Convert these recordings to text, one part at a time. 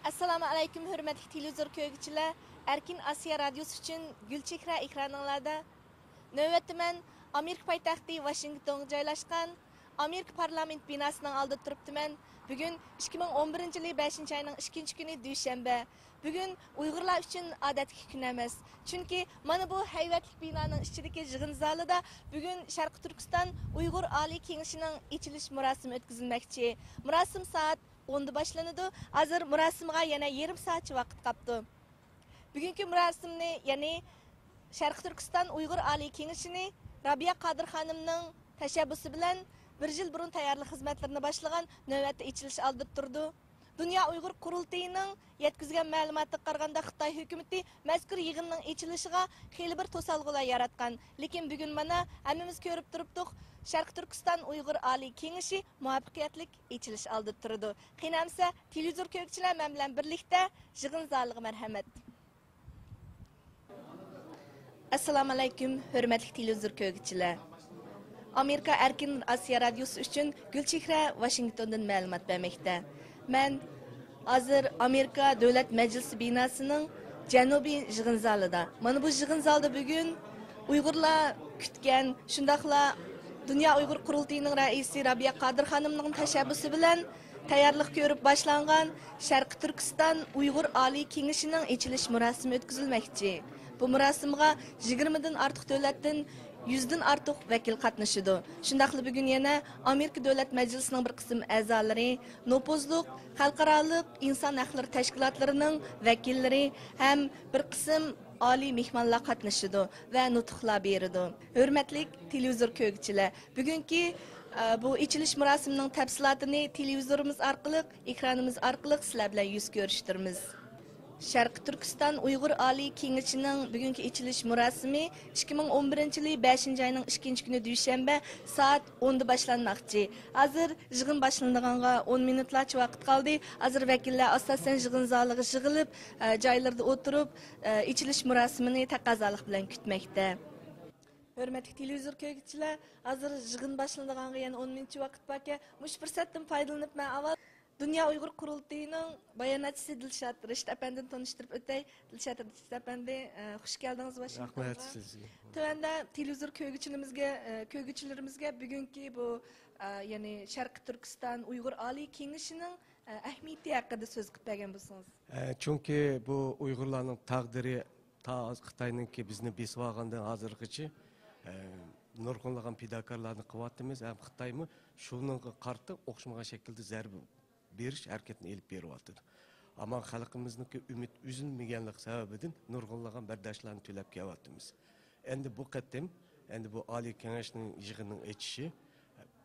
Assalomu alaykum hurmatli televizor ko'ruvchilar. Erkin Osiyo radiosi uchun Gulchehra ekraninglarda navbatda men Amerika poytaxti Washingtonga joylashgan Amerika parlament binosining oldida turibdiman. Bugun 2011 yil 5-oyning 2-kuni dushanba. Bugun Uyg'urlar uchun odatli kun emas. Chunki mana bu hayvatli binoning ichidagi yig'in zalida bugun Sharq Turkiston Uyg'ur Oliy Kengashining ochilish murosimi o'tkazilmoqchi. Murosim soat 10da boshlanadi. Hozir murosimga yana yarim soat vaqt qoldi. Bugungi murosimni, ya'ni Sharq Turkiston Uyg'ur Oliy Kengashini Rabiya Qodir xonimning tashabbusi bilan 1 yil burun tayyorlik xizmatlarini boshlagan navbatda ochilish oldida turdi. Dünya Uyg'ur qurultayining yetkazgan ma'lumotga qaraganda Xitoy hukumatı mazkur yig'inning ochilishiga xeyli bir to'salg'ular yaratgan. Lekin bugun mana hammamiz ko'rib turibdik, Sharq Turkiston Uyg'ur Oliy Kengashi muvaffaqiyatli ochilish oldida turdi. Qinamsa televizor ko'ruvchilar men bilan birlikda yig'in zaliga marhamat. Assalomu alaykum hurmatli televizor ko'ruvchilar. Amerika Erkin Osiyo radiosi uchun Gulchehra Washingtondan ma'lumot bermoqda. Men hozir Amerika Davlat Majlisi binosining janubiy yig'in zalida. Mana bu yig'in zalida bugun Uyg'urlar kutgan, shundaqla Dünya Uyg'ur qurultayining raisi Rabiya Qodir xonimning tashabbusi bilan tayyorlik ko'rib boshlangan Sharq Turkiston Uyg'ur Oliy Kengashining ochilish murosimi o'tkazilmoqchi. Bu murosimga 20 dan ortiq davlatdan 100 dan ortiq vakil qatnashadi. Shundaqli bugun yana Amerika Davlat Majlisining bir qism a'zolari, nopozliq xalqaroliq inson huquqlari tashkilotlarining vakillari ham bir qism oliy mehmonlar qatnashadi va nutqlar beradi. Hurmatli televizor ko'ruvchilar, bugungi bu ochilish murosimining tafsilotini televizorimiz orqali, ekranimiz orqali sizlar bilan yuz ko'rishtiramiz. Sharq Turkiston Uyg'ur Oliy Kengashining bugungi ochilish murosimi 2011 yil 5-oyning 2-kuni dushanba soat 10da boshlanmoqchi. Hozir yig'in boshlanadiganga 10 minutlarcha vaqt qoldi. Hozir vakillar asosan yig'in zaliga yig'ilib, joylarda o'tirib, ochilish murosimini taqozolik bilan kutmoqda. Hurmatli televizor ko'ruvchilar, hozir yig'in boshlanadiganga yana 10 minutcha vaqt bor ekan. Mush fursatdan foydalanib men avval Dünya Uyg'ur qurultayining bayonotchisi Dilshod Rashid apandini tanishtirib o'tay. Dilshod Rashid apandi, xush keldingiz Washingtonga. Rahmat sizga. Tövanda televizor ko'ruvchilarimizga bugungi bu ya'ni Sharq Turkiston Uyg'ur Oliy Kengashining ahamiyati haqida so'z qilib bergan bo'lsangiz. Chunki bu Uyg'urlarning taqdiri ta Xitoyninki bizni besib olgandan hozirgacha nurg'unlagan fidokorlarni qilyapmiz. Ham Xitoymi shuning qarta o'xshamagan shaklda zarba berish harakatini elib beryapti. Ammo xalqimizniki umid uzilmaganlik sababidan nurg'unlagan bardoshlarni to'lab kelyapmiz. Endi bu qatim, endi bu Oliy Kengashning yig'inining echishi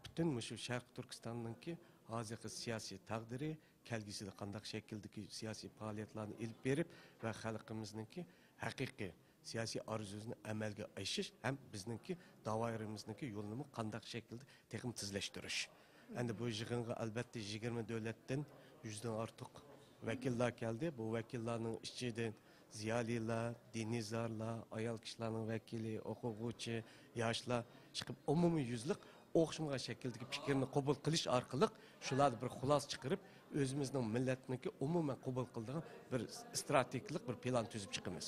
butun shu Sharq Turkistonninki hozirgi siyosiy taqdiri, kelgusida qanday shakldagi siyosiy faoliyatlarni elib berib va xalqimizniki haqiqiy siyosiy arzusini amalga oshirish ham bizningki davoirimizniki yo'lini qanday shaklda texnik tizlashtirish. Endi bu yig'inga albatta 20 davlatdan 100 dan ortiq vakillar keldi. Bu vakillarning ichidan ziyolilar, dinizorlar, ayol kishilarning vakili, o'quvchi, yoshlar chiqib umumiy yuzlik o'xshamagan shakldagi fikrni qabul qilish orqali shularni bir xulos chiqarib o'zimizning millatniki umuman qabul qiladigan bir strategik bir plan tuzib chiqamiz.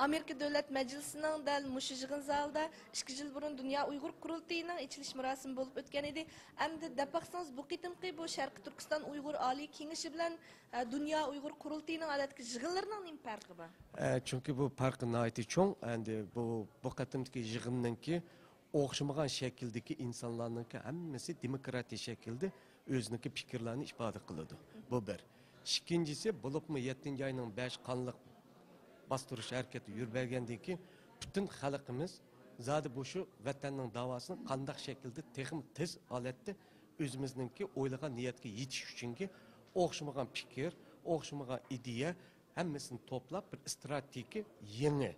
Amerika Davlat Majlisining dal mush yig'in zalida 2 yil burun Dünya Uyg'ur qurultayining ochilish murosimi bo'lib o'tgan edi. Endi dapaqsangiz bu qitimqi bu Sharq Turkiston Uyg'ur Oliy Kengashi bilan Dünya Uyg'ur qurultayining odatdagi yig'inlarining nima farqi bor? Chunki bu farqi nihoyatda cho'ng. Endi bu qatimdagi yig'inninki o'xshamagan shakldagi insonlarninki hammasi demokratik shaklda o'ziniki fikrlarini ifoda qiladi. Bu bir. Ikkinchisi bo'libmi 7-oyning 5 qonliq bastırış hareketi yürübergendiği ki bütün halkımız zaten bu şu vatanın davasını kandak şekilde texim tez alette özümüzdeki oylagan niyetki yetiş için ki oxşamagan fikir, oxşamagan ideya hemmesini toplap bir strateji yeni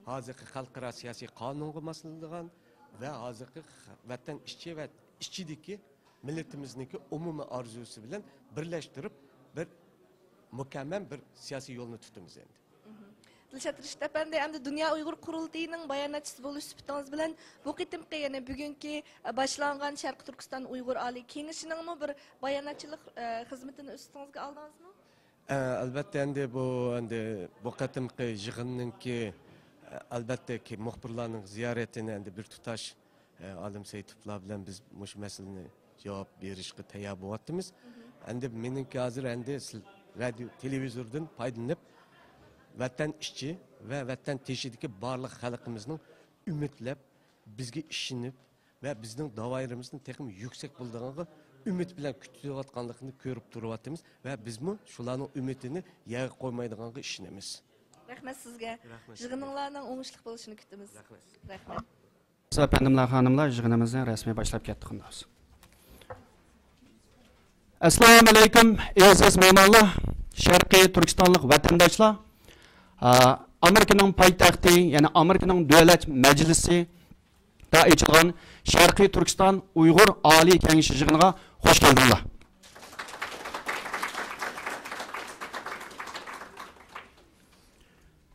hazırki halkara siyasi kanunga masıldıgan ve hazırki vatan işçi ve işçideki milletimizdeki umumi arzusu bilen birleştirip bir mükemmel bir siyasi yolunu tuttuğumuz endi. Dilshod Rashid apandi, endi Dünya Uyg'ur qurultayining bayonotchisi bo'lish sifatingiz bilan bu qitimqi yana bugungi boshlangan Sharq Turkiston Uyg'ur Oliy Kengashining bir bayonotchilik xizmatini ustingizga oldingizmi? Albatta bu qatimqi yig'inninki albatta ki muxbirlarning ziyoratini endi bir tutash Alim Seyitovlar bilan biz mush masalani javob berishga tayyor bo'lyapmiz. Endi meningki hozir endi radio televizordan foydalanib vatan ishchi va vatan teshidagi barliq xalqimizning umidlab bizga ishinib va bizning davoirimizning texim yuksak bo'lganiga umid bilan kutayotganligini ko'rib turyapmiz va bizmi shularning umidini yerga qo'ymaydiganiga ishonamiz. Rahmat sizga. Yig'ininglarning o'ngishli bo'lishini kutamiz. Rahmat. Efendimler, hanımlar, yig'inimizni rasmiy boshlab ketdik. Assalomu alaykum, aziz mehmonlar, Sharqiy Turkistonlik vatandoshlar. Amerikaning poytaxti, ya'ni Amerikaning davlat majlisi da ochilgan Sharqiy Turkiston Uyg'ur Oliy Kengashi yig'iniga xush keldinglar.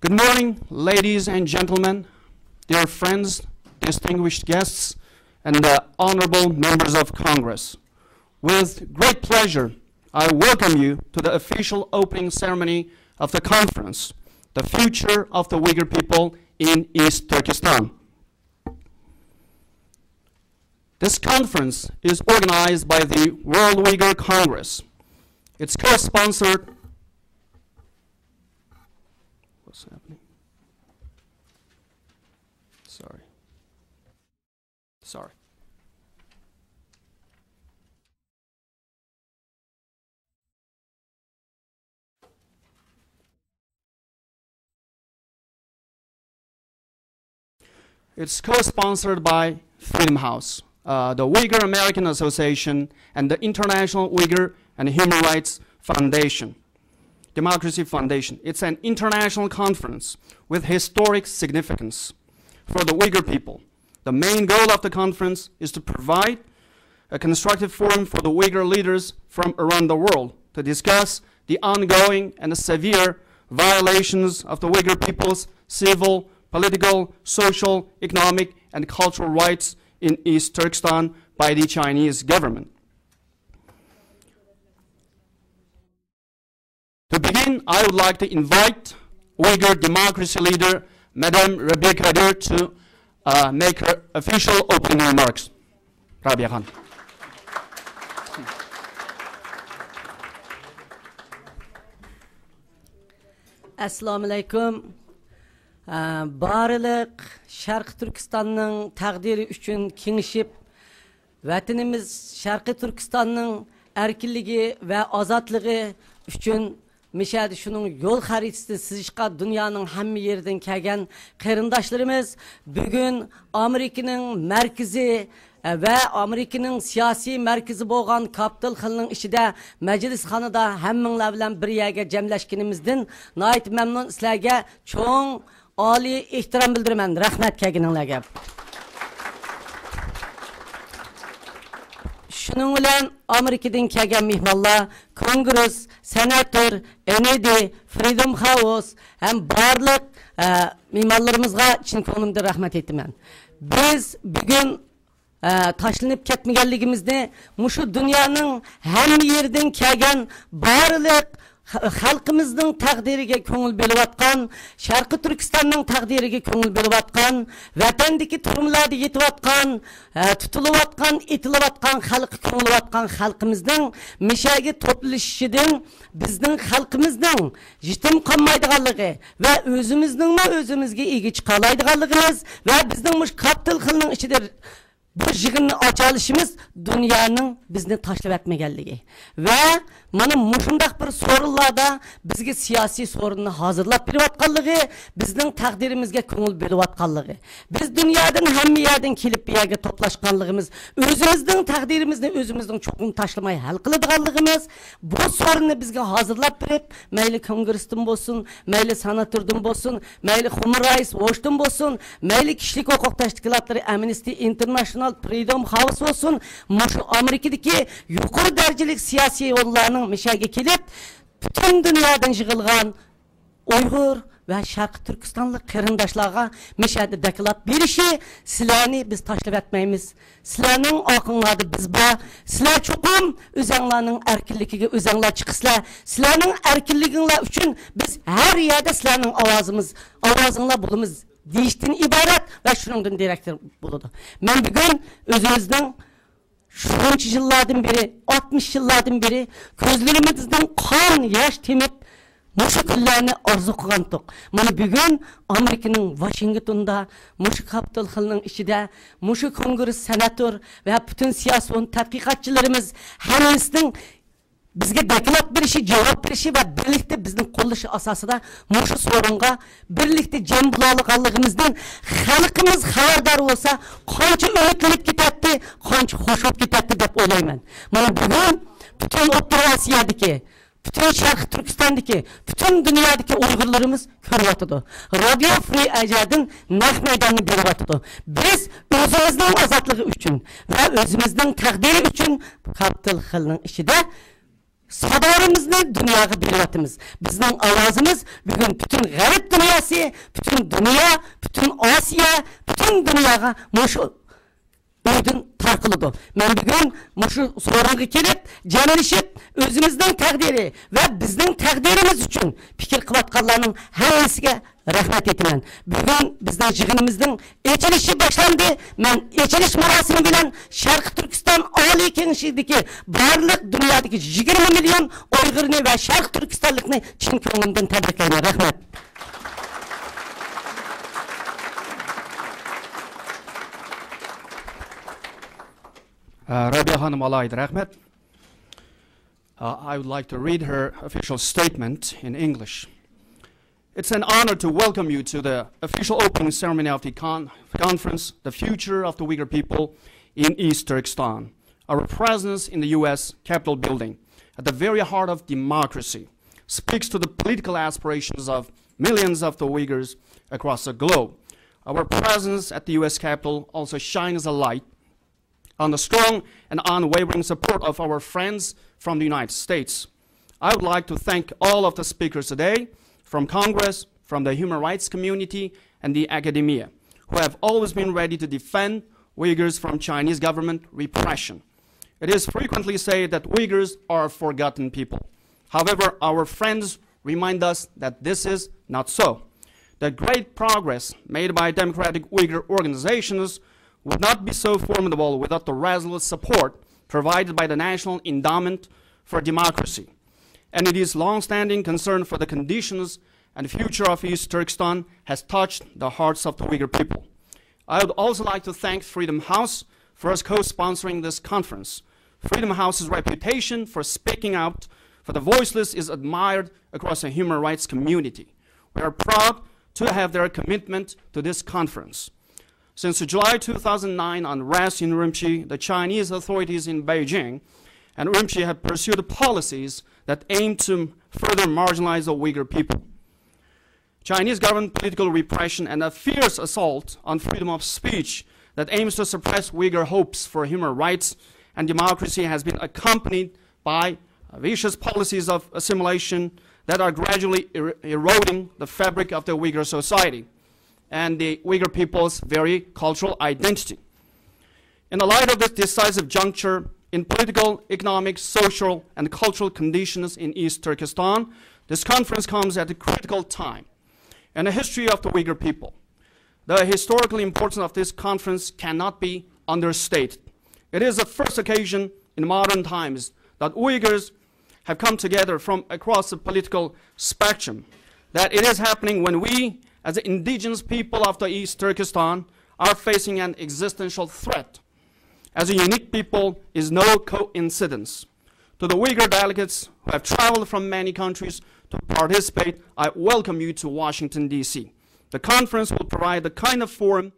Good morning, ladies and gentlemen, dear friends, distinguished guests, and the honorable members of Congress. With great pleasure, I welcome you to the official opening ceremony of the conference, The Future of the Uyghur People in East Turkestan. This conference is organized by the World Uyghur Congress. It's co-sponsored. What's happening? Sorry. It's co-sponsored by Freedom House, the Uyghur American Association, and the International Uyghur and Human Rights Foundation, Democracy Foundation. It's an international conference with historic significance for the Uyghur people. The main goal of the conference is to provide a constructive forum for the Uyghur leaders from around the world to discuss the ongoing and severe violations of the Uyghur people's civil, political, social, economic, and cultural rights in East Turkestan by the Chinese government. To begin, I would like to invite Uyghur democracy leader, Madame Rabia Kadir, to make her official opening remarks. Rabia Khan. Assalamu alaikum. Barliq Sharq Turkistonning taqdiri uchun kengishib, vatanimiz Sharq Turkistonning erkinligi va ozodligi uchun Mishadi şunun yol xaritasini sizishqa dünyanın hamma yeridan kelgan qarindoshlarimiz bugün Amerikaning markazi va Amerikaning siyosiy markazi bo'lgan Capitol Hillning ichida majlisxonada hammanglar bilan bir yerga jamlashganimizdan nihoyat mamnun, sizlarga cho'ng oliy ehtirom bildiraman. Rahmat kelganinglarga. Şunun bilan Amerikadan kelgan mehmonlar, Kongress, Senator, NED, Freedom House hem barliq mehmonlarimizga chin ko'nglimdan rahmat aytaman. Biz bugun taşlanıp ketmaganligimizni mushu dunyoning hamma yeridan kelgan barliq xalqimizning taqdiriga ko'ngil bo'layotgan, Sharqi Turkistonning taqdiriga ko'ngil bo'layotgan, vatandagi turumlarda yetayotgan, tutilayotgan, etilayotgan xalqqa ko'ngil bo'layotgan xalqimizning mishaga to'plashishidan bizning xalqimizning yetim qolmaydiganligi va o'zimizga ega chiqa oladiganligimiz va bizning mush Capitol Hillning ichida bu yig'inni ochalishimiz dunyoning bizni tashlab etmaganligi va mana mushundaq bir so'rinlarda bizga siyosiy so'rinni hozirlab berayotganligi, bizning taqdirimizga ko'ngil bo'layotganligi, biz dunyodan hamma yerdan kelib bu yerga to'plashganligimiz, o'zimizning taqdirimizni o'zimizning cho'qim tashlamay hal qiladiganligimiz, bu so'rinni bizga hozirlab berib, mayli kongressdan bo'lsin, mayli senatordan bo'lsin, mayli Human Rights Watch'dan bo'lsin, mayli kishilik huquq tashkilotlari Amnesty International, Freedom House bo'lsin, mushu Amerikadagi yuqori darajalik siyosiy yo'llarning mishaga kelib, bütün dünyadan yığılgan Uyghur ve Şarkı Türkistanlı kırındaşlarga meşhede dekilat birişi sizlerni biz taşlap etmeyimiz. Sizlerinin akınladı biz ba. Sizler çokum özenglarının erkinliğine özenglar çıkıslar. Sizlerinin erkinliğinler için biz her yerde sizlerinin avazınla bulumuz deyişten ibaret ve şunun direktör buludu. Ben bugün özümüzden şunca yıllardan beri, 60 yıllardan beri gözlerimizden kan, yaş temip muşu küllerini arzu kılandık. Mana bugün Amerika'nın Washington'da, muşu Kapitol Hill'nin içinde, muşu Kongres senatör ve bütün siyasi tadqiqatçılarımız hemimizin bizge dekilat birişi, cevap birişi ve birlikte bizden kollaşı asasında muşu sorunga birlikte cem bulalıqalığımızdan halkımız haberdar olsa qancha ümitlenip gidetti, qancha hoş olup gidetti dep oylayman. Mana bugün bütün Orta Asya'daki, bütün Şarkı Türkistan'daki, bütün dünyadaki Uygurlarımız körüyatıdı. Radio Free Ajar'dan naq meydanını beriyatıdı. Biz özümüzden azatlığı üçün ve özümüzden takdiri üçün Kapitol Hill'nin içinde sadalarımızı dünyaya beriyatımız. Bizden avazımız bugün bütün garip dünyası, bütün dünya, bütün Asya, bütün dünyaya muşu ödün tarkılıdı. Ben bugün muşu sorunga kelip, canılışıp, özümüzden takdiri ve bizden takdirimiz için fikir kılatkallarının hemisiga rahmet etimen. Bugün bizden jığınımızdan eçilişi başlandı. Ben eçiliş marasını bilen Şarkı Türkistan Ali Kengişi'deki barlık dünyadaki 20 milyon Uygur'unu ve Şarkı Türkistanlıkını çin köngümden tebrikleyin. Rahmet. Rabia Hanım alaydı, rahmet. I would like to read her official statement in English. It's an honor to welcome you to the official opening ceremony of the conference, The Future of the Uyghur People in East Turkestan. Our presence in the U.S. Capitol building, at the very heart of democracy, speaks to the political aspirations of millions of the Uyghurs across the globe. Our presence at the U.S. Capitol also shines a light on the strong and unwavering support of our friends from the United States. I would like to thank all of the speakers today, from Congress, from the human rights community, and the academia, who have always been ready to defend Uyghurs from Chinese government repression. It is frequently said that Uyghurs are a forgotten people. However, our friends remind us that this is not so. The great progress made by democratic Uyghur organizations would not be so formidable without the resolute support provided by the National Endowment for Democracy. And it is long-standing concern for the conditions and future of East Turkestan has touched the hearts of the Uyghur people. I would also like to thank Freedom House for co-sponsoring this conference. Freedom House's reputation for speaking out for the voiceless is admired across the human rights community. We are proud to have their commitment to this conference. Since July 2009 unrest in Urumqi, the Chinese authorities in Beijing and Urumqi have pursued policies that aim to further marginalize the Uyghur people. Chinese government political repression and a fierce assault on freedom of speech that aims to suppress Uyghur hopes for human rights and democracy has been accompanied by vicious policies of assimilation that are gradually eroding the fabric of the Uyghur society and the Uyghur people's very cultural identity. In the light of this decisive juncture in political, economic, social, and cultural conditions in East Turkestan, this conference comes at a critical time in the history of the Uyghur people. The historical importance of this conference cannot be understated. It is the first occasion in modern times that Uyghurs have come together from across the political spectrum, that it is happening when we, as the indigenous people of the East Turkestan, are facing an existential threat. As a unique people is no coincidence. To the Uyghur delegates who have traveled from many countries to participate, I welcome you to Washington, D.C. The conference will provide the kind of forum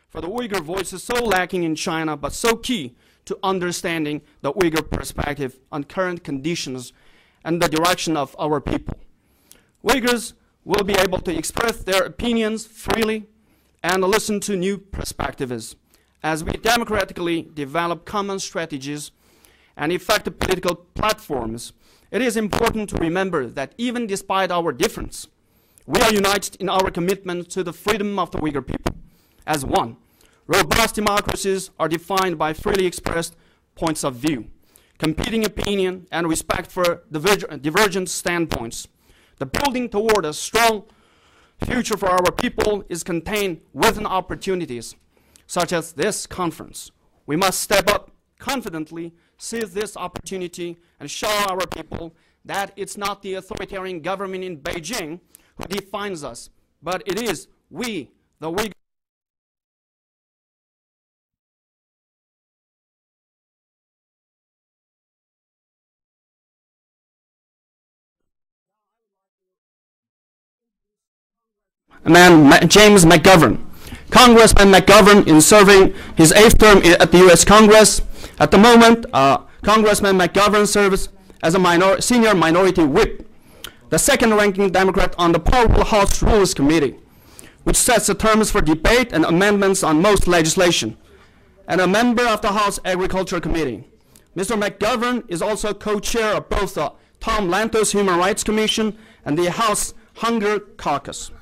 for the Uyghur voices so lacking in China, but so key to understanding the Uyghur perspective on current conditions and the direction of our people. Uyghurs will be able to express their opinions freely and listen to new perspectives. As we democratically develop common strategies and effective political platforms, it is important to remember that even despite our difference, we are united in our commitment to the freedom of the Uyghur people. As one, robust democracies are defined by freely expressed points of view, competing opinion, and respect for divergent standpoints. The building toward a strong future for our people is contained within opportunities, such as this conference. We must step up confidently, seize this opportunity, and show our people that it's not the authoritarian government in Beijing who defines us, but it is we, the Uyghur. James McGovern. Congressman McGovern is serving his 8th term at the U.S. Congress. At the moment, Congressman McGovern serves as a senior minority whip, the second-ranking Democrat on the powerful House Rules Committee, which sets the terms for debate and amendments on most legislation, and a member of the House Agriculture Committee. Mr. McGovern is also co-chair of both the Tom Lantos Human Rights Commission and the House Hunger Caucus.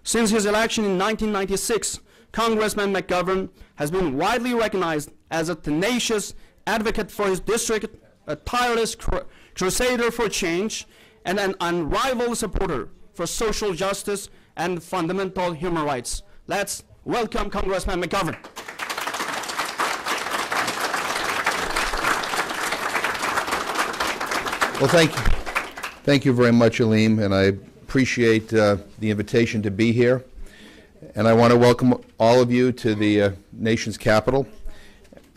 Since his election in 1996, Congressman McGovern has been widely recognized as a tenacious advocate for his district, a tireless crusader for change, and an unrivaled supporter for social justice and fundamental human rights. Let's welcome Congressman McGovern. Well, thank you. Thank you very much, Aleem, and I appreciate the invitation to be here. And I want to welcome all of you to the nation's capital.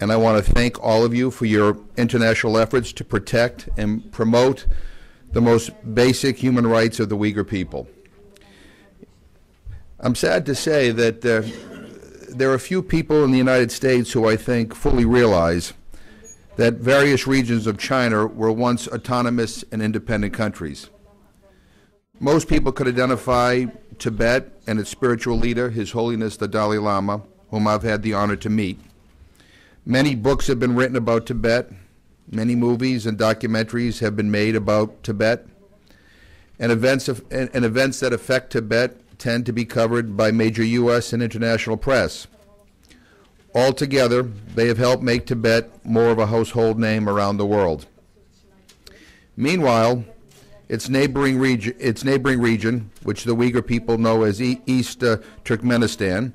And I want to thank all of you for your international efforts to protect and promote the most basic human rights of the Uyghur people. I'm sad to say that there are a few people in the United States who I think fully realize that various regions of China were once autonomous and independent countries. Most people could identify Tibet and its spiritual leader, His Holiness the Dalai Lama, whom I've had the honor to meet. Many books have been written about Tibet. Many movies and documentaries have been made about Tibet. And events that affect Tibet tend to be covered by major U.S. and international press. Altogether, they have helped make Tibet more of a household name around the world. Meanwhile, its neighboring region, which the Uyghur people know as East Turkmenistan,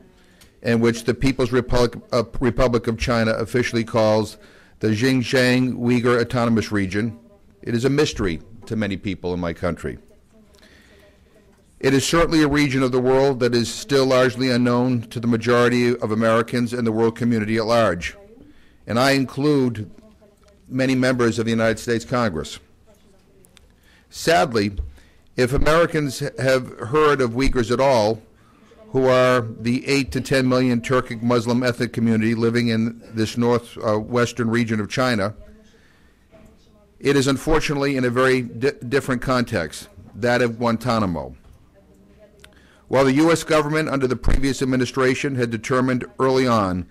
and which the People's Republic of China officially calls the Xinjiang Uyghur Autonomous Region, it is a mystery to many people in my country. It is certainly a region of the world that is still largely unknown to the majority of Americans and the world community at large, and I include many members of the United States Congress. Sadly, if Americans have heard of Uyghurs at all, who are the 8 to 10 million Turkic Muslim ethnic community living in this northwestern region of China, it is unfortunately in a very different context, that of Guantanamo. While the U.S. government under the previous administration had determined early on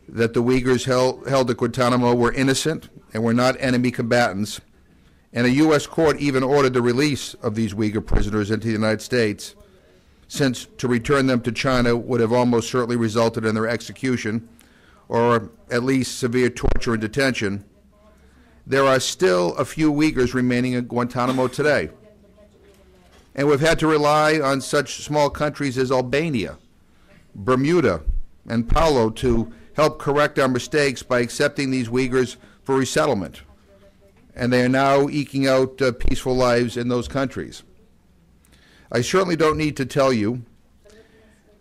that the Uyghurs held at Guantanamo were innocent and were not enemy combatants, and a U.S. court even ordered the release of these Uyghur prisoners into the United States, since to return them to China would have almost certainly resulted in their execution, or at least severe torture and detention, there are still a few Uyghurs remaining in Guantanamo today. And we've had to rely on such small countries as Albania, Bermuda, and Palau to help correct our mistakes by accepting these Uyghurs for resettlement. And they are now eking out peaceful lives in those countries. I certainly don't need to tell you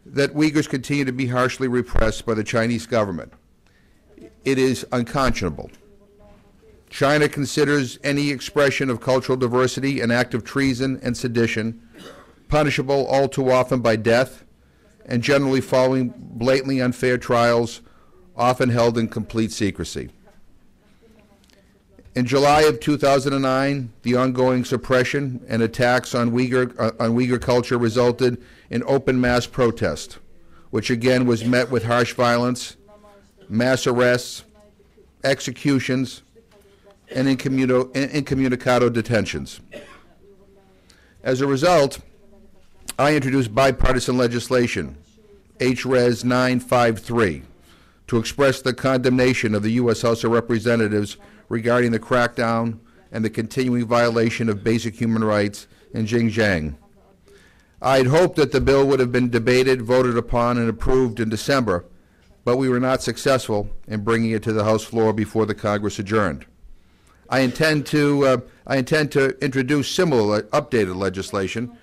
that Uyghurs continue to be harshly repressed by the Chinese government. It is unconscionable. China considers any expression of cultural diversity an act of treason and sedition, punishable all too often by death, and generally following blatantly unfair trials, often held in complete secrecy. In July of 2009, the ongoing suppression and attacks on Uyghur culture resulted in open mass protest, which again was met with harsh violence, mass arrests, executions, and incommunicado detentions. As a result, I introduced bipartisan legislation, HRES 953, to express the condemnation of the U.S. House of Representatives regarding the crackdown and the continuing violation of basic human rights in Xinjiang. I had hoped that the bill would have been debated, voted upon, and approved in December, but we were not successful in bringing it to the House floor before the Congress adjourned. I intend to introduce similar updated legislation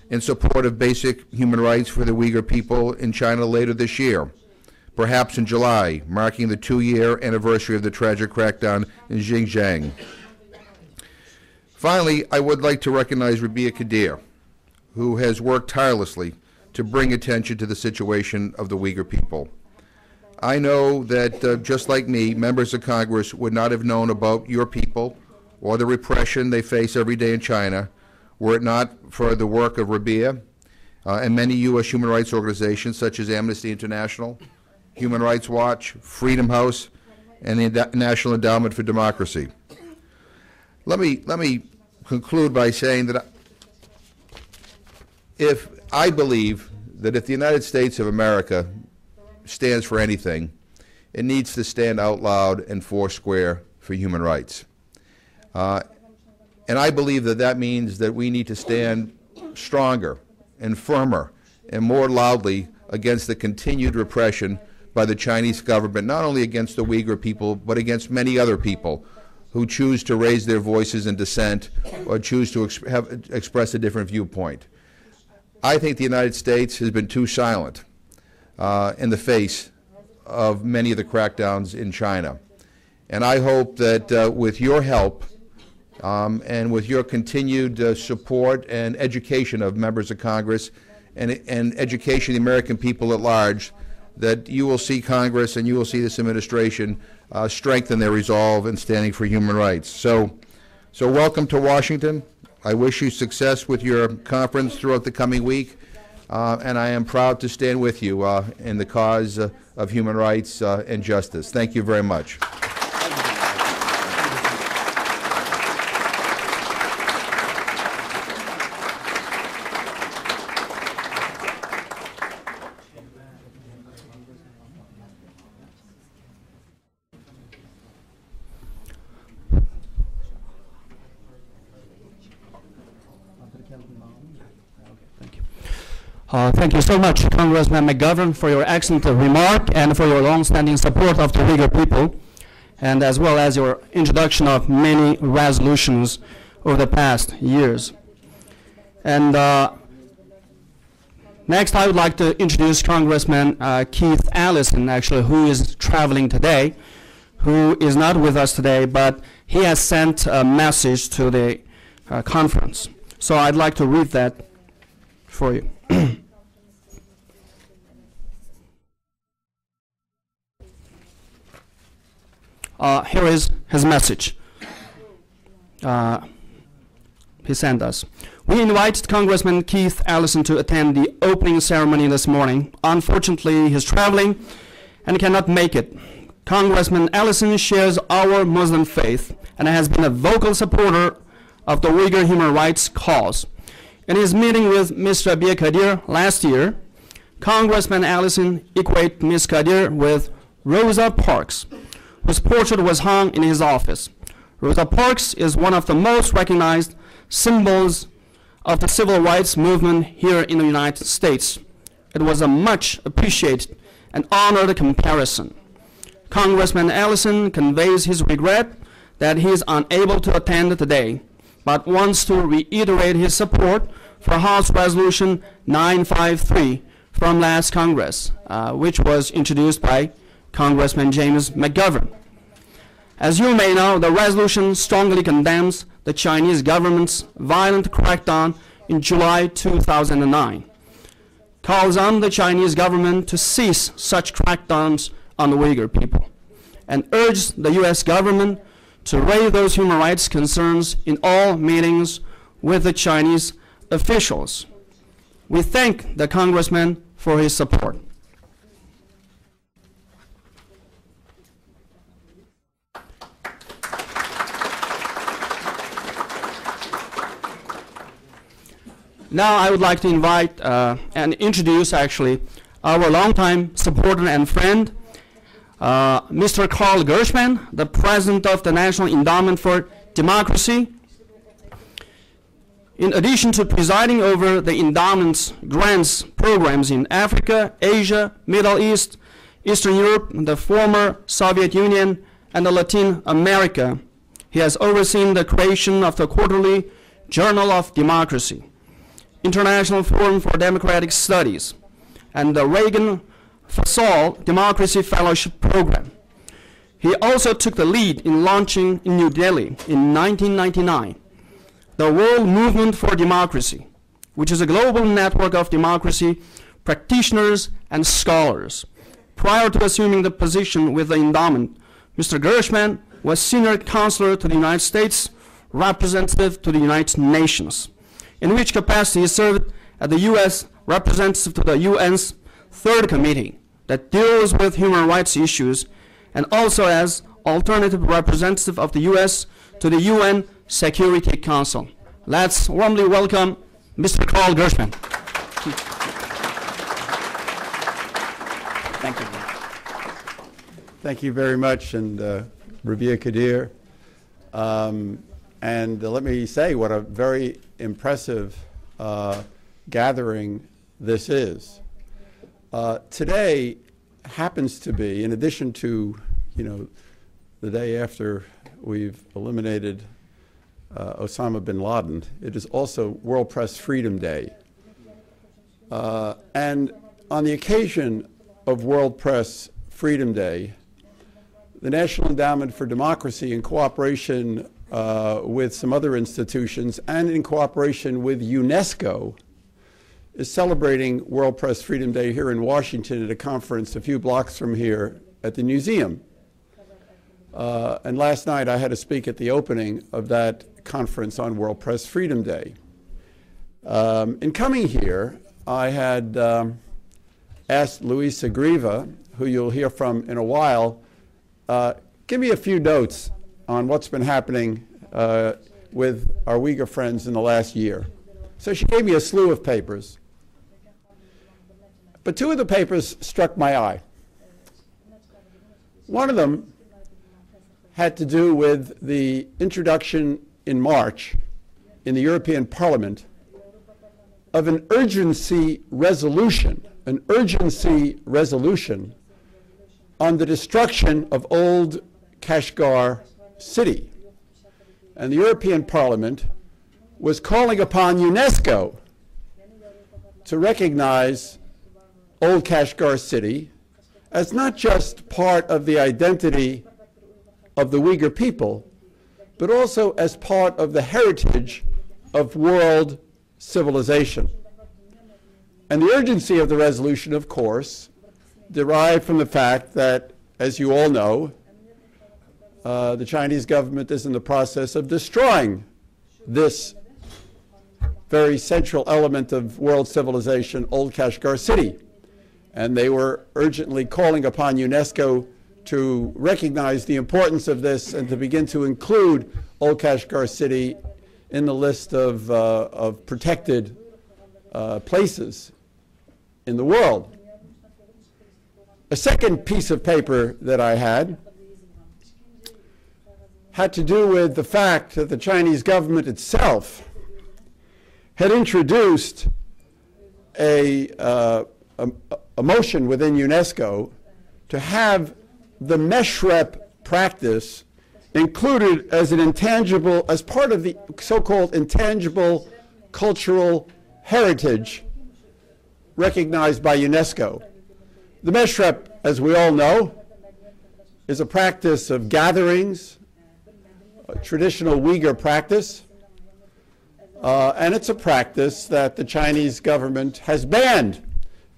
in support of basic human rights for the Uyghur people in China later this year, perhaps in July, marking the 2-year anniversary of the tragic crackdown in Xinjiang. Finally, I would like to recognize Rabia Kadir, who has worked tirelessly to bring attention to the situation of the Uyghur people. I know that, just like me, members of Congress would not have known about your people or the repression they face every day in China were it not for the work of Rabia and many U.S. human rights organizations such as Amnesty International, Human Rights Watch, Freedom House, and the National Endowment for Democracy. Let me conclude by saying that I believe that if the United States of America stands for anything, it needs to stand out loud and foursquare for human rights. And I believe that that means that we need to stand stronger and firmer and more loudly against the continued repression by the Chinese government, not only against the Uyghur people, but against many other people who choose to raise their voices in dissent or choose to express a different viewpoint. I think the United States has been too silent in the face of many of the crackdowns in China. And I hope that with your help and with your continued support and education of members of Congress and education of the American people at large, that you will see Congress and you will see this administration strengthen their resolve in standing for human rights. So welcome to Washington. I wish you success with your conference throughout the coming week, and I am proud to stand with you in the cause of human rights and justice. Thank you very much. Thank you so much, Congressman McGovern, for your excellent remark and for your long-standing support of the Uyghur people, and as well as your introduction of many resolutions over the past years. And next, I would like to introduce Congressman Keith Ellison, actually, who is traveling today, who is not with us today, but he has sent a message to the conference. So I'd like to read that for you. Here is his message. He sent us. We invited Congressman Keith Ellison to attend the opening ceremony this morning. Unfortunately, he's traveling and cannot make it. Congressman Ellison shares our Muslim faith and has been a vocal supporter of the Uyghur human rights cause. In his meeting with Ms. Rabia Kadir last year, Congressman Ellison equated Ms. Kadir with Rosa Parks, whose portrait was hung in his office. Rosa Parks is one of the most recognized symbols of the civil rights movement here in the United States. It was a much appreciated and honored comparison. Congressman Ellison conveys his regret that he is unable to attend today, but wants to reiterate his support for House Resolution 953 from last Congress, which was introduced by Congressman James McGovern. As you may know, the resolution strongly condemns the Chinese government's violent crackdown in July 2009, calls on the Chinese government to cease such crackdowns on the Uyghur people, and urges the U.S. government to raise those human rights concerns in all meetings with the Chinese officials. We thank the Congressman for his support. Now I would like to invite and introduce actually our longtime supporter and friend, Mr. Karl Gershman, the president of the National Endowment for Democracy. In addition to presiding over the endowment's grants programs in Africa, Asia, Middle East, Eastern Europe, the former Soviet Union, and Latin America, he has overseen the creation of the quarterly Journal of Democracy, International Forum for Democratic Studies, and the Reagan Fasol Democracy Fellowship Program. He also took the lead in launching in New Delhi in 1999 the World Movement for Democracy, which is a global network of democracy practitioners and scholars. Prior to assuming the position with the endowment, Mr. Gershman was senior counselor to the United States, representative to the United Nations, in which capacity he served as the U.S. representative to the UN's Third Committee that deals with human rights issues, and also as alternative representative of the U.S. to the UN Security Council. Let's warmly welcome Mr. Karl Gershman. Thank you. Thank you very much, and Rabia Kadir. And let me say what a very impressive gathering this is. Today happens to be, in addition to, the day after we've eliminated Osama bin Laden, it is also World Press Freedom Day. And on the occasion of World Press Freedom Day, the National Endowment for Democracy, in cooperation with some other institutions and in cooperation with UNESCO, is celebrating World Press Freedom Day here in Washington at a conference a few blocks from here at the museum. And last night I had to speak at the opening of that conference on World Press Freedom Day. In coming here, I had asked Luisa Griva, who you'll hear from in a while, give me a few notes on what's been happening with our Uyghur friends in the last year. So she gave me a slew of papers. But two of the papers struck my eye. One of them had to do with the introduction in March in the European Parliament of an urgency resolution on the destruction of old Kashgar city. And the European Parliament was calling upon UNESCO to recognize old Kashgar city as not just part of the identity of the Uyghur people, but also as part of the heritage of world civilization. And the urgency of the resolution, of course, derived from the fact that, as you all know, the Chinese government is in the process of destroying this very central element of world civilization, old Kashgar city. And they were urgently calling upon UNESCO to recognize the importance of this and to begin to include old Kashgar city in the list of protected places in the world. A second piece of paper that I had to do with the fact that the Chinese government itself had introduced a motion within UNESCO to have the Meshrep practice included as an intangible, as part of the so-called intangible cultural heritage recognized by UNESCO. The Meshrep, as we all know, is a practice of gatherings, a traditional Uyghur practice, and it's a practice that the Chinese government has banned,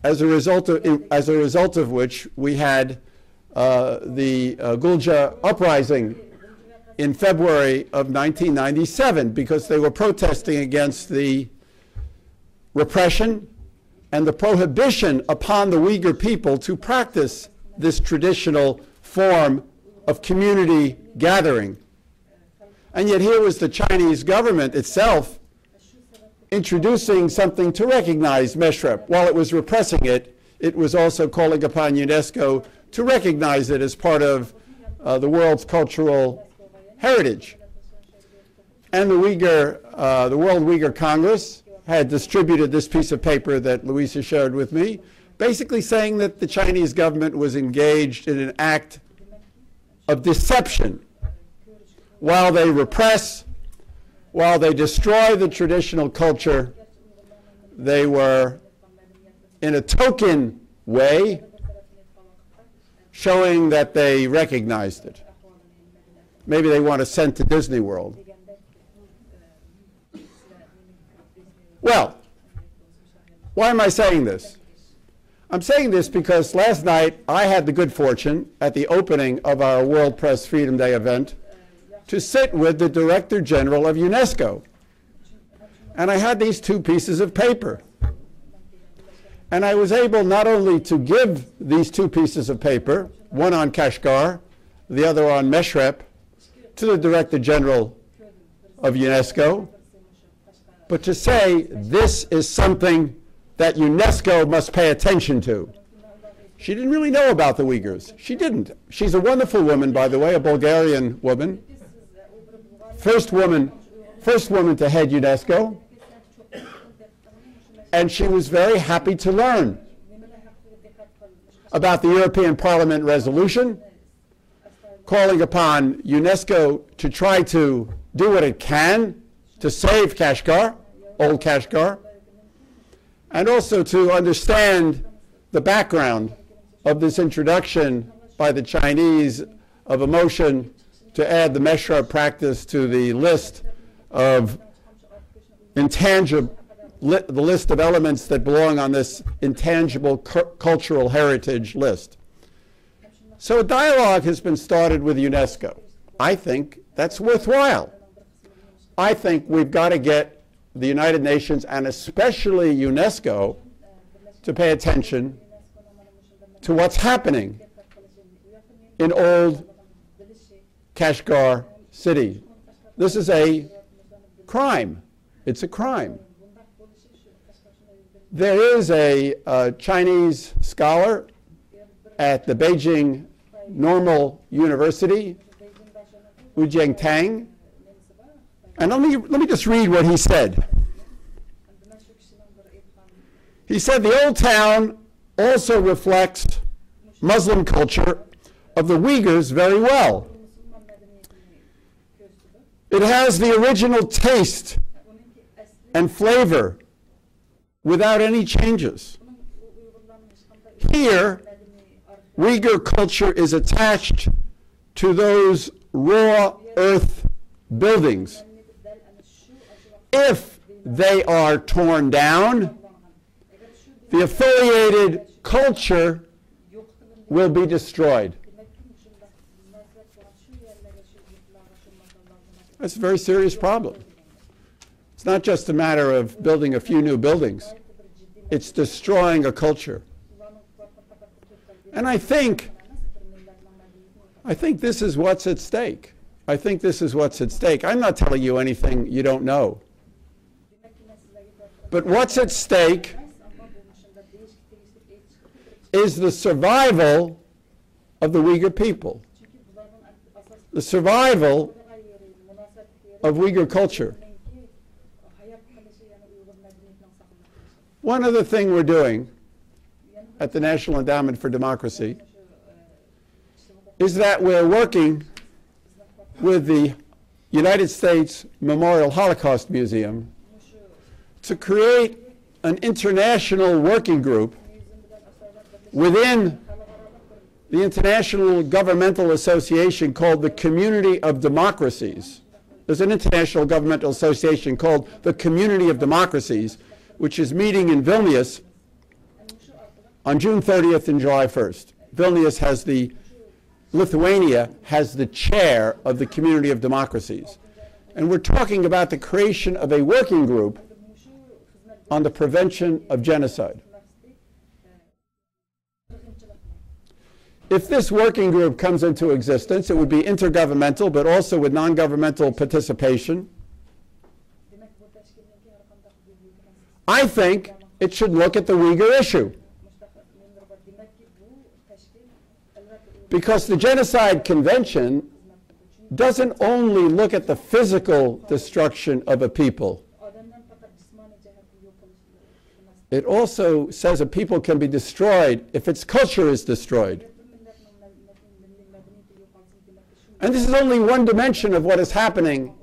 as a result of which we had the Gulja uprising in February of 1997, because they were protesting against the repression and the prohibition upon the Uyghur people to practice this traditional form of community gathering. And yet here was the Chinese government itself introducing something to recognize Meshrep. While it was repressing it, it was also calling upon UNESCO to recognize it as part of the world's cultural heritage. And the World Uyghur Congress had distributed this piece of paper that Louisa shared with me, basically saying that the Chinese government was engaged in an act of deception while they repress, while they destroy the traditional culture. They were, in a token way, showing that they recognized it. Maybe they want to send to Disney World. Well, why am I saying this? I'm saying this because last night I had the good fortune at the opening of our World Press Freedom Day event to sit with the Director General of UNESCO. And I had these two pieces of paper. And I was able not only to give these two pieces of paper, one on Kashgar, the other on Meshrep, to the Director General of UNESCO, but to say this is something that UNESCO must pay attention to. She didn't really know about the Uyghurs. She didn't. She's a wonderful woman, by the way, a Bulgarian woman. First woman to head UNESCO. And she was very happy to learn about the European Parliament resolution calling upon UNESCO to try to do what it can to save Kashgar, old Kashgar, and also to understand the background of this introduction by the Chinese of a motion to add the Meshrep practice to the list of intangible, the list of elements that belong on this intangible cultural heritage list. So a dialogue has been started with UNESCO. I think that's worthwhile. I think we've got to get the United Nations and especially UNESCO to pay attention to what's happening in old Kashgar city. This is a crime. It's a crime. There is a Chinese scholar at the Beijing Normal University, Wu Jiantang, and let me just read what he said. He said the old town also reflects Muslim culture of the Uyghurs very well. It has the original taste and flavor without any changes. Here, Uyghur culture is attached to those raw earth buildings. If they are torn down, the affiliated culture will be destroyed. That's a very serious problem. It's not just a matter of building a few new buildings. It's destroying a culture. And I think this is what's at stake. I think this is what's at stake. I'm not telling you anything you don't know. But what's at stake is the survival of the Uyghur people, the survival of Uyghur culture. One other thing we're doing at the National Endowment for Democracy is that we're working with the United States Memorial Holocaust Museum to create an international working group within the international governmental association called the Community of Democracies. There's an international governmental association called the Community of Democracies, which is meeting in Vilnius on June 30th and July 1st. Vilnius has Lithuania has the chair of the Community of Democracies. And we're talking about the creation of a working group on the prevention of genocide. If this working group comes into existence, it would be intergovernmental, but also with non-governmental participation. I think it should look at the Uyghur issue. Because the Genocide Convention doesn't only look at the physical destruction of a people. It also says a people can be destroyed if its culture is destroyed. And this is only one dimension of what is happening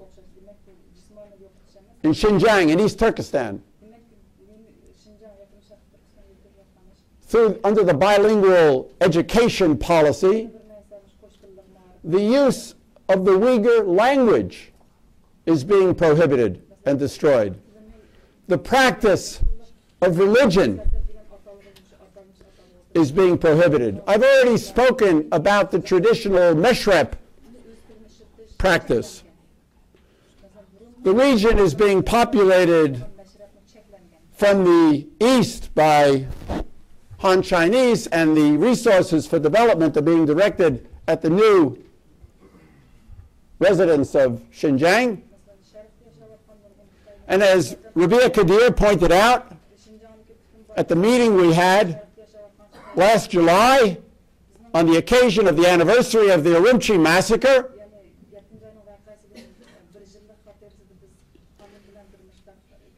in Xinjiang, in East Turkestan. Under the bilingual education policy, the use of the Uyghur language is being prohibited and destroyed. The practice of religion is being prohibited. I've already spoken about the traditional Meshrep practice. The region is being populated from the east by Han Chinese, and the resources for development are being directed at the new residents of Xinjiang. And as Rabia Kadir pointed out at the meeting we had last July on the occasion of the anniversary of the Urumqi massacre,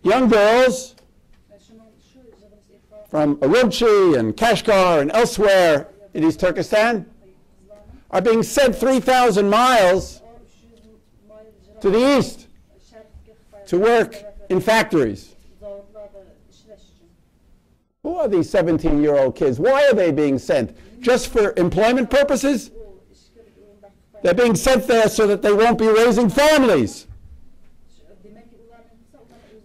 young girls from Urumqi and Kashgar and elsewhere in East Turkestan are being sent 3,000 miles to the east to work in factories. Who are these 17-year-old kids? Why are they being sent? Just for employment purposes? They're being sent there so that they won't be raising families.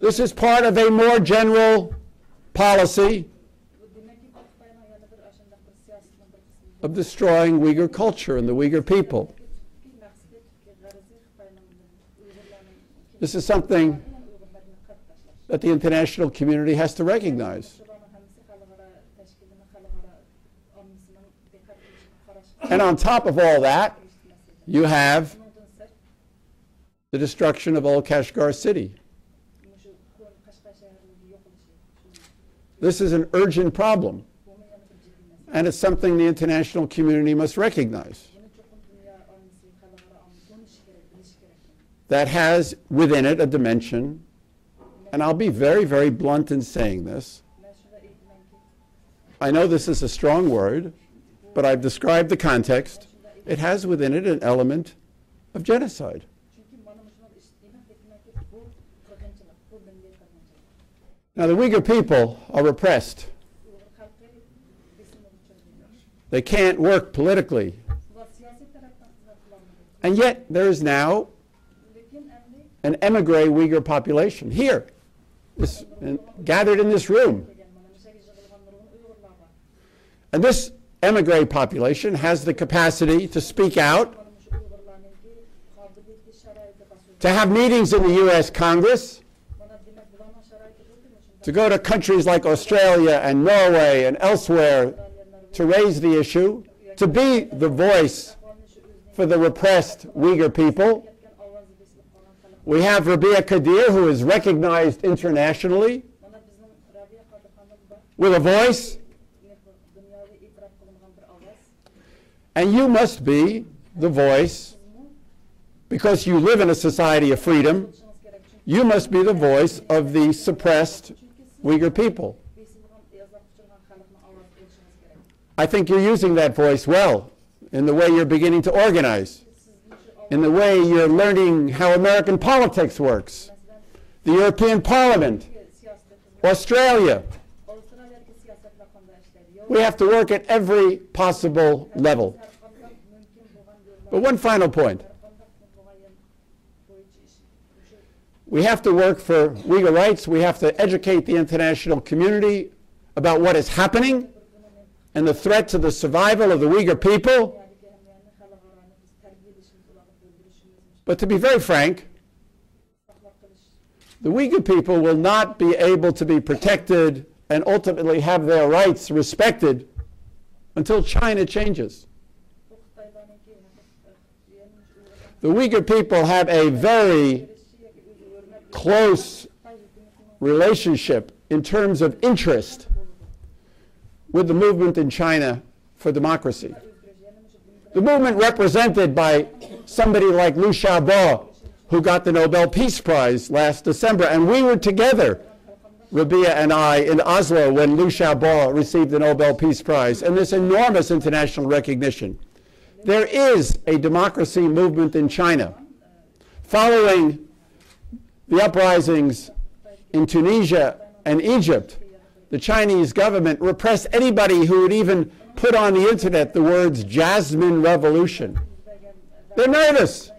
This is part of a more general policy of destroying Uyghur culture and the Uyghur people. This is something that the international community has to recognize. And on top of all that, you have the destruction of old Kashgar city. This is an urgent problem, and it's something the international community must recognize. That has within it a dimension, and I'll be very, very blunt in saying this. I know this is a strong word, but I've described the context. It has within it an element of genocide. Now, the Uyghur people are repressed. They can't work politically. And yet, there is now an emigre Uyghur population here, gathered in this room. And this emigre population has the capacity to speak out, to have meetings in the U.S. Congress, to go to countries like Australia and Norway and elsewhere to raise the issue, to be the voice for the repressed Uyghur people. We have Rabia Kadir, who is recognized internationally with a voice. And you must be the voice, because you live in a society of freedom, you must be the voice of the suppressed Uyghur people. I think you're using that voice well in the way you're beginning to organize, in the way you're learning how American politics works, the European Parliament, Australia. We have to work at every possible level. But one final point. We have to work for Uyghur rights. We have to educate the international community about what is happening and the threat to the survival of the Uyghur people. But to be very frank, the Uyghur people will not be able to be protected and ultimately have their rights respected until China changes. The Uyghur people have a very close relationship in terms of interest with the movement in China for democracy. The movement represented by somebody like Liu Xiaobo, who got the Nobel Peace Prize last December, and we were together, Rabia and I, in Oslo when Liu Xiaobo received the Nobel Peace Prize, and this enormous international recognition. There is a democracy movement in China. Following the uprisings in Tunisia and Egypt, the Chinese government repressed anybody who would even put on the internet the words Jasmine Revolution. They're nervous.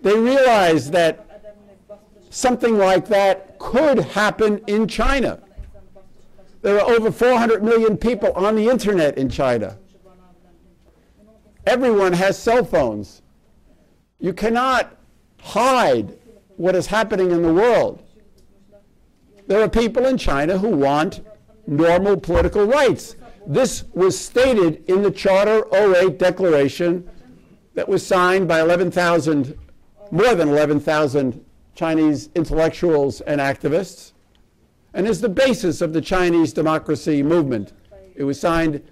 They realize that something like that could happen in China. There are over 400 million people on the internet in China. Everyone has cell phones. You cannot hide what is happening in the world. There are people in China who want normal political rights. This was stated in the Charter 08 Declaration that was signed by more than 11,000 Chinese intellectuals and activists, and is the basis of the Chinese democracy movement. It was signed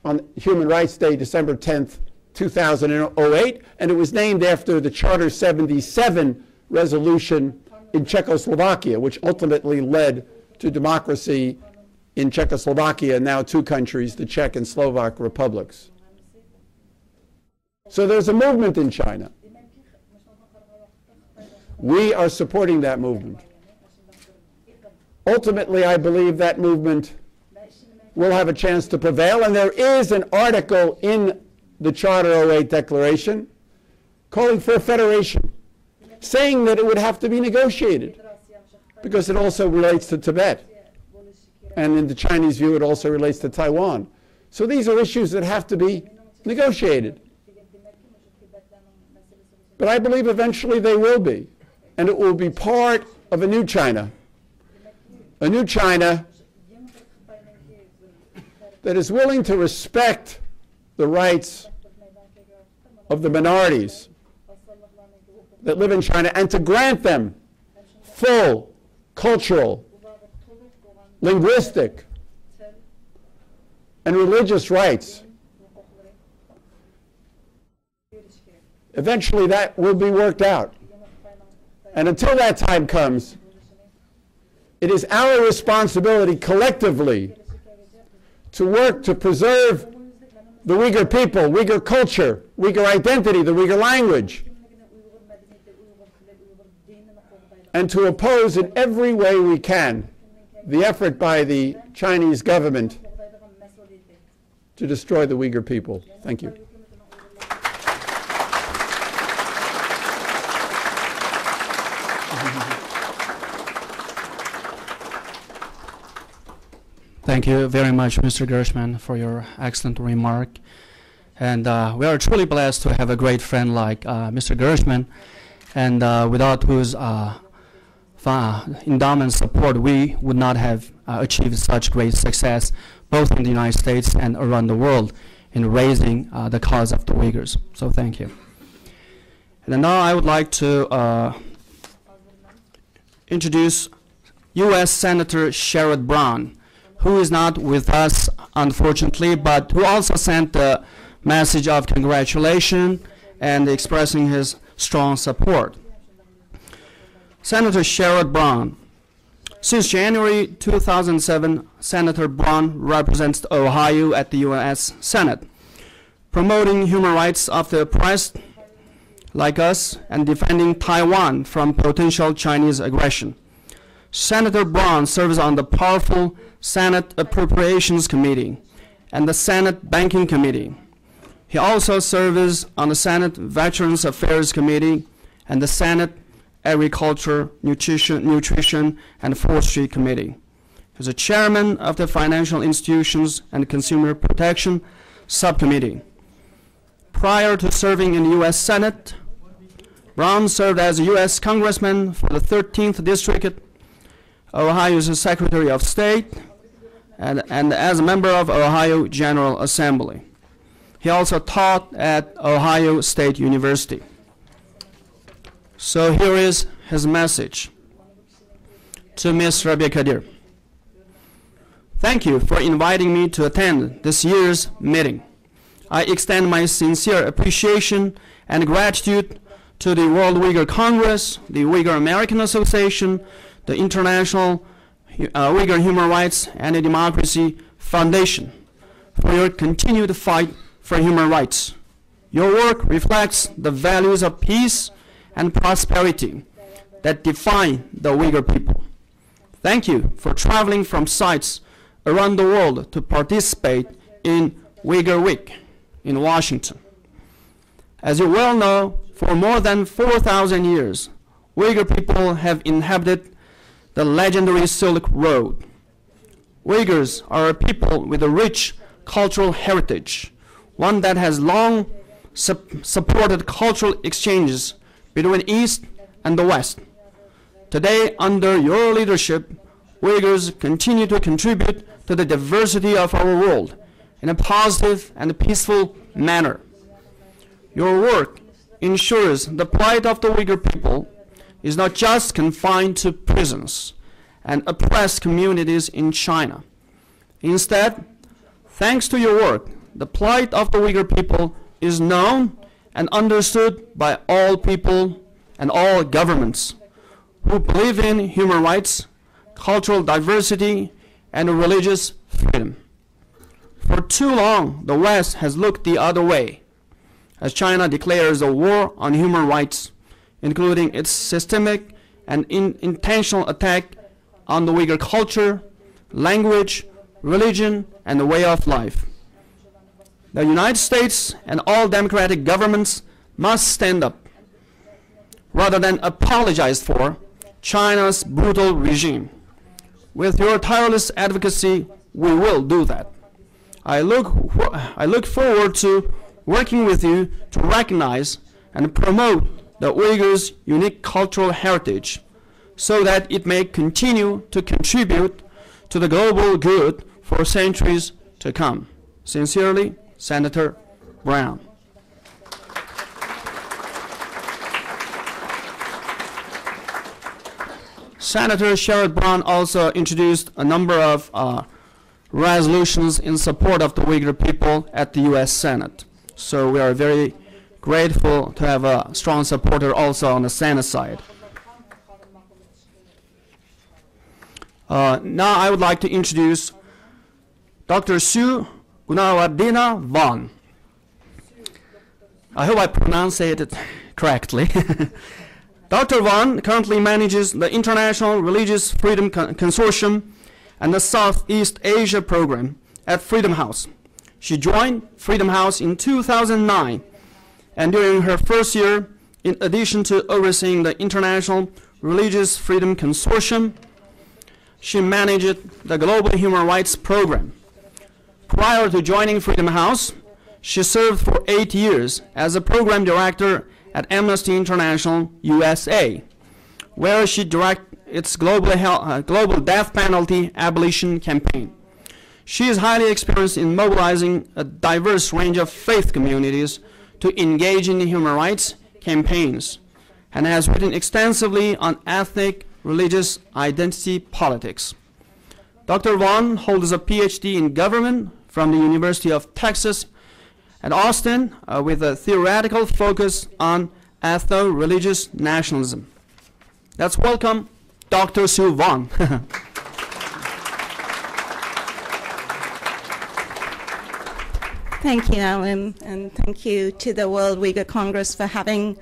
on Human Rights Day, December 10th, 2008, and it was named after the Charter 77 resolution in Czechoslovakia, which ultimately led to democracy in Czechoslovakia, and now two countries, the Czech and Slovak republics. So there's a movement in China. We are supporting that movement. Ultimately, I believe that movement will have a chance to prevail, and there is an article in the Charter 08 Declaration calling for a federation, saying that it would have to be negotiated, because it also relates to Tibet. And in the Chinese view, it also relates to Taiwan. So these are issues that have to be negotiated. But I believe eventually they will be. And it will be part of a new China. A new China that is willing to respect the rights of the minorities that live in China and to grant them full cultural, linguistic, and religious rights. Eventually that will be worked out. And until that time comes, it is our responsibility collectively to work to preserve the Uyghur people, Uyghur culture, Uyghur identity, the Uyghur language, and to oppose in every way we can the effort by the Chinese government to destroy the Uyghur people. Thank you. Thank you very much, Mr. Gershman, for your excellent remark. And we are truly blessed to have a great friend like Mr. Gershman, and without whose endowment support, we would not have achieved such great success, both in the United States and around the world, in raising the cause of the Uyghurs. So thank you. And now I would like to introduce U.S. Senator Sherrod Brown, who is not with us, unfortunately, but who also sent a message of congratulation and expressing his strong support. Senator Sherrod Brown. Since January 2007, Senator Brown represents Ohio at the U.S. Senate, promoting human rights of the oppressed like us and defending Taiwan from potential Chinese aggression. Senator Brown serves on the powerful Senate Appropriations Committee and the Senate Banking Committee. He also serves on the Senate Veterans Affairs Committee and the Senate Agriculture, Nutrition, and Forestry Committee. He's a chairman of the Financial Institutions and Consumer Protection Subcommittee. Prior to serving in the U.S. Senate, Brown served as a U.S. Congressman for the 13th District, Ohio's Secretary of State, and as a member of Ohio General Assembly. He also taught at Ohio State University. So here is his message. to Ms. Rabia Kadir. Thank you for inviting me to attend this year's meeting. I extend my sincere appreciation and gratitude to the World Uyghur Congress, the Uyghur American Association, the International Uyghur Human Rights and Democracy Foundation for your continued fight for human rights. Your work reflects the values of peace and prosperity that define the Uyghur people. Thank you for traveling from sites around the world to participate in Uyghur Week in Washington. As you well know, for more than 4,000 years, Uyghur people have inhabited the legendary Silk Road. Uyghurs are a people with a rich cultural heritage, one that has long supported cultural exchanges between East and the West. Today, under your leadership, Uyghurs continue to contribute to the diversity of our world in a positive and peaceful manner. Your work ensures the plight of the Uyghur people is not just confined to prisons and oppressed communities in China. Instead, thanks to your work, the plight of the Uyghur people is known and understood by all people and all governments who believe in human rights, cultural diversity, and religious freedom. For too long, the West has looked the other way, as China declares a war on human rights, including its systemic and intentional attack on the Uyghur culture, language, religion, and the way of life. The United States and all democratic governments must stand up, rather than apologize for, China's brutal regime. With your tireless advocacy, we will do that. I look forward to working with you to recognize and promote the Uyghurs' unique cultural heritage so that it may continue to contribute to the global good for centuries to come. Sincerely, Senator Brown. Senator Sherrod Brown also introduced a number of resolutions in support of the Uyghur people at the U.S. Senate. So we are very grateful to have a strong supporter also on the Senate side. Now I would like to introduce Dr. Sue Gunawardena Vaughn. I hope I pronounced it correctly. Dr. Vaughn currently manages the International Religious Freedom Consortium and the Southeast Asia program at Freedom House. She joined Freedom House in 2009, and during her first year, in addition to overseeing the International Religious Freedom Consortium, she managed the Global Human Rights Program. Prior to joining Freedom House, she served for 8 years as a program director at Amnesty International USA, where she directed its global death penalty abolition campaign. She is highly experienced in mobilizing a diverse range of faith communities to engage in human rights campaigns, and has written extensively on ethnic, religious identity politics. Dr. Vaughn holds a PhD in government from the University of Texas at Austin with a theoretical focus on ethno-religious nationalism. Let's welcome Dr. Sue Vaughn. Thank you, Alan, and thank you to the World Uyghur Congress for having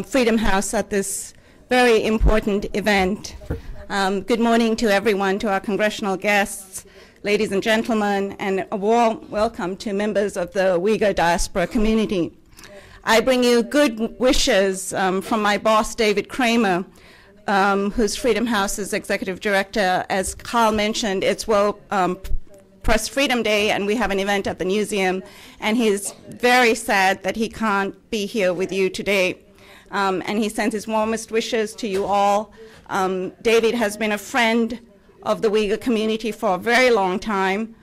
Freedom House at this very important event. Good morning to everyone, to our congressional guests, ladies and gentlemen, and a warm welcome to members of the Uyghur diaspora community. I bring you good wishes from my boss, David Kramer, who's Freedom House's executive director. As Carl mentioned, it's Press Freedom Day, and we have an event at the museum, and he's very sad that he can't be here with you today. And he sends his warmest wishes to you all. David has been a friend of the Uyghur community for a very long time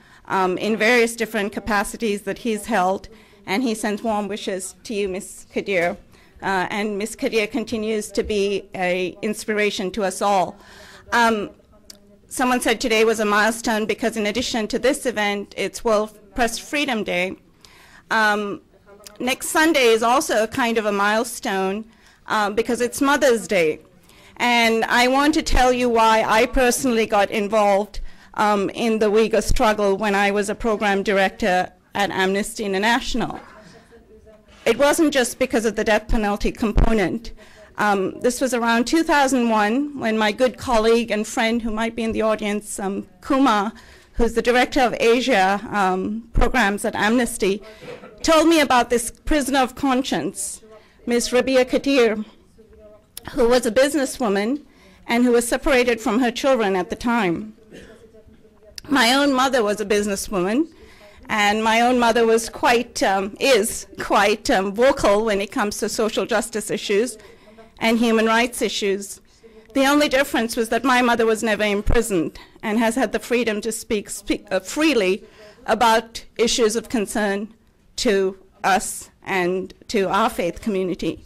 in various different capacities that he's held, and he sends warm wishes to you, Ms. Kadir. And Ms. Kadir continues to be an inspiration to us all. Someone said today was a milestone because in addition to this event, it's World Press Freedom Day. Next Sunday is also a kind of a milestone because it's Mother's Day. And I want to tell you why I personally got involved in the Uyghur struggle when I was a program director at Amnesty International. It wasn't just because of the death penalty component. This was around 2001 when my good colleague and friend who might be in the audience, Kuma, who's the director of Asia programs at Amnesty, told me about this prisoner of conscience, Ms. Rabia Kadir, who was a businesswoman and who was separated from her children at the time. My own mother was a businesswoman, and my own mother was is quite vocal when it comes to social justice issues and human rights issues. The only difference was that my mother was never imprisoned and has had the freedom to speak freely about issues of concern to us and to our faith community.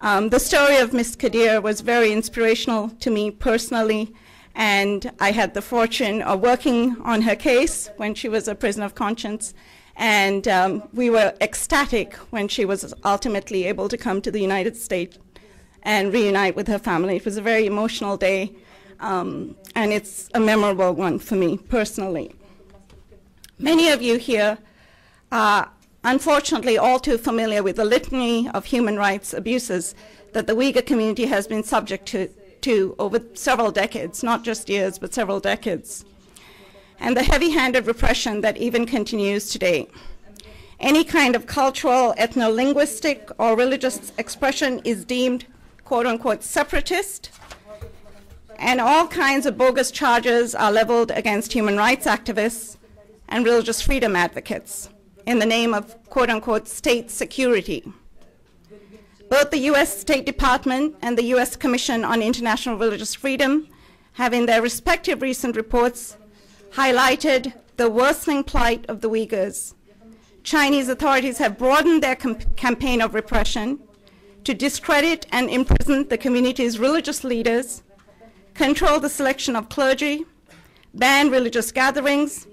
The story of Ms. Kadir was very inspirational to me personally, and I had the fortune of working on her case when she was a prisoner of conscience, and we were ecstatic when she was ultimately able to come to the United States and reunite with her family. It was a very emotional day, and it's a memorable one for me personally. Many of you here are unfortunately all too familiar with the litany of human rights abuses that the Uyghur community has been subject to over several decades, not just years, but several decades, and the heavy-handed repression that even continues today. Any kind of cultural, ethno-linguistic, or religious expression is deemed quote-unquote separatist, and all kinds of bogus charges are leveled against human rights activists and religious freedom advocates in the name of quote-unquote state security. Both the US State Department and the US Commission on International Religious Freedom have in their respective recent reports highlighted the worsening plight of the Uyghurs. Chinese authorities have broadened their campaign of repression to discredit and imprison the community's religious leaders, control the selection of clergy, ban religious gatherings,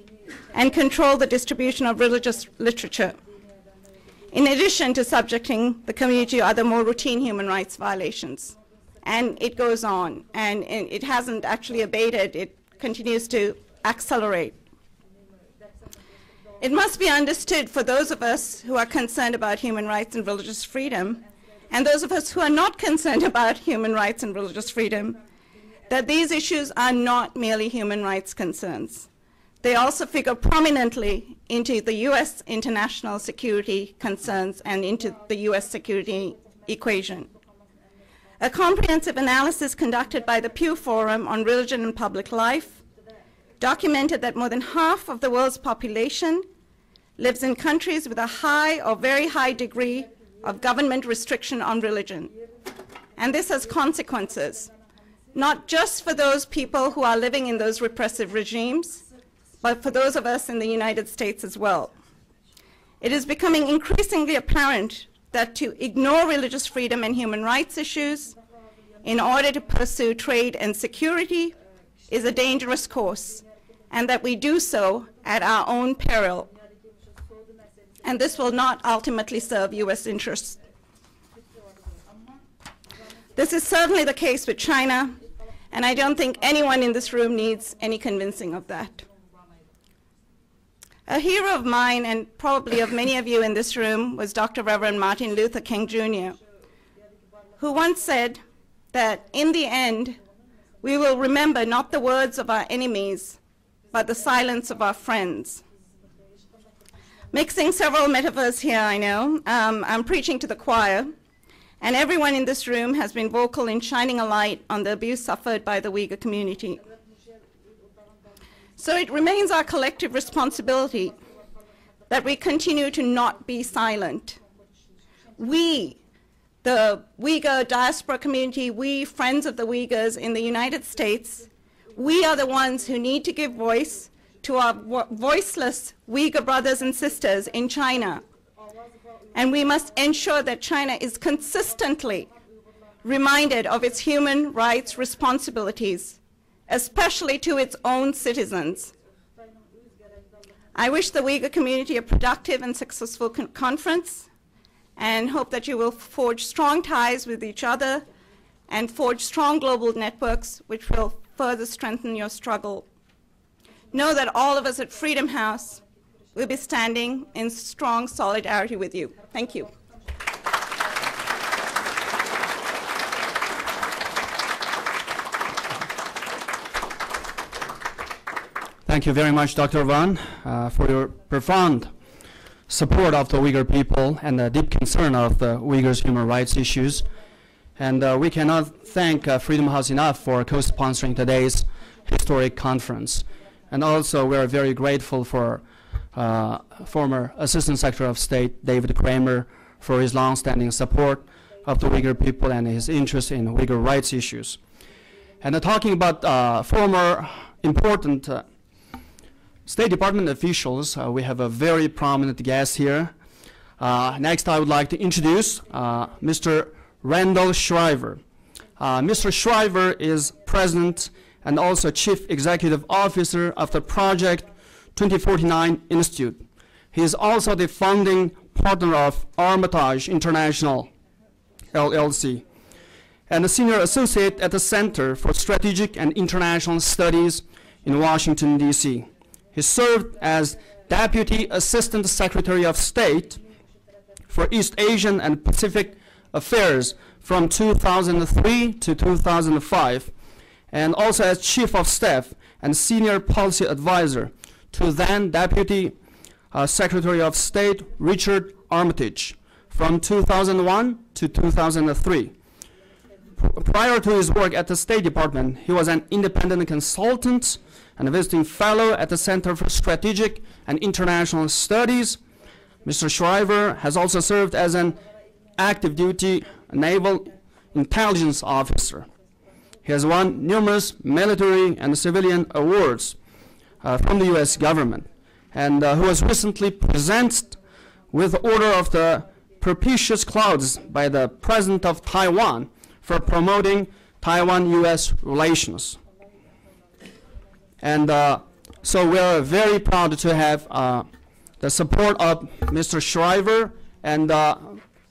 and control the distribution of religious literature, in addition to subjecting the community to other more routine human rights violations. And it goes on, and it hasn't actually abated. It continues to accelerate. It must be understood for those of us who are concerned about human rights and religious freedom, and those of us who are not concerned about human rights and religious freedom, that these issues are not merely human rights concerns. They also figure prominently into the US international security concerns and into the US security equation. A comprehensive analysis conducted by the Pew Forum on Religion and Public Life documented that more than half of the world's population lives in countries with a high or very high degree of government restriction on religion. And this has consequences, not just for those people who are living in those repressive regimes, but for those of us in the United States as well. It is becoming increasingly apparent that to ignore religious freedom and human rights issues in order to pursue trade and security is a dangerous course, and that we do so at our own peril. And this will not ultimately serve US interests. This is certainly the case with China, and I don't think anyone in this room needs any convincing of that. A hero of mine, and probably of many of you in this room, was Dr. Reverend Martin Luther King Jr., who once said that in the end, we will remember not the words of our enemies, but the silence of our friends. Mixing several metaphors here, I know. I'm preaching to the choir, and everyone in this room has been vocal in shining a light on the abuse suffered by the Uyghur community. So it remains our collective responsibility that we continue to not be silent. We, the Uyghur diaspora community, we, friends of the Uyghurs in the United States, we are the ones who need to give voice to our voiceless Uyghur brothers and sisters in China. And we must ensure that China is consistently reminded of its human rights responsibilities especially to its own citizens. I wish the Uyghur community a productive and successful conference, and hope that you will forge strong ties with each other and forge strong global networks which will further strengthen your struggle. Know that all of us at Freedom House will be standing in strong solidarity with you. Thank you. Thank you very much, Dr. Van, for your profound support of the Uyghur people and the deep concern of the Uyghurs' human rights issues. And we cannot thank Freedom House enough for co-sponsoring today's historic conference. And also, we are very grateful for former Assistant Secretary of State David Kramer for his long-standing support of the Uyghur people and his interest in Uyghur rights issues. And talking about former important State Department officials, we have a very prominent guest here. Next, I would like to introduce Mr. Randall Shriver. Mr. Shriver is President and also Chief Executive Officer of the Project 2049 Institute. He is also the founding partner of Armitage International, LLC, and a senior associate at the Center for Strategic and International Studies in Washington, D.C. He served as Deputy Assistant Secretary of State for East Asian and Pacific Affairs from 2003 to 2005, and also as Chief of Staff and Senior Policy Advisor to then Deputy Secretary of State Richard Armitage from 2001 to 2003. Prior to his work at the State Department, he was an independent consultant and a visiting fellow at the Center for Strategic and International Studies. Mr. Shriver has also served as an active duty naval intelligence officer. He has won numerous military and civilian awards from the U.S. government, and who was recently presented with the Order of the Propitious Clouds by the President of Taiwan for promoting Taiwan-U.S. relations. And so we are very proud to have the support of Mr. Shriver, and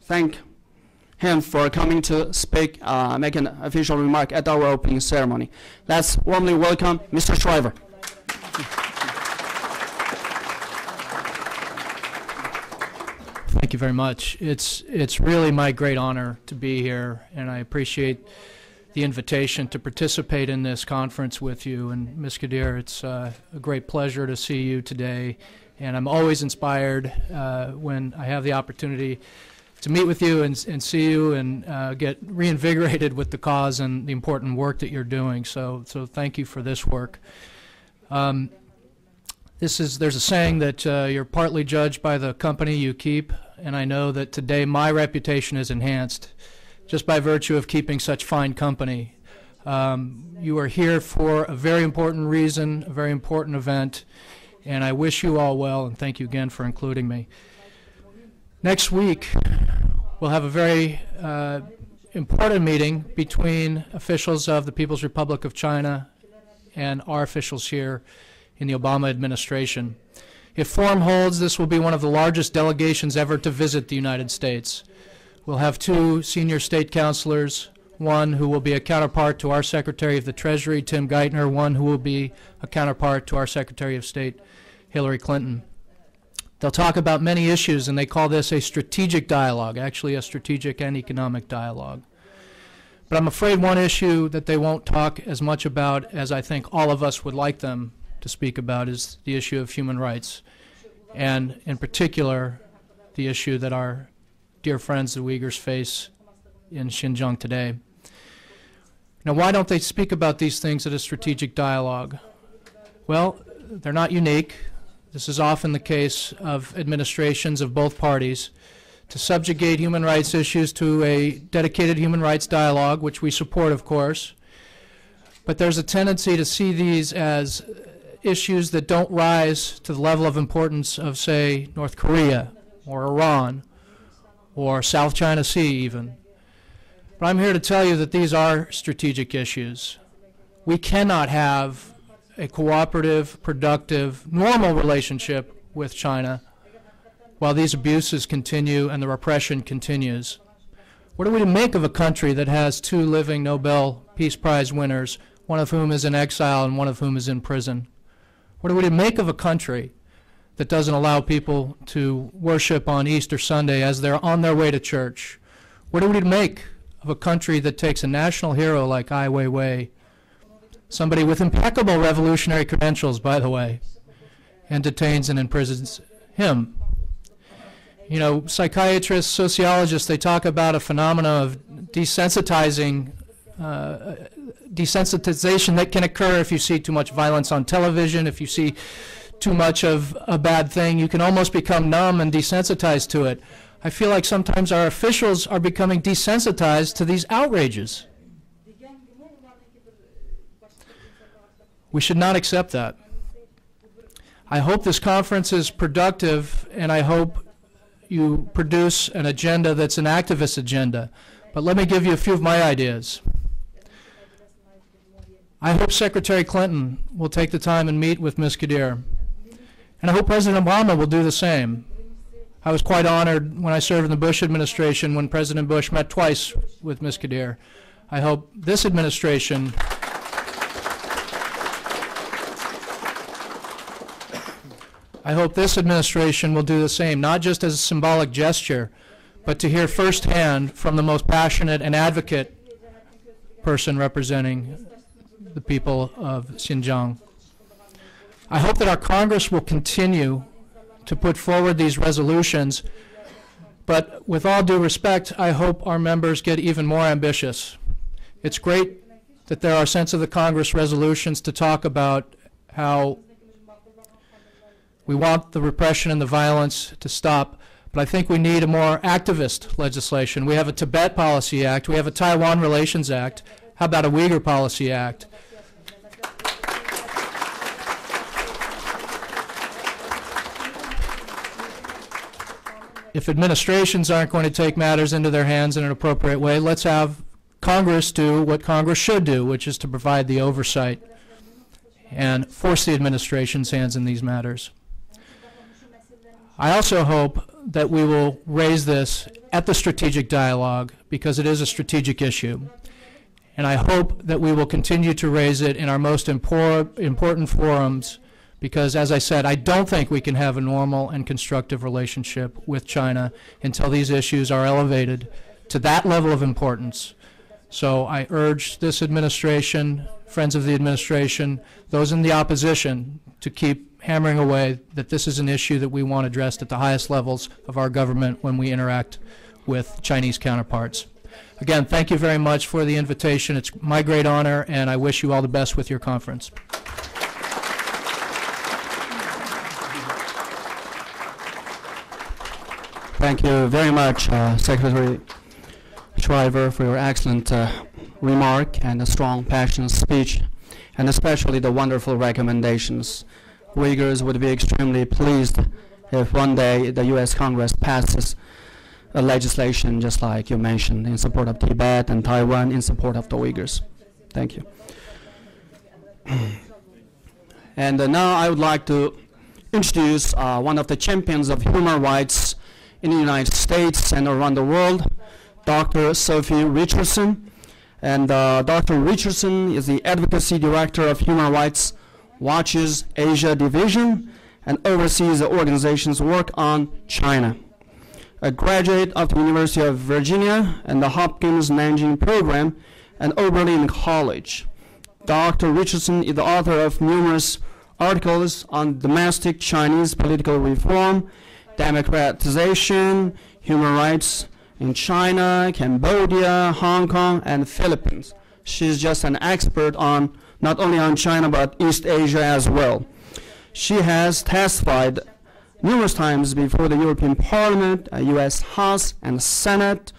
thank him for coming to speak, make an official remark at our opening ceremony. Let's warmly welcome Mr. Shriver. Thank you very much. It's really my great honor to be here, and I appreciate the invitation to participate in this conference with you. And Ms. Kadir, it's a great pleasure to see you today, and I'm always inspired when I have the opportunity to meet with you and see you and get reinvigorated with the cause and the important work that you're doing. So thank you for this work. There's a saying that you're partly judged by the company you keep, and I know that today my reputation is enhanced just by virtue of keeping such fine company. You are here for a very important reason, a very important event, and I wish you all well, and thank you again for including me. Next week, we'll have a very important meeting between officials of the People's Republic of China and our officials here in the Obama administration. If form holds, this will be one of the largest delegations ever to visit the United States. We'll have two senior state counselors, one who will be a counterpart to our Secretary of the Treasury, Tim Geithner, one who will be a counterpart to our Secretary of State, Hillary Clinton. They'll talk about many issues, and they call this a strategic dialogue, actually a strategic and economic dialogue. But I'm afraid one issue that they won't talk as much about as I think all of us would like them to speak about is the issue of human rights, and in particular, the issue that our dear friends, the Uyghurs, face in Xinjiang today. Now, why don't they speak about these things at a strategic dialogue? Well, they're not unique. This is often the case of administrations of both parties to subjugate human rights issues to a dedicated human rights dialogue, which we support, of course. But there's a tendency to see these as issues that don't rise to the level of importance of, say, North Korea or Iran or South China Sea even. But I'm here to tell you that these are strategic issues. We cannot have a cooperative, productive, normal relationship with China while these abuses continue and the repression continues. What are we to make of a country that has 2 living Nobel Peace Prize winners, one of whom is in exile and one of whom is in prison? What are we to make of a country that doesn't allow people to worship on Easter Sunday as they're on their way to church? What are we to make of a country that takes a national hero like Ai Weiwei, somebody with impeccable revolutionary credentials, by the way, and detains and imprisons him? You know, psychiatrists, sociologists, they talk about a phenomena of desensitization that can occur if you see too much violence on television, if you see too much of a bad thing. You can almost become numb and desensitized to it. I feel like sometimes our officials are becoming desensitized to these outrages. We should not accept that. I hope this conference is productive, and I hope you produce an agenda that's an activist agenda. But let me give you a few of my ideas. I hope Secretary Clinton will take the time and meet with Ms. Qadir. And I hope President Obama will do the same. I was quite honored when I served in the Bush administration when President Bush met twice with Ms. Qadir. I hope this administration will do the same, not just as a symbolic gesture, but to hear firsthand from the most passionate and advocate person representing the people of Xinjiang. I hope that our Congress will continue to put forward these resolutions, but with all due respect, I hope our members get even more ambitious. It's great that there are sense of the Congress resolutions to talk about how we want the repression and the violence to stop, but I think we need a more activist legislation. We have a Tibet Policy Act. We have a Taiwan Relations Act. How about a Uyghur Policy Act? If administrations aren't going to take matters into their hands in an appropriate way, let's have Congress do what Congress should do, which is to provide the oversight and force the administration's hands in these matters. I also hope that we will raise this at the strategic dialogue because it is a strategic issue. And I hope that we will continue to raise it in our most important forums because, as I said, I don't think we can have a normal and constructive relationship with China until these issues are elevated to that level of importance. So I urge this administration, friends of the administration, those in the opposition, to keep hammering away that this is an issue that we want addressed at the highest levels of our government when we interact with Chinese counterparts. Again, thank you very much for the invitation. It's my great honor, and I wish you all the best with your conference. Thank you very much, Secretary Shriver, for your excellent remark and a strong, passionate speech, and especially the wonderful recommendations. Uyghurs would be extremely pleased if one day the U.S. Congress passes a legislation just like you mentioned in support of Tibet and Taiwan in support of the Uyghurs. Thank you. And now I would like to introduce one of the champions of human rights in the United States and around the world, Dr. Sophie Richardson. And Dr. Richardson is the Advocacy Director of Human Rights Watch's Asia Division and oversees the organization's work on China. A graduate of the University of Virginia and the Hopkins Nanjing Program and Oberlin College. Dr. Richardson is the author of numerous articles on domestic Chinese political reform, democratization, human rights in China, Cambodia, Hong Kong, and Philippines. She's just an expert on not only on China but East Asia as well. She has testified numerous times before the European Parliament, U.S. House, and Senate.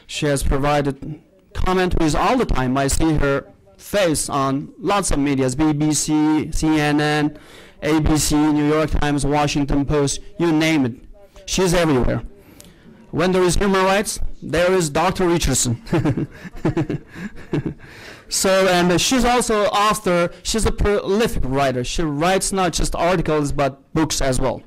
She has provided commentaries all the time. I see her face on lots of medias, BBC, CNN, ABC, New York Times, Washington Post, you name it. She's everywhere. When there is human rights, there is Dr. Richardson. So, and she's also author. She's a prolific writer. She writes not just articles, but books as well.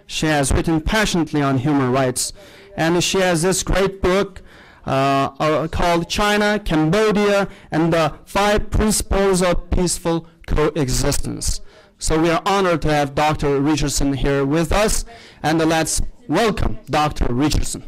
She has written passionately on human rights. And she has this great book called China, Cambodia, and the 5 Principles of Peaceful Coexistence. So we are honored to have Dr. Richardson here with us. And let's welcome Dr. Richardson.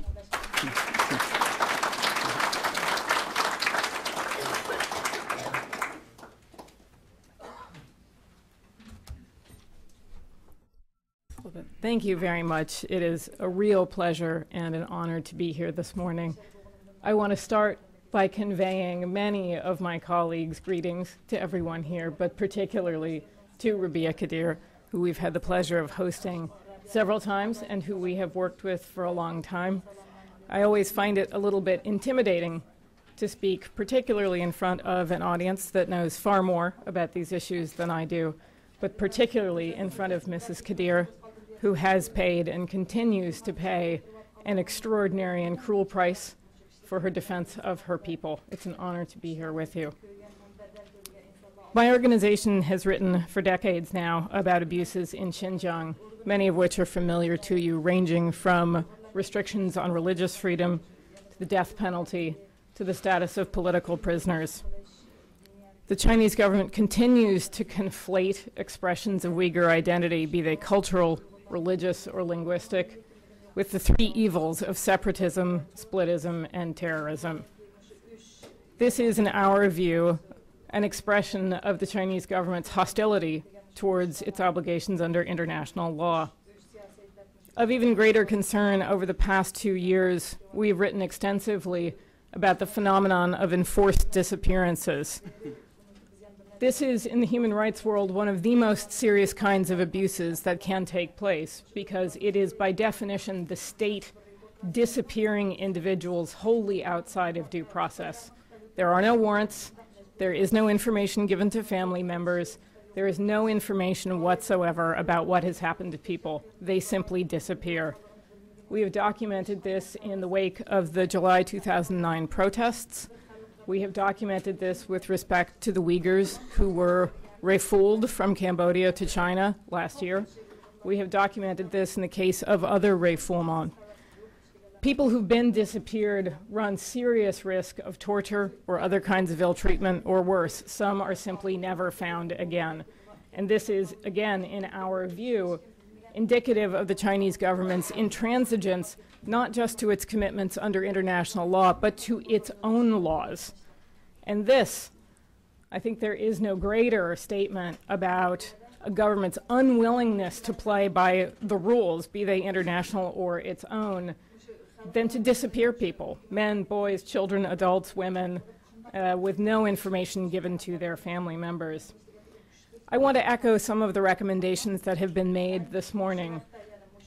Thank you very much. It is a real pleasure and an honor to be here this morning. I want to start by conveying many of my colleagues' greetings to everyone here, but particularly to Rabia Kadir, who we've had the pleasure of hosting several times and who we have worked with for a long time. I always find it a little bit intimidating to speak, particularly in front of an audience that knows far more about these issues than I do, but particularly in front of Mrs. Kadir, who has paid and continues to pay an extraordinary and cruel price for her defense of her people. It's an honor to be here with you. My organization has written for decades now about abuses in Xinjiang, many of which are familiar to you, ranging from restrictions on religious freedom, to the death penalty, to the status of political prisoners. The Chinese government continues to conflate expressions of Uyghur identity, be they cultural, religious, or linguistic, with the 3 evils of separatism, splitism, and terrorism. This is, in our view, an expression of the Chinese government's hostility towards its obligations under international law. Of even greater concern, over the past 2 years, we've written extensively about the phenomenon of enforced disappearances. This is, in the human rights world, one of the most serious kinds of abuses that can take place, because it is, by definition, the state disappearing individuals wholly outside of due process. There are no warrants. There is no information given to family members. There is no information whatsoever about what has happened to people. They simply disappear. We have documented this in the wake of the July 2009 protests. We have documented this with respect to the Uyghurs who were refooled from Cambodia to China last year. We have documented this in the case of other refoulement. People who've been disappeared run serious risk of torture or other kinds of ill treatment, or worse. Some are simply never found again. And this is, again, in our view, indicative of the Chinese government's intransigence, not just to its commitments under international law, but to its own laws. And this, I think there is no greater statement about a government's unwillingness to play by the rules, be they international or its own, than to disappear people, men, boys, children, adults, women, with no information given to their family members. I want to echo some of the recommendations that have been made this morning.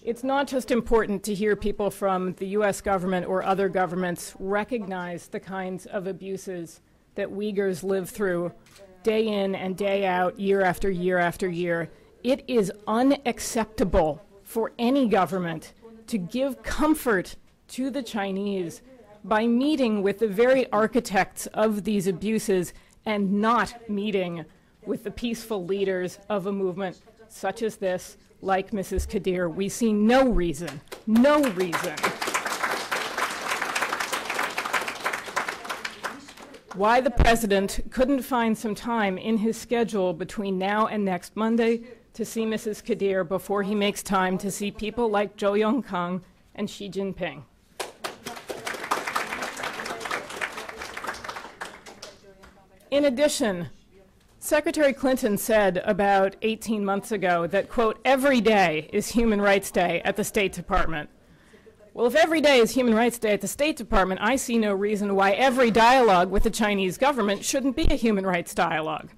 It's not just important to hear people from the US government or other governments recognize the kinds of abuses that Uyghurs live through day in and day out, year after year after year. It is unacceptable for any government to give comfort to the Chinese by meeting with the very architects of these abuses and not meeting with the peaceful leaders of a movement such as this, like Mrs. Kadir. We see no reason why the president couldn't find some time in his schedule between now and next Monday to see Mrs. Kadir before he makes time to see people like Zhou Yongkang and Xi Jinping. In addition, Secretary Clinton said about 18 months ago that, quote, every day is Human Rights Day at the State Department. Well, if every day is Human Rights Day at the State Department, I see no reason why every dialogue with the Chinese government shouldn't be a human rights dialogue.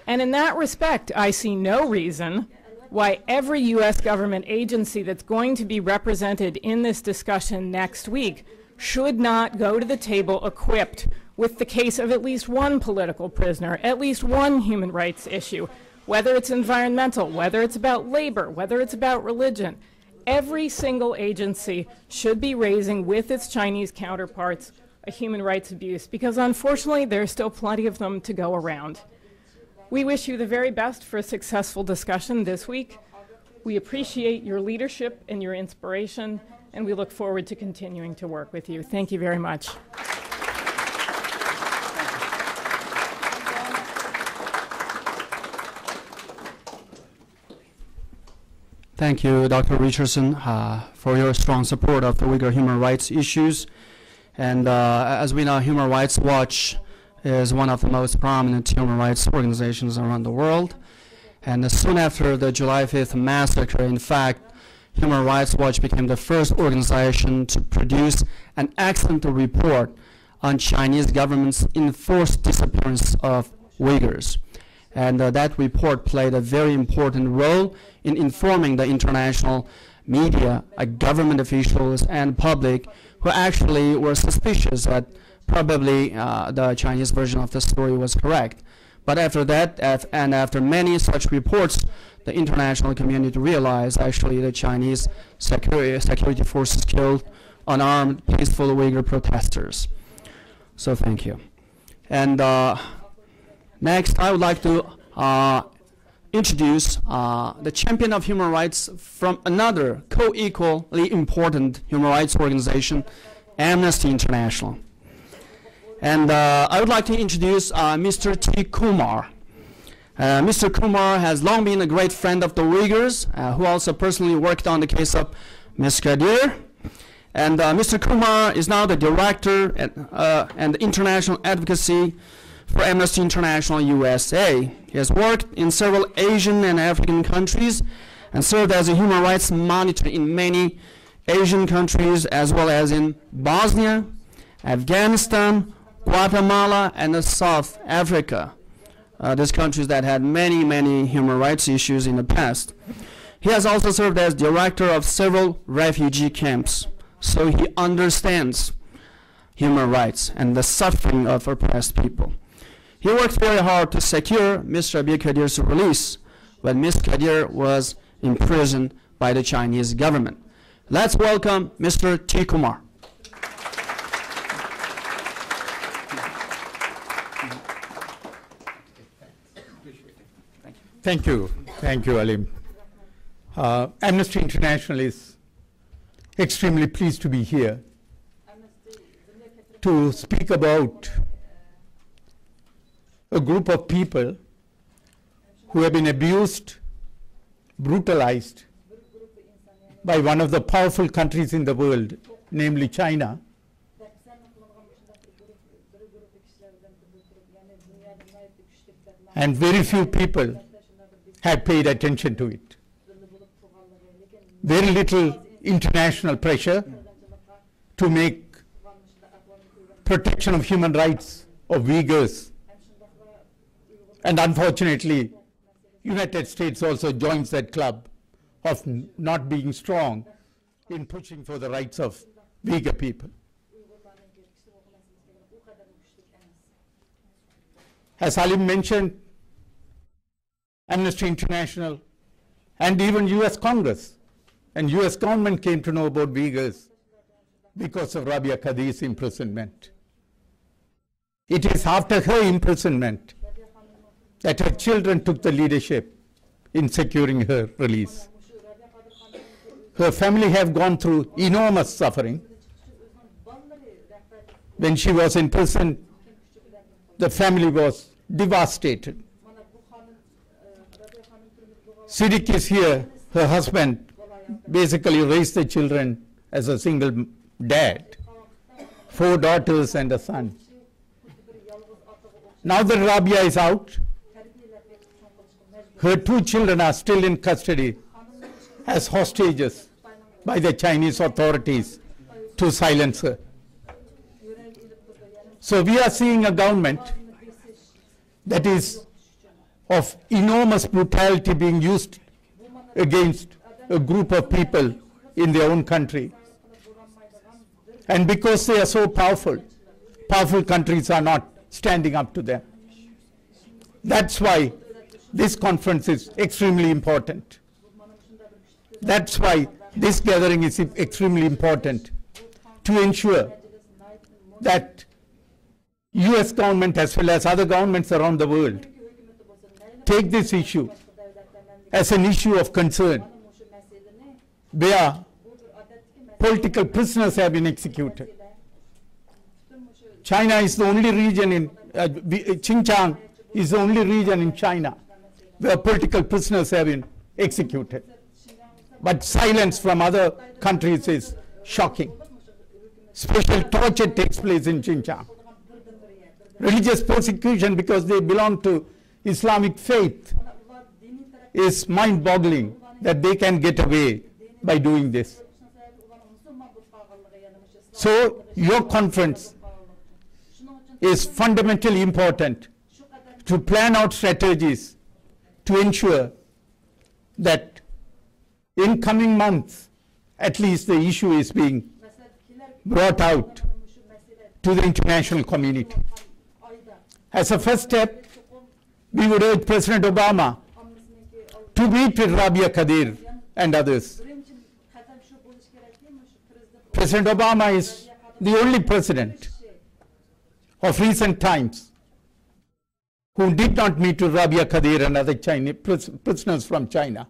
And in that respect, I see no reason why every US government agency that's going to be represented in this discussion next week should not go to the table equipped with the case of at least one political prisoner, at least one human rights issue, whether it's environmental, whether it's about labor, whether it's about religion. Every single agency should be raising with its Chinese counterparts a human rights abuse, because unfortunately there's still plenty of them to go around. We wish you the very best for a successful discussion this week. We appreciate your leadership and your inspiration, and we look forward to continuing to work with you. Thank you very much. Thank you, Dr. Richardson, for your strong support of the Uyghur human rights issues. And as we know, Human Rights Watch is one of the most prominent human rights organizations around the world. And soon after the July 5th massacre, in fact, Human Rights Watch became the first organization to produce an excellent report on Chinese government's enforced disappearance of Uyghurs. And that report played a very important role in informing the international media, government officials, and public who actually were suspicious that probably the Chinese version of the story was correct. But after that, and after many such reports, the international community realized actually the Chinese security forces killed unarmed, peaceful Uyghur protesters. So thank you. And next, I would like to introduce the champion of human rights from another co-equally important human rights organization, Amnesty International. And I would like to introduce Mr. T. Kumar. Mr. Kumar has long been a great friend of the Uyghurs, who also personally worked on the case of Ms. Kadir. And Mr. Kumar is now the director and international advocacy for Amnesty International USA. He has worked in several Asian and African countries and served as a human rights monitor in many Asian countries, as well as in Bosnia, Afghanistan, Guatemala, and South Africa. These countries that had many, many human rights issues in the past. He has also served as director of several refugee camps, so he understands human rights and the suffering of oppressed people. He worked very hard to secure Ms. Rabia Kadir's release when Ms. Kadir was imprisoned by the Chinese government. Let's welcome Mr. T. Kumar. Thank you. Thank you, Alim. Amnesty International is extremely pleased to be here to speak about a group of people who have been abused, brutalized by one of the powerful countries in the world, namely China. And very few people have paid attention to it. Very little international pressure to make protection of human rights of Uyghurs. And unfortunately, United States also joins that club of not being strong in pushing for the rights of Uyghur people. As Halim mentioned, Amnesty International and even US Congress and US government came to know about Uyghurs because of Rabia Kadir's imprisonment. It is after her imprisonment that her children took the leadership in securing her release. Her family have gone through enormous suffering. When she was in prison, the family was devastated. Siddiq is here. Her husband basically raised the children as a single dad, 4 daughters and a son. Now that Rabia is out, her 2 children are still in custody as hostages by the Chinese authorities to silence her. So we are seeing a government that is of enormous brutality being used against a group of people in their own country. And because they are so powerful, powerful countries are not standing up to them. That's why this conference is extremely important. That's why this gathering is extremely important, to ensure that US government as well as other governments around the world take this issue as an issue of concern, where political prisoners have been executed. China is the only region in, Xinjiang is the only region in China where political prisoners have been executed. But silence from other countries is shocking. Special torture takes place in Xinjiang. Religious persecution because they belong to Islamic faith is mind-boggling that they can get away by doing this. So your conference is fundamentally important to plan out strategies to ensure that in coming months, at least the issue is being brought out to the international community. As a first step, we would urge President Obama to meet with Rabia Kadir and others. President Obama is the only president of recent times who did not meet with Rabia Kadir and other Chinese prisoners from China.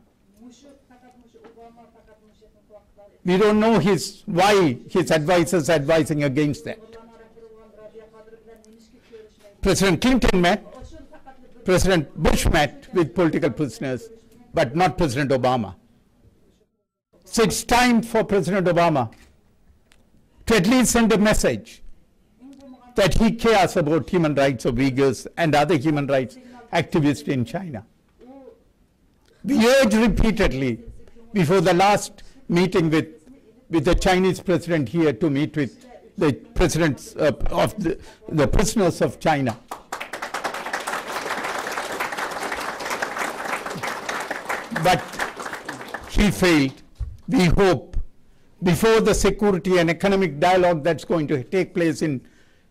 We don't know why his advisors are advising against that. President Clinton met, President Bush met with political prisoners, but not President Obama. So it's time for President Obama to at least send a message that he cares about human rights of Uyghurs and other human rights activists in China. We urged repeatedly before the last meeting with the Chinese president here to meet with the presidents of the prisoners of China. But he failed. We hope before the security and economic dialogue that's going to take place in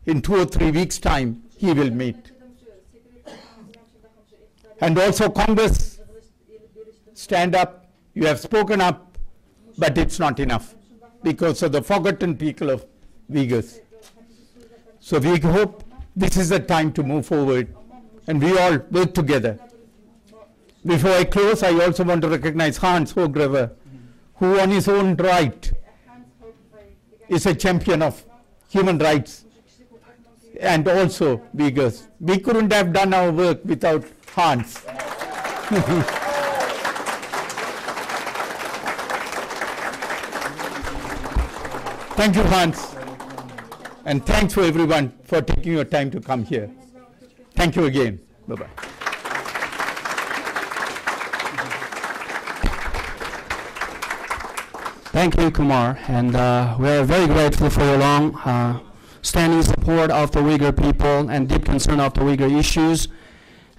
2 or 3 weeks' time, he will meet. And also Congress, stand up. You have spoken up, but it's not enough because of the forgotten people of Uyghurs. So we hope this is the time to move forward and we all work together. Before I close, I also want to recognize Hans Hogrever, who on his own right is a champion of human rights and also Uyghurs. We couldn't have done our work without Hans. Thank you, Hans. And thanks for everyone for taking your time to come here. Thank you again. Bye-bye. Thank you, Kumar, and we are very grateful for your long-standing support of the Uyghur people and deep concern of the Uyghur issues,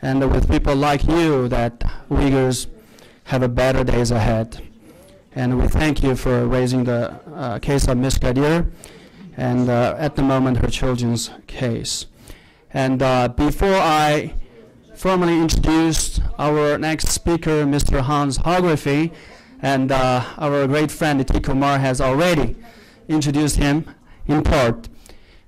and with people like you that Uyghurs have a better days ahead. And we thank you for raising the case of Ms. Kadir and at the moment her children's case. And before I formally introduce our next speaker, Mr. Hans Hogrefe, and our great friend T. Kumar has already introduced him in part.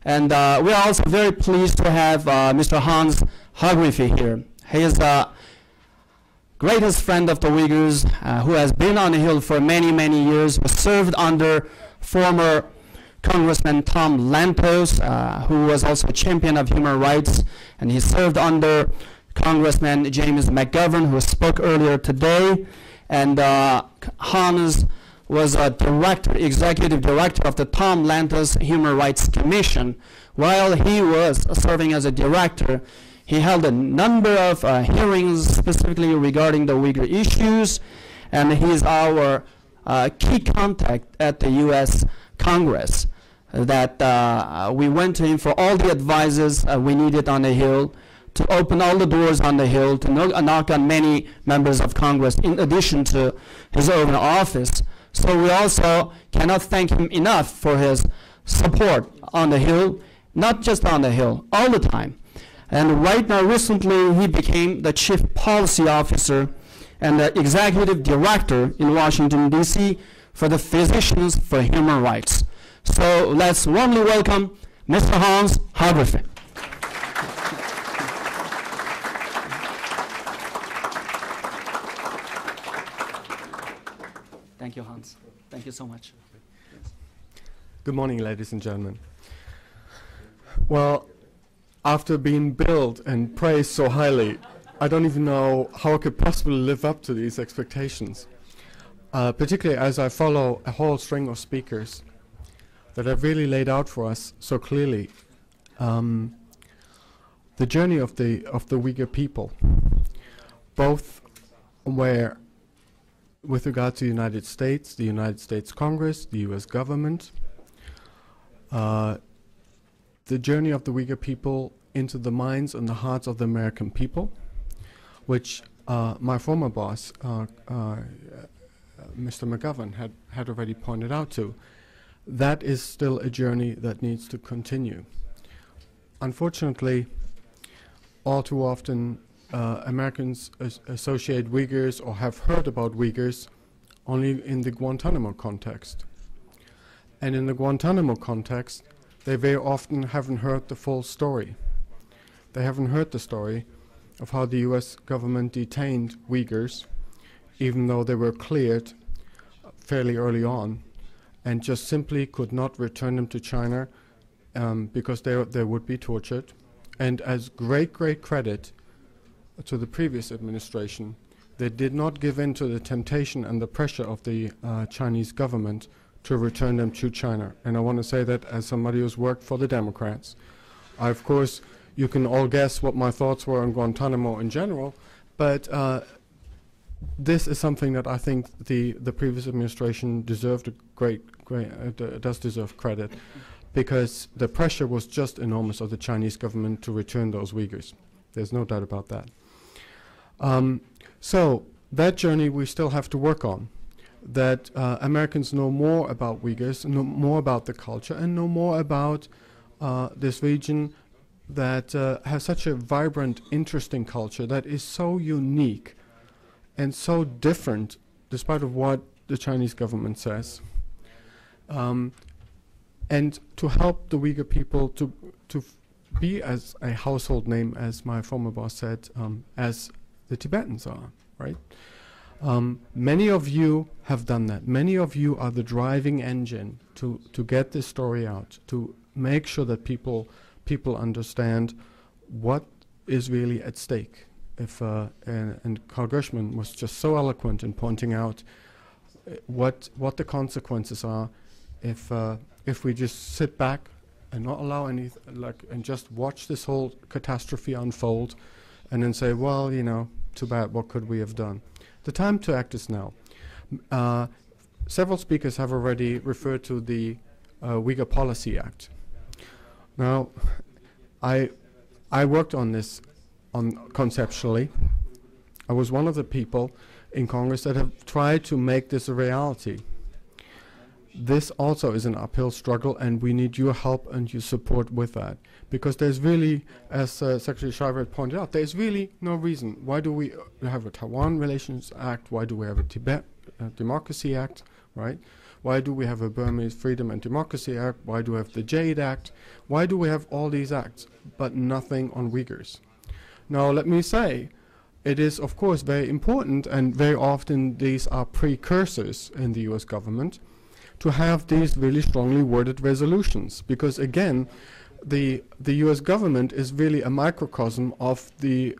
And we are also very pleased to have Mr. Hans Hogrefe here. He is the greatest friend of the Uyghurs who has been on the Hill for many, many years, who served under former Congressman Tom Lantos, who was also a champion of human rights, and he served under Congressman James McGovern, who spoke earlier today. And Hans was a executive director of the Tom Lantos Human Rights Commission. While he was serving as a director, he held a number of hearings specifically regarding the Uyghur issues, and he is our key contact at the U.S. Congress. That we went to him for all the advices we needed on the Hill, to open all the doors on the Hill, to knock on many members of Congress in addition to his own office. So we also cannot thank him enough for his support on the Hill, not just on the Hill, all the time. And right now, recently, he became the Chief Policy Officer and the Executive Director in Washington, D.C. for the Physicians for Human Rights. So let's warmly welcome Mr. Hans Hagerfeld. Thank you, Hans. Thank you so much. Good morning, ladies and gentlemen. Well, after being billed and praised so highly, I don't even know how I could possibly live up to these expectations, particularly as I follow a whole string of speakers that have really laid out for us so clearly the journey of the Uyghur people, both where, with regard to the United States Congress, the US government, the journey of the Uyghur people into the minds and the hearts of the American people, which my former boss, Mr. McGovern, had already pointed out to. That is still a journey that needs to continue. Unfortunately, all too often, Americans associate Uyghurs or have heard about Uyghurs only in the Guantanamo context. And in the Guantanamo context, they very often haven't heard the full story. They haven't heard the story of how the US government detained Uyghurs, even though they were cleared fairly early on, and just simply could not return them to China because they would be tortured. And as great credit to the previous administration, they did not give in to the temptation and the pressure of the Chinese government to return them to China. And I want to say that as somebody who's worked for the Democrats, of course, you can all guess what my thoughts were on Guantanamo in general, but this is something that I think the previous administration deserved does deserve credit, because the pressure was just enormous of the Chinese government to return those Uyghurs. There's no doubt about that. So that journey we still have to work on, that Americans know more about Uyghurs, know more about the culture, and know more about this region that has such a vibrant, interesting culture that is so unique and so different, despite of what the Chinese government says. And to help the Uyghur people to be as a household name, as my former boss said, as the Tibetans are, right? Many of you have done that. Many of you are the driving engine to get this story out, to make sure that people understand what is really at stake. And Karl Gershman was just so eloquent in pointing out what the consequences are if we just sit back and not allow and just watch this whole catastrophe unfold, and then say, well, you know, too bad. What could we have done? The time to act is now. Several speakers have already referred to the Uyghur Policy Act. Now, I worked on this conceptually. I was one of the people in Congress that have tried to make this a reality. This also is an uphill struggle, and we need your help and your support with that. Because there's really, as Secretary Shriver pointed out, there's really no reason. Why do we have a Taiwan Relations Act? Why do we have a Tibet Democracy Act, right? Why do we have a Burmese Freedom and Democracy Act? Why do we have the Jade Act? Why do we have all these acts, but nothing on Uyghurs? Now, let me say, it is, of course, very important, and very often these are precursors in the US government, to have these really strongly worded resolutions, because again, the U.S. government is really a microcosm of the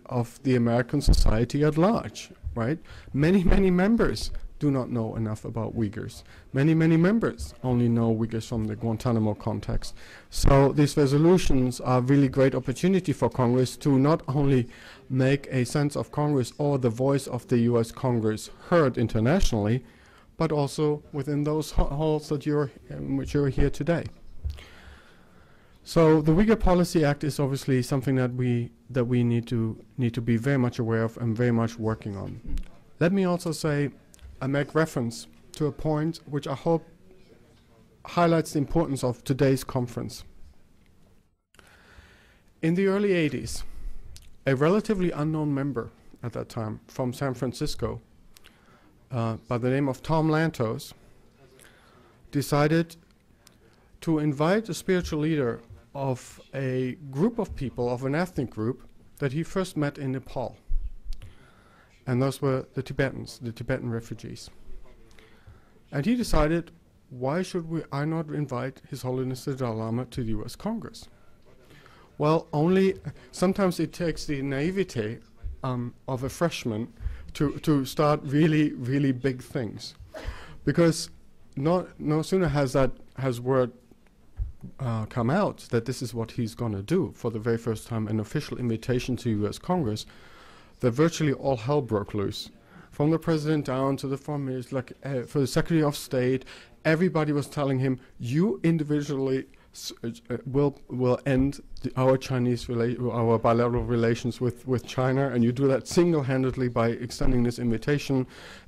American society at large, right? Many members do not know enough about Uyghurs. Many members only know Uyghurs from the Guantanamo context. So these resolutions are really great opportunity for Congress to not only make a sense of Congress or the voice of the U.S. Congress heard internationally, but also within those halls that which you're here today. So the Uyghur Policy Act is obviously something that we need to be very much aware of and very much working on. Let me also say, I make reference to a point which I hope highlights the importance of today's conference. In the early 80s, a relatively unknown member at that time from San Francisco by the name of Tom Lantos decided to invite a spiritual leader of a group of people, of an ethnic group, that he first met in Nepal. And those were the Tibetans, the Tibetan refugees. And he decided, why should I not invite His Holiness the Dalai Lama to the US Congress? Well, sometimes it takes the naivete of a freshman to start really, really big things. Because no sooner has word come out that this is what he's going to do for the very first time, an official invitation to US Congress, that virtually all hell broke loose. From the president down to the foreign minister, for the Secretary of State, everybody was telling him, you individually will end our our bilateral relations with China, and you do that single-handedly by extending this invitation,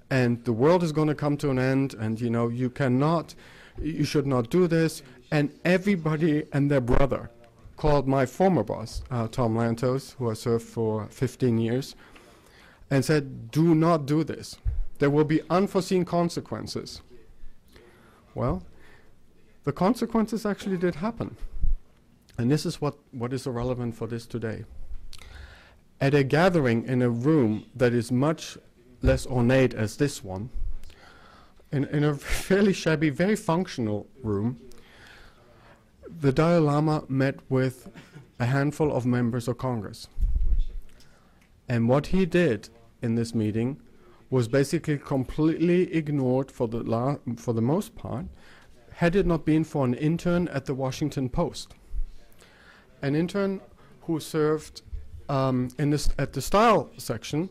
and the world is going to come to an end, and you should not do this. And everybody and their brother called my former boss, Tom Lantos, who I served for 15 years, and said, do not do this. There will be unforeseen consequences. Well, the consequences actually did happen. And this is what is relevant for this today. At a gathering in a room that is much less ornate as this one, in a fairly shabby, very functional room, the Dalai Lama met with a handful of members of Congress. And what he did in this meeting was basically completely ignored for the most part, had it not been for an intern at the Washington Post. An intern who served at the style section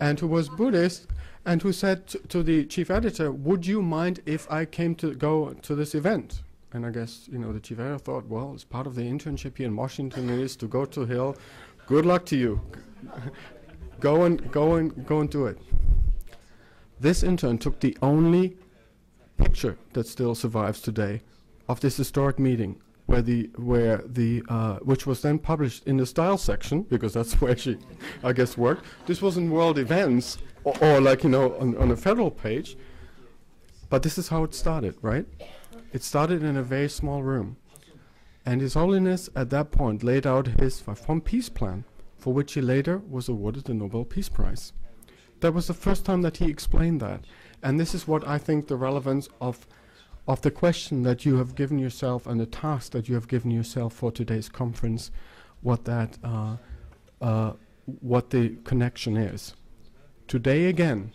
and who was Buddhist and who said to the chief editor, would you mind if I came to go to this event? And I guess, the chief editor thought, well, it's part of the internship here in Washington, it is to go to Hill. Good luck to you. Go and do it. This intern took the only picture that still survives today of this historic meeting, which was then published in the style section, because that's where she, I guess, worked. This was in World Events, or on a federal page. But this is how it started, right? It started in a very small room. And His Holiness at that point laid out his 5-point peace plan, for which he later was awarded the Nobel Peace Prize. That was the first time that he explained that. And this is what I think the relevance of the question that you have given yourself and the task that you have given yourself for today's conference, what the connection is. Today again,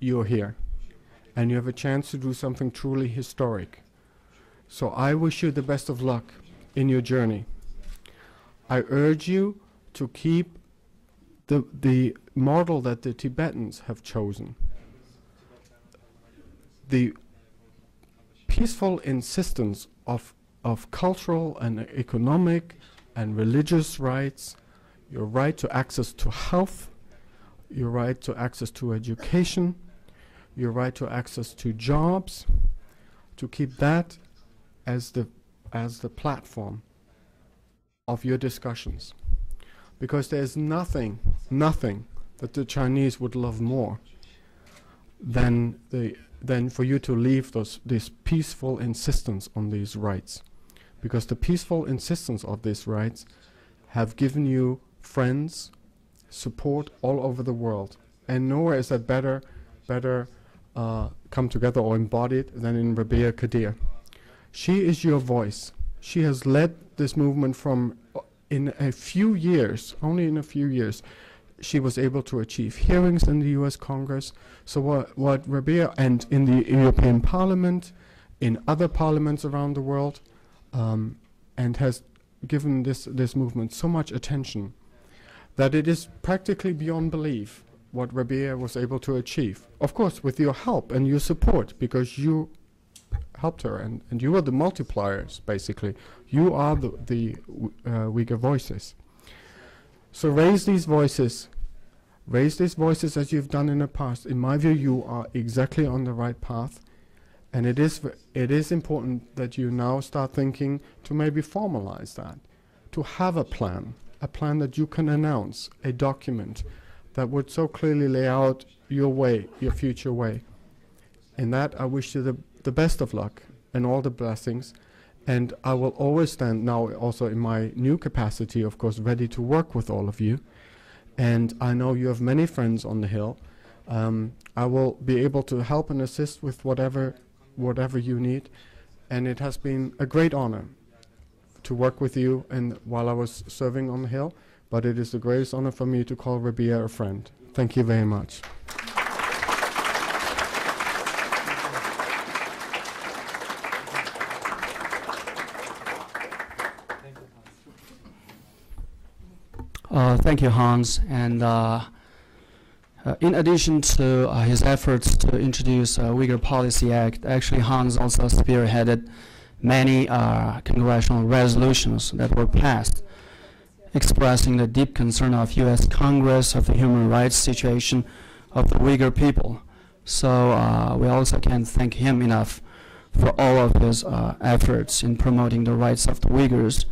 you're here, and you have a chance to do something truly historic. So I wish you the best of luck in your journey. I urge you to keep the model that the Tibetans have chosen. The peaceful insistence of cultural and economic and religious rights, your right to access to health, your right to access to education, your right to access to jobs, to keep that as the platform of your discussions. Because there's nothing that the Chinese would love more than for you to leave this peaceful insistence on these rights. Because the peaceful insistence of these rights have given you friends, support all over the world. And nowhere is that better come together or embodied than in Rabia Qadir. She is your voice. She has led this movement from, in a few years, only in a few years, she was able to achieve hearings in the US Congress. So what Rabia, and in the European Parliament, in other parliaments around the world, and has given this movement so much attention that it is practically beyond belief what Rabia was able to achieve. Of course, with your help and your support, because you helped her, and you are the multipliers, basically. You are the Uyghur voices. So raise these voices as you've done in the past. In my view, you are exactly on the right path, and it is important that you now start thinking to maybe formalize that, to have a plan, a plan that you can announce, a document that would so clearly lay out your way, your future way. In that, I wish you the best of luck and all the blessings. And I will always stand now also in my new capacity, of course, ready to work with all of you. And I know you have many friends on the Hill. I will be able to help and assist with whatever you need. And it has been a great honor to work with you and while I was serving on the Hill. But it is the greatest honor for me to call Rabia a friend. Thank you very much. Thank you, Hans. And in addition to his efforts to introduce Uyghur Policy Act, actually Hans also spearheaded many congressional resolutions that were passed expressing the deep concern of U.S. Congress of the human rights situation of the Uyghur people. So we also can't thank him enough for all of his efforts in promoting the rights of the Uyghurs.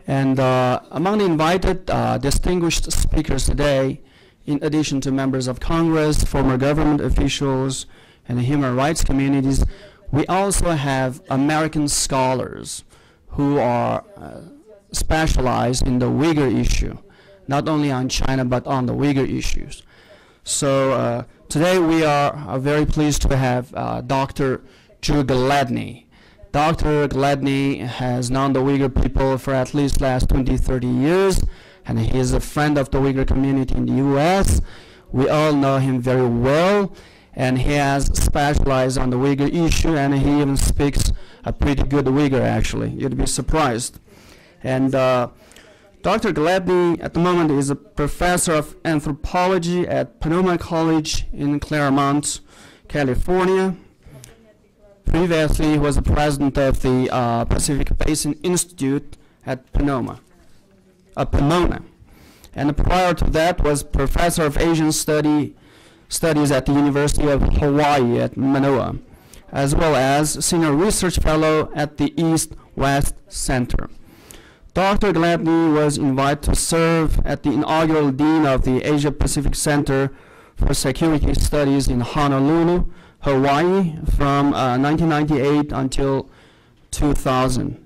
And among the invited distinguished speakers today, in addition to members of Congress, former government officials, and the human rights communities, we also have American scholars who are specialized in the Uyghur issue, not only on China, but on the Uyghur issues. So today we are very pleased to have Dr. Drew Gladney. Dr. Gladney has known the Uyghur people for at least last 20, 30 years, and he is a friend of the Uyghur community in the U.S. We all know him very well, and he has specialized on the Uyghur issue, and he even speaks a pretty good Uyghur, actually. You'd be surprised. And Dr. Gladney, at the moment, is a professor of anthropology at Panoma College in Claremont, California. Previously, he was the president of the Pacific Basin Institute at Pomona. And prior to that, was professor of Asian studies at the University of Hawaii at Manoa, as well as senior research fellow at the East-West Center. Dr. Gladney was invited to serve at the inaugural dean of the Asia Pacific Center for Security Studies in Honolulu, Hawaii, from 1998 until 2000.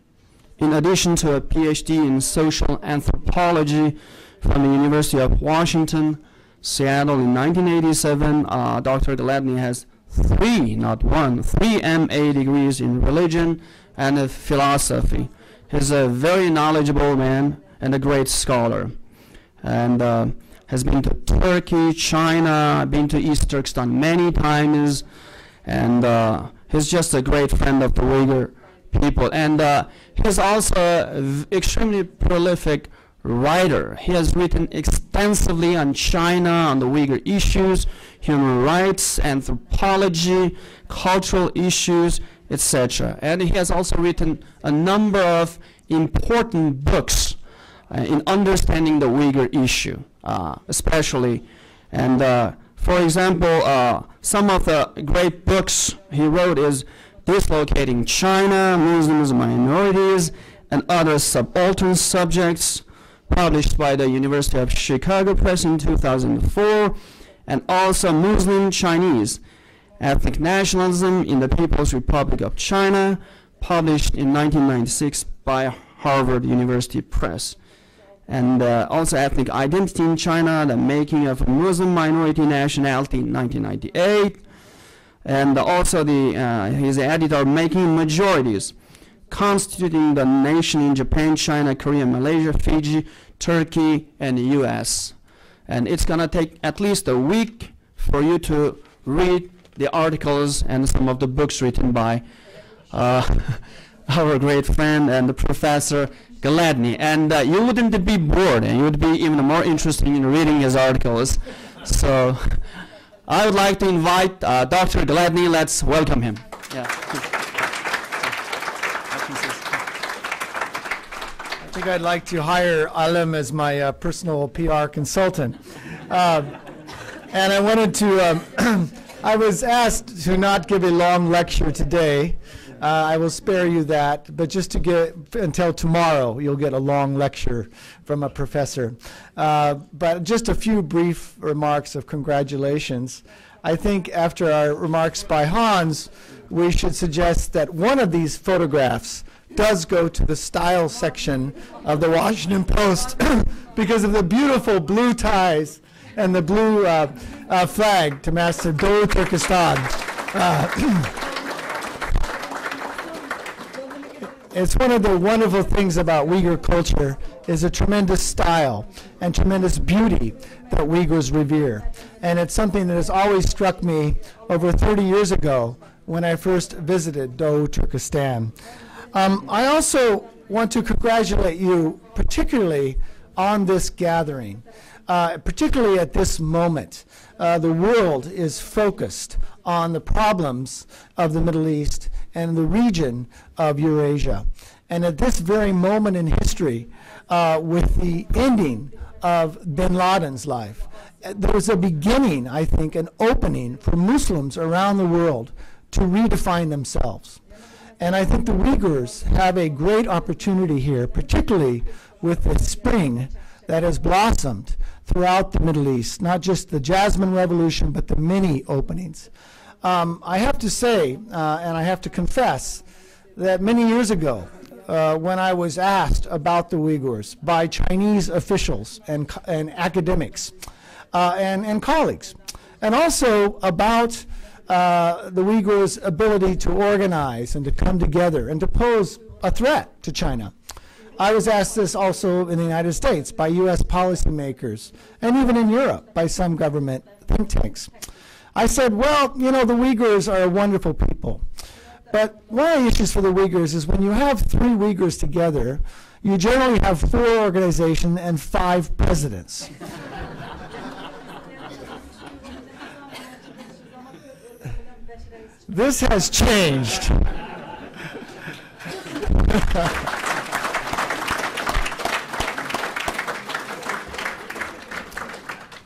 In addition to a PhD in social anthropology from the University of Washington, Seattle in 1987, Dr. Gladney has three MA degrees in religion and philosophy. He's a very knowledgeable man and a great scholar, and has been to Turkey, China, been to East Turkestan many times, and he's just a great friend of the Uyghur people. And he's also an extremely prolific writer. He has written extensively on China, on the Uyghur issues, human rights, anthropology, cultural issues, etc. And he has also written a number of important books in understanding the Uyghur issue, especially. And for example, some of the great books he wrote is Dislocating China, Muslims, Minorities, and Other Subaltern Subjects, published by the University of Chicago Press in 2004, and also Muslim Chinese, Ethnic Nationalism in the People's Republic of China, published in 1996 by Harvard University Press. And also Ethnic Identity in China, The Making of a Muslim Minority Nationality in 1998. And also he's the editor of Making Majorities, Constituting the Nation in Japan, China, Korea, Malaysia, Fiji, Turkey, and the U.S. And it's going to take at least a week for you to read the articles and some of the books written by our great friend and the Professor Gladney. And you wouldn't be bored, and you would be even more interested in reading his articles. So I would like to invite Dr. Gladney. Let's welcome him. Yeah. I think I'd like to hire Alim as my personal PR consultant. And I wanted to, I was asked to not give a long lecture today, I will spare you that, but just to get until tomorrow, you'll get a long lecture from a professor. But just a few brief remarks of congratulations. I think after our remarks by Hans, we should suggest that one of these photographs does go to the style section of the Washington Post because of the beautiful blue ties and the blue flag to match the Do Turkestan. It's one of the wonderful things about Uyghur culture is a tremendous style and tremendous beauty that Uyghurs revere. And it's something that has always struck me over 30 years ago when I first visited Do Turkestan. I also want to congratulate you particularly on this gathering, particularly at this moment. The world is focused on the problems of the Middle East and the region of Eurasia. And at this very moment in history, with the ending of bin Laden's life, there was a beginning, I think, an opening for Muslims around the world to redefine themselves. And I think the Uyghurs have a great opportunity here, particularly with the spring that has blossomed throughout the Middle East, not just the Jasmine Revolution, but the many openings. I have to say, and I have to confess, that many years ago, when I was asked about the Uyghurs by Chinese officials and academics and colleagues, and also about the Uyghurs' ability to organize and to come together and to pose a threat to China. I was asked this also in the United States by U.S. policymakers, and even in Europe by some government think tanks. I said, well, you know, the Uyghurs are a wonderful people. But one of the issues for the Uyghurs is when you have 3 Uyghurs together, you generally have 4 organizations and 5 presidents. This has changed.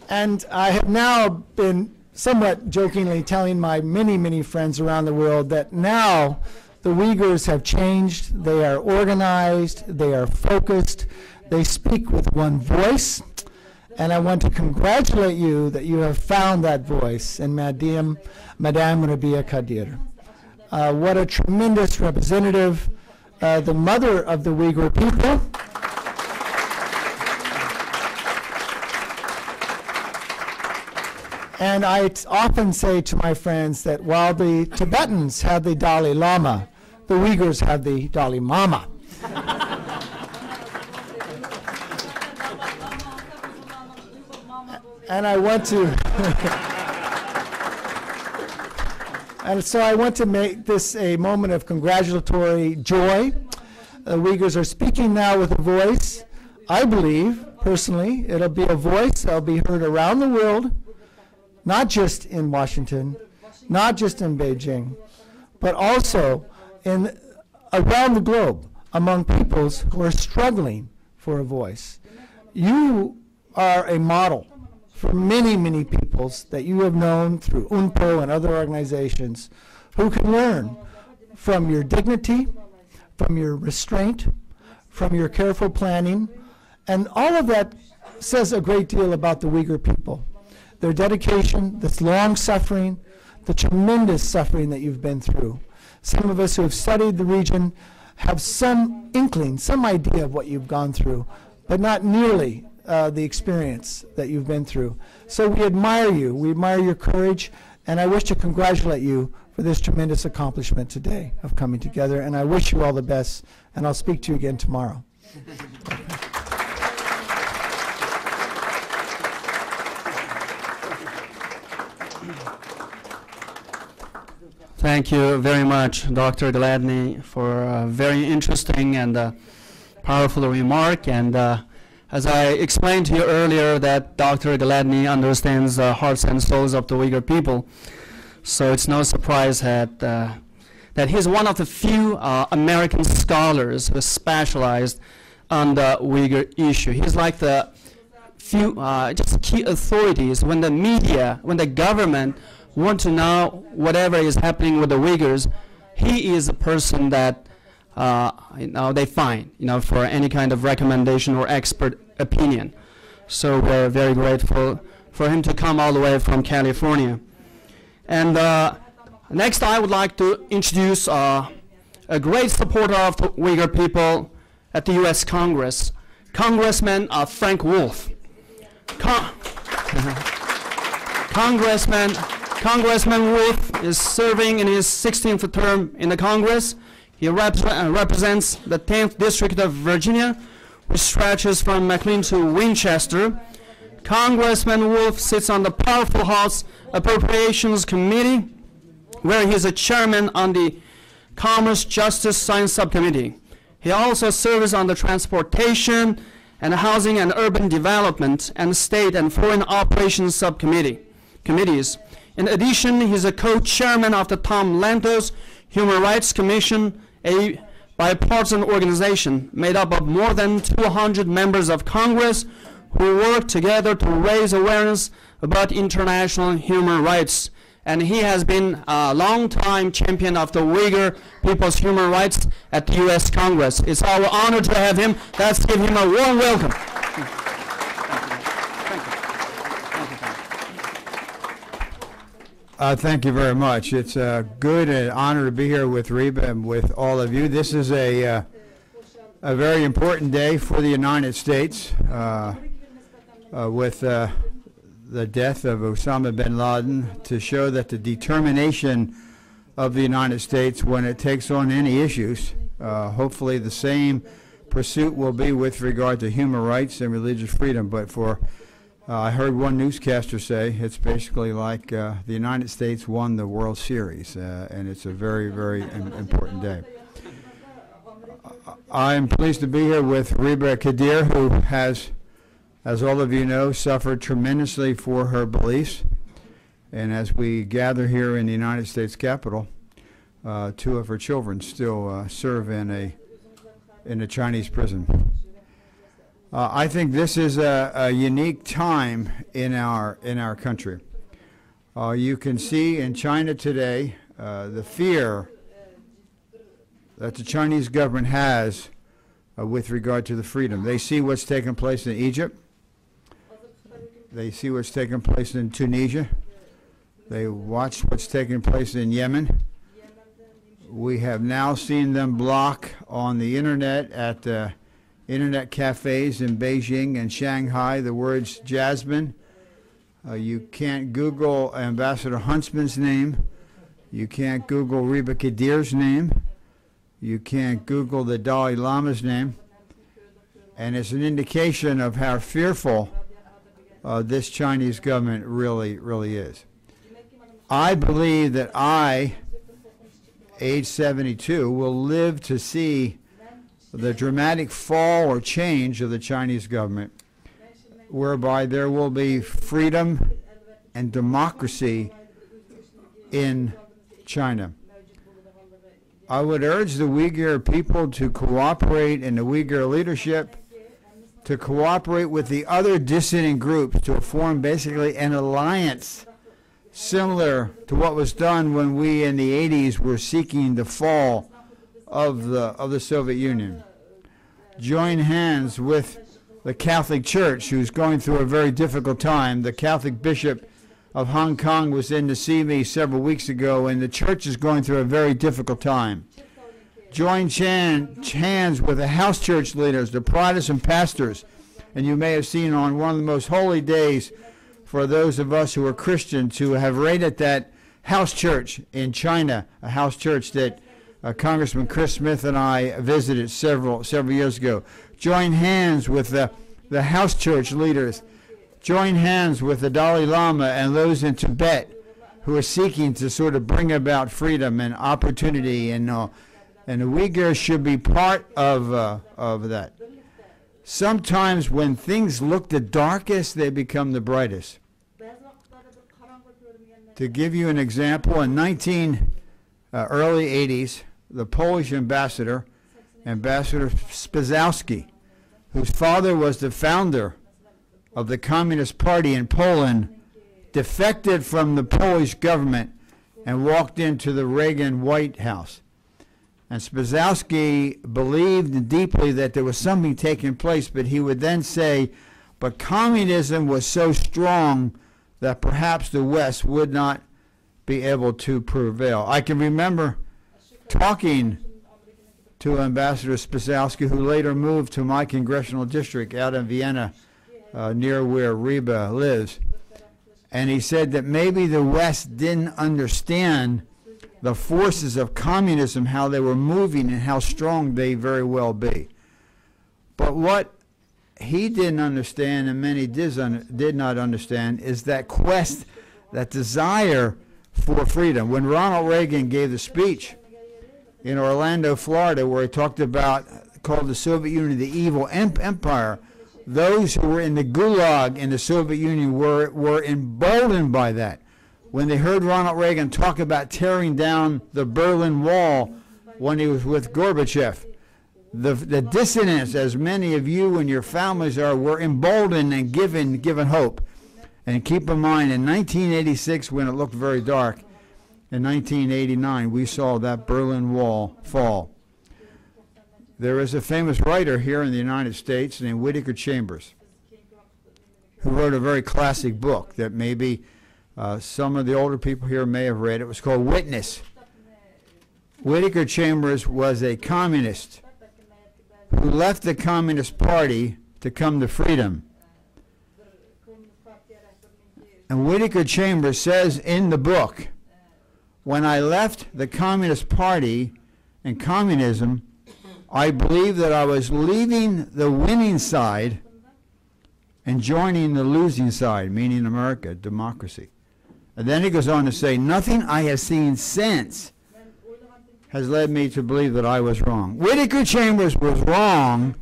And I have now been somewhat jokingly telling my many, many friends around the world that now the Uyghurs have changed. They are organized. They are focused. They speak with one voice. And I want to congratulate you that you have found that voice in Madame Rabia Qadir. What a tremendous representative, the mother of the Uyghur people. And I often say to my friends that while the Tibetans have the Dalai Lama, the Uyghurs have the Dalai Mama. And I want to, and so I want to make this a moment of congratulatory joy. The Uyghurs are speaking now with a voice. I believe, personally, it'll be a voice that'll be heard around the world, not just in Washington, not just in Beijing, but also around the globe among peoples who are struggling for a voice. You are a model for many, many peoples that you have known through UNPO and other organizations who can learn from your dignity, from your restraint, from your careful planning, and all of that says a great deal about the Uyghur people. Their dedication, this long suffering, the tremendous suffering that you've been through. Some of us who have studied the region have some inkling, some idea of what you've gone through, but not nearly the experience that you've been through. So we admire you, we admire your courage, and I wish to congratulate you for this tremendous accomplishment today of coming together, and I wish you all the best, and I'll speak to you again tomorrow. Thank you very much, Dr. Gladney, for a very interesting and powerful remark. And as I explained to you earlier, that Dr. Gladney understands the hearts and souls of the Uyghur people. So it's no surprise that he's one of the few American scholars who specialized on the Uyghur issue. He's like the few just key authorities when the media, when the government want to know whatever is happening with the Uyghurs, he is a person that they find, for any kind of recommendation or expert opinion. So we're very grateful for him to come all the way from California. And next, I would like to introduce a great supporter of the Uyghur people at the U.S. Congress, Congressman Frank Wolf. Congressman Wolf is serving in his 16th term in the Congress. He represents the 10th District of Virginia, which stretches from McLean to Winchester. Congressman Wolf sits on the powerful House Appropriations Committee, where he is a chairman on the Commerce, Justice, Science Subcommittee. He also serves on the Transportation and Housing and Urban Development and State and Foreign Operations Subcommittees. In addition, he is a co-chairman of the Tom Lantos Human Rights Commission, a bipartisan organization made up of more than 200 members of Congress who work together to raise awareness about international human rights. And he has been a long-time champion of the Uyghur people's human rights at the U.S. Congress. It's our honor to have him. Let's give him a warm welcome. Thank you very much. It's a good and honor to be here with Reba and with all of you. This is a very important day for the United States with the death of Osama bin Laden, to show that the determination of the United States when it takes on any issues, hopefully the same pursuit will be with regard to human rights and religious freedom. But for I heard one newscaster say it's basically like the United States won the World Series, and it's a very, very important day. I am pleased to be here with Reba Kadir, who has, as all of you know, suffered tremendously for her beliefs. And as we gather here in the United States Capitol, 2 of her children still serve in a Chinese prison. I think this is a unique time in our country. You can see in China today the fear that the Chinese government has with regard to the freedom. They see what's taking place in Egypt. They see what's taking place in Tunisia. They watch what's taking place in Yemen. We have now seen them block on the internet at internet cafes in Beijing and Shanghai the words Jasmine. You can't Google Ambassador Huntsman's name. You can't Google Reba Kadir's name. You can't Google the Dalai Lama's name. And it's an indication of how fearful this Chinese government really is. I believe that I, age 72, will live to see the dramatic fall or change of the Chinese government, whereby there will be freedom and democracy in China. I would urge the Uyghur people to cooperate, and the Uyghur leadership to cooperate with the other dissident groups to form basically an alliance similar to what was done when we in the 80s were seeking the fall of the Soviet Union. Join hands with the Catholic Church, who's going through a very difficult time. The Catholic Bishop of Hong Kong was in to see me several weeks ago, and the church is going through a very difficult time. Join hands with the house church leaders, the Protestant pastors, and you may have seen on one of the most holy days for those of us who are Christian to have raided that house church in China, a house church that Congressman Chris Smith and I visited several years ago. Join hands with the house church leaders. Join hands with the Dalai Lama and those in Tibet who are seeking to sort of bring about freedom and opportunity, and the Uyghurs should be part of that. Sometimes when things look the darkest, they become the brightest. To give you an example, in early 80s, the Polish ambassador, Ambassador Spazowski, whose father was the founder of the Communist Party in Poland, defected from the Polish government and walked into the Reagan White House. And Spazowski believed deeply that there was something taking place, but he would then say, but communism was so strong that perhaps the West would not be able to prevail. I can remember talking to Ambassador Spazowski, who later moved to my congressional district out in Vienna, near where Reba lives. And he said that maybe the West didn't understand the forces of communism, how they were moving and how strong they very well be. But what he didn't understand, and many did not understand, is that quest, that desire for freedom. When Ronald Reagan gave the speech in Orlando, Florida, where he talked about, called the Soviet Union the evil empire, those who were in the Gulag in the Soviet Union were emboldened by that. When they heard Ronald Reagan talk about tearing down the Berlin Wall when he was with Gorbachev, the dissidents, as many of you and your families are, were emboldened and given hope. And keep in mind, in 1986, when it looked very dark, in 1989, we saw that Berlin Wall fall. There is a famous writer here in the United States named Whittaker Chambers, who wrote a very classic book that maybe some of the older people here may have read. It was called Witness. Whittaker Chambers was a communist who left the Communist Party to come to freedom. And Whittaker Chambers says in the book, when I left the Communist Party and communism, I believe that I was leaving the winning side and joining the losing side, meaning America, democracy. And then he goes on to say, nothing I have seen since has led me to believe that I was wrong. Whittaker Chambers was wrong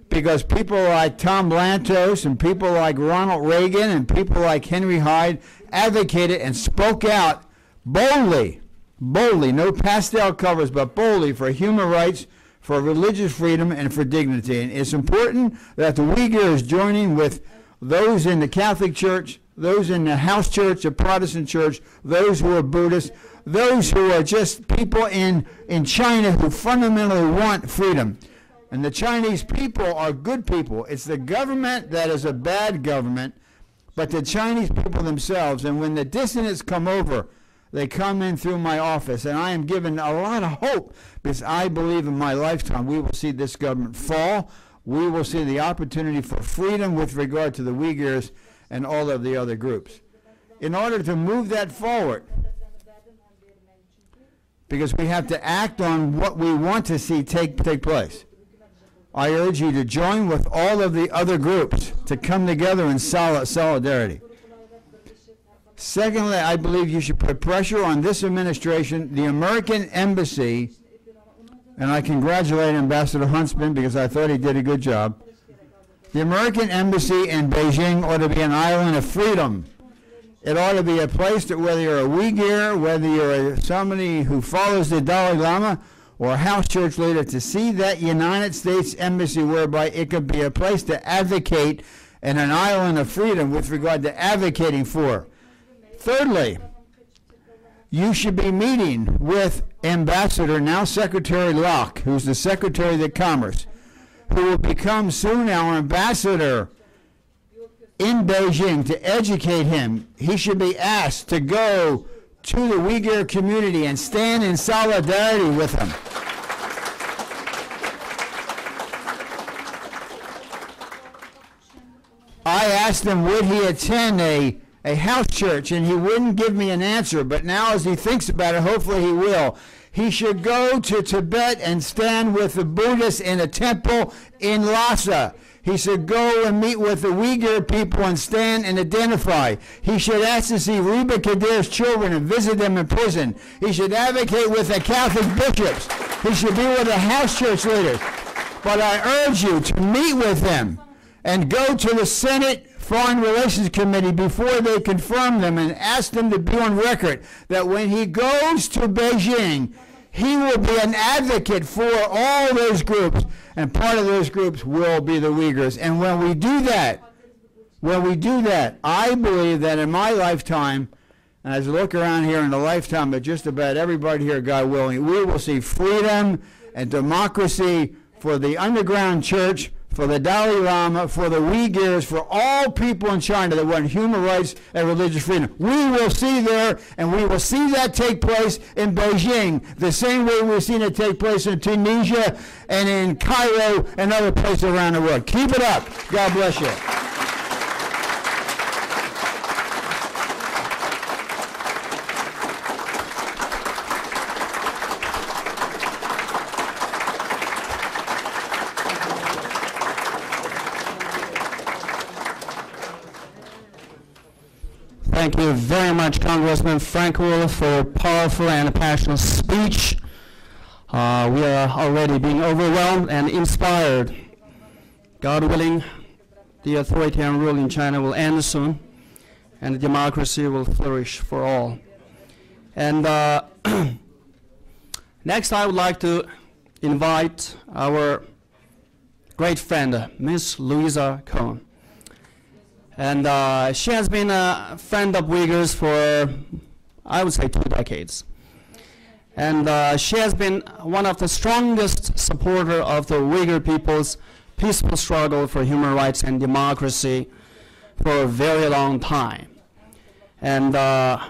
because people like Tom Lantos and people like Ronald Reagan and people like Henry Hyde advocated and spoke out boldly, no pastel covers, but boldly for human rights, for religious freedom, and for dignity. And it's important that the Uyghurs joining with those in the Catholic Church, those in the house church, the Protestant church, those who are Buddhists, those who are just people in China who fundamentally want freedom. And the Chinese people are good people. It's the government that is a bad government, but the Chinese people themselves. And when the dissidents come over, they come in through my office, and I am given a lot of hope because I believe in my lifetime we will see this government fall. We will see the opportunity for freedom with regard to the Uyghurs and all of the other groups. In order to move that forward, because we have to act on what we want to see take place, I urge you to join with all of the other groups to come together in solidarity. Secondly, I believe you should put pressure on this administration, the American embassy, and I congratulate Ambassador Huntsman because I thought he did a good job. The American embassy in Beijing ought to be an island of freedom. It ought to be a place that whether you're a Uyghur, whether you're somebody who follows the Dalai Lama, or a house church leader, to see that United States embassy whereby it could be a place to advocate and an island of freedom with regard to advocating for. Thirdly, you should be meeting with Ambassador, now Secretary Locke, who's the Secretary of Commerce, who will become soon our ambassador in Beijing, to educate him. He should be asked to go to the Uyghur community and stand in solidarity with them. I asked him, would he attend a house church, and he wouldn't give me an answer, but now as he thinks about it, hopefully he will. He should go to Tibet and stand with the Buddhists in a temple in Lhasa. He should go and meet with the Uyghur people and stand and identify. He should ask to see Reba Kadir's children and visit them in prison. He should advocate with the Catholic bishops. He should be with the house church leaders. But I urge you to meet with them and go to the Senate Foreign Relations Committee before they confirm them and ask them to be on record that when he goes to Beijing, he will be an advocate for all those groups, and part of those groups will be the Uyghurs. And when we do that, I believe that in my lifetime, And as we look around here in the lifetime of just about everybody here, God willing, we will see freedom and democracy for the underground church, for the Dalai Lama, for the Uyghurs, for all people in China that want human rights and religious freedom. We will see there, and we will see that take place in Beijing, the same way we've seen it take place in Tunisia and in Cairo and other places around the world. Keep it up. God bless you. Thank you very much, Congressman Frank Will, for a powerful and passionate speech. We are already being overwhelmed and inspired. God willing, the authoritarian rule in China will end soon, and democracy will flourish for all. And next, I would like to invite our great friend, Ms. Louisa Cohn. And she has been a friend of Uyghurs for, I would say, 2 decades. And she has been one of the strongest supporters of the Uyghur people's peaceful struggle for human rights and democracy for a very long time. And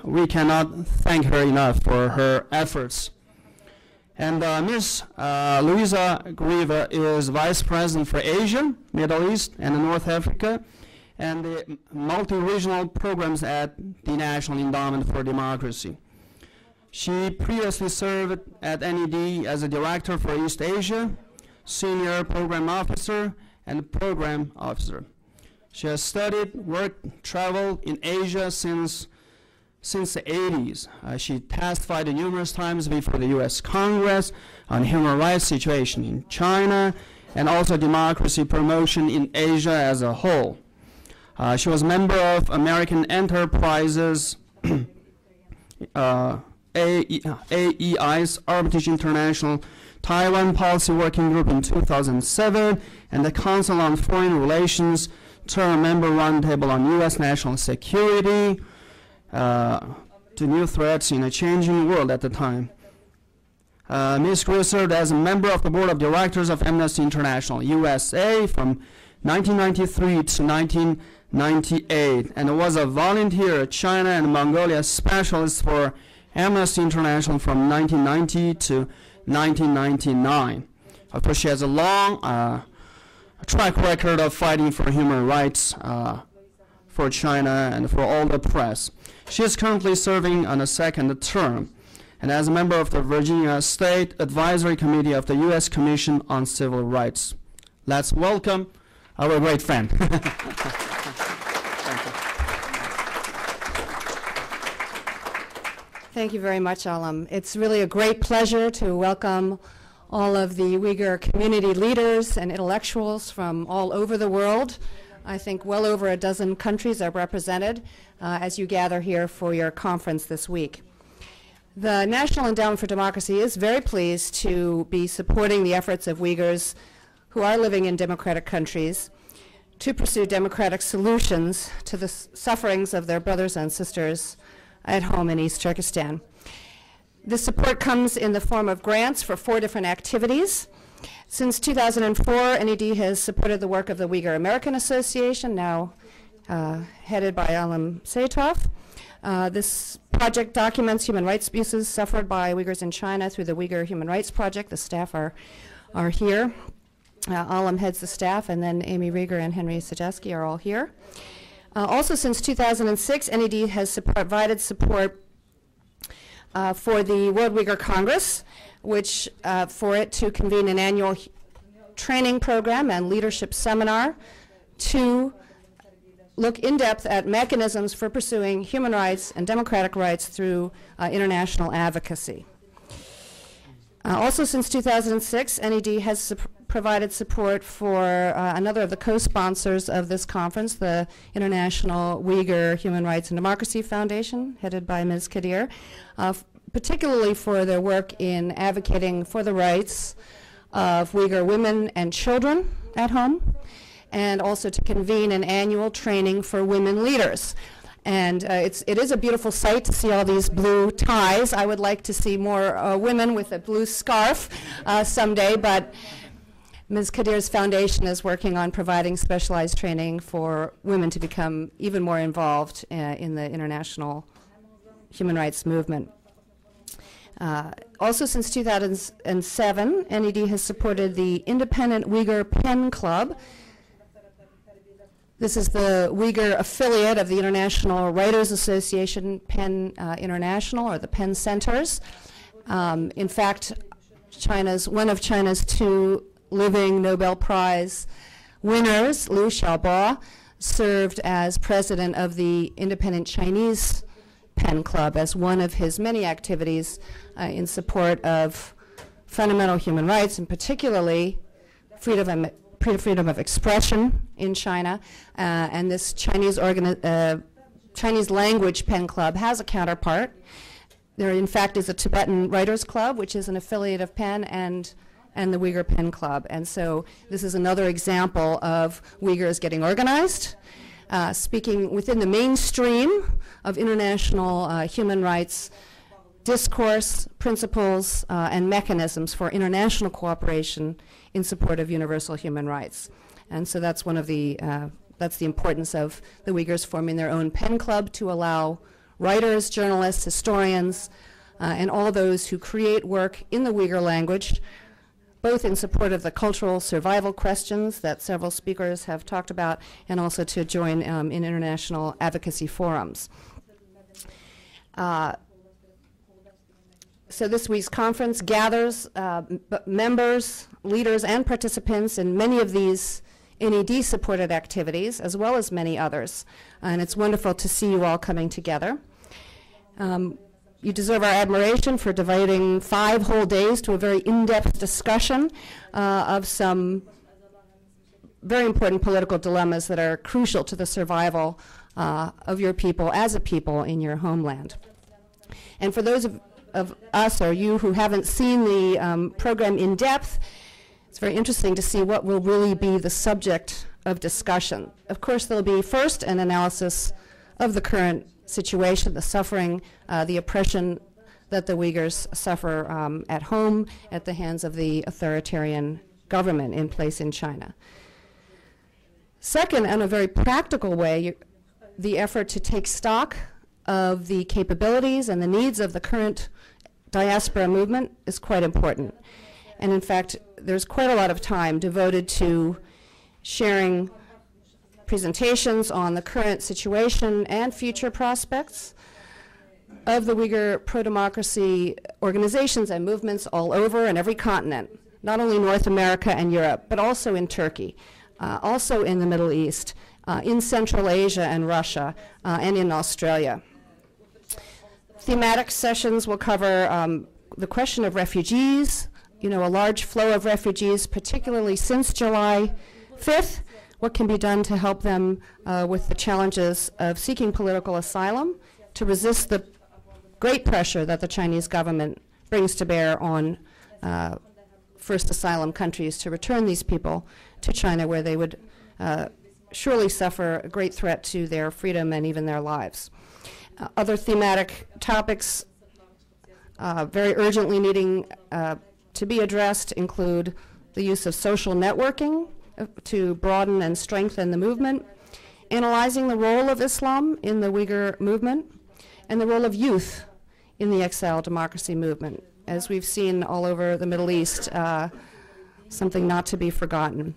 we cannot thank her enough for her efforts. And Ms. Louisa Grieva is Vice President for Asia, Middle East, and North Africa, and the multi-regional programs at the National Endowment for Democracy. She previously served at NED as a Director for East Asia, Senior Program Officer, and Program Officer. She has studied, worked, traveled in Asia since the 80s. She testified numerous times before the U.S. Congress on human rights situation in China and also democracy promotion in Asia as a whole. She was a member of American Enterprises, AEI's Armitage International Taiwan Policy Working Group in 2007, and the Council on Foreign Relations Term Member Roundtable on U.S. National Security to new threats in a changing world at the time. Ms. Grieva served as a member of the Board of Directors of Amnesty International USA from 1993 to 1998, and was a volunteer China and Mongolia specialist for Amnesty International from 1990 to 1999. Of course, she has a long track record of fighting for human rights for China and for all the press. She is currently serving on a 2nd term, and as a member of the Virginia State Advisory Committee of the U.S. Commission on Civil Rights. Let's welcome our great friend. Thank you very much, Alam. It's really a great pleasure to welcome all of the Uyghur community leaders and intellectuals from all over the world. I think well over a dozen countries are represented as you gather here for your conference this week. The National Endowment for Democracy is very pleased to be supporting the efforts of Uyghurs who are living in democratic countries to pursue democratic solutions to the sufferings of their brothers and sisters at home in East Turkestan. This support comes in the form of grants for 4 different activities. Since 2004, NED has supported the work of the Uyghur American Association, now headed by Alam Seytov. This project documents human rights abuses suffered by Uyghurs in China through the Uyghur Human Rights Project. The staff are here. Alam heads the staff, and then Amy Rieger and Henry Sajeski are all here. Also, since 2006, NED has provided support for the World Uyghur Congress, which for it to convene an annual training program and leadership seminar to look in depth at mechanisms for pursuing human rights and democratic rights through international advocacy. Also, since 2006, NED has provided support for another of the co-sponsors of this conference, the International Uyghur Human Rights and Democracy Foundation, headed by Ms. Kadir, particularly for their work in advocating for the rights of Uyghur women and children at home, and also to convene an annual training for women leaders. And it is a beautiful sight to see all these blue ties. I would like to see more women with a blue scarf someday, but Ms. Kadir's foundation is working on providing specialized training for women to become even more involved in the international human rights movement. Also, since 2007, NED has supported the Independent Uyghur Pen Club. This is the Uyghur affiliate of the International Writers Association Pen International, or the Pen Centers. In fact, one of China's 2 living Nobel Prize winners, Liu Xiaobo, served as president of the Independent Chinese Pen Club as one of his many activities in support of fundamental human rights, and particularly freedom of expression in China. And this Chinese language pen club has a counterpart. There, in fact, is a Tibetan Writers Club, which is an affiliate of PEN, and the Uyghur Pen Club. And so this is another example of Uyghurs getting organized, speaking within the mainstream of international human rights discourse, principles, and mechanisms for international cooperation in support of universal human rights. And so that's one of the, that's the importance of the Uyghurs forming their own pen club to allow writers, journalists, historians, and all those who create work in the Uyghur language, both in support of the cultural survival questions that several speakers have talked about, and also to join in international advocacy forums. So this week's conference gathers members, leaders, and participants in many of these NED-supported activities, as well as many others. And it's wonderful to see you all coming together. You deserve our admiration for devoting 5 whole days to a very in-depth discussion of some very important political dilemmas that are crucial to the survival of your people as a people in your homeland. And for those of us or you who haven't seen the program in depth, it's very interesting to see what will really be the subject of discussion. Of course, there'll be first an analysis of the current situation, the suffering, the oppression that the Uyghurs suffer at home at the hands of the authoritarian government in place in China. Second, in a very practical way, the effort to take stock of the capabilities and the needs of the current diaspora movement is quite important. And in fact, there's quite a lot of time devoted to sharing presentations on the current situation and future prospects of the Uyghur pro-democracy organizations and movements all over and every continent, not only North America and Europe, but also in Turkey, also in the Middle East, in Central Asia and Russia, and in Australia. Thematic sessions will cover the question of refugees, a large flow of refugees, particularly since July 5th, what can be done to help them with the challenges of seeking political asylum, to resist the great pressure that the Chinese government brings to bear on first asylum countries to return these people to China, where they would surely suffer a great threat to their freedom and even their lives. Other thematic topics very urgently needing to be addressed include the use of social networking to broaden and strengthen the movement, analyzing the role of Islam in the Uyghur movement, and the role of youth in the exile democracy movement, as we've seen all over the Middle East, something not to be forgotten.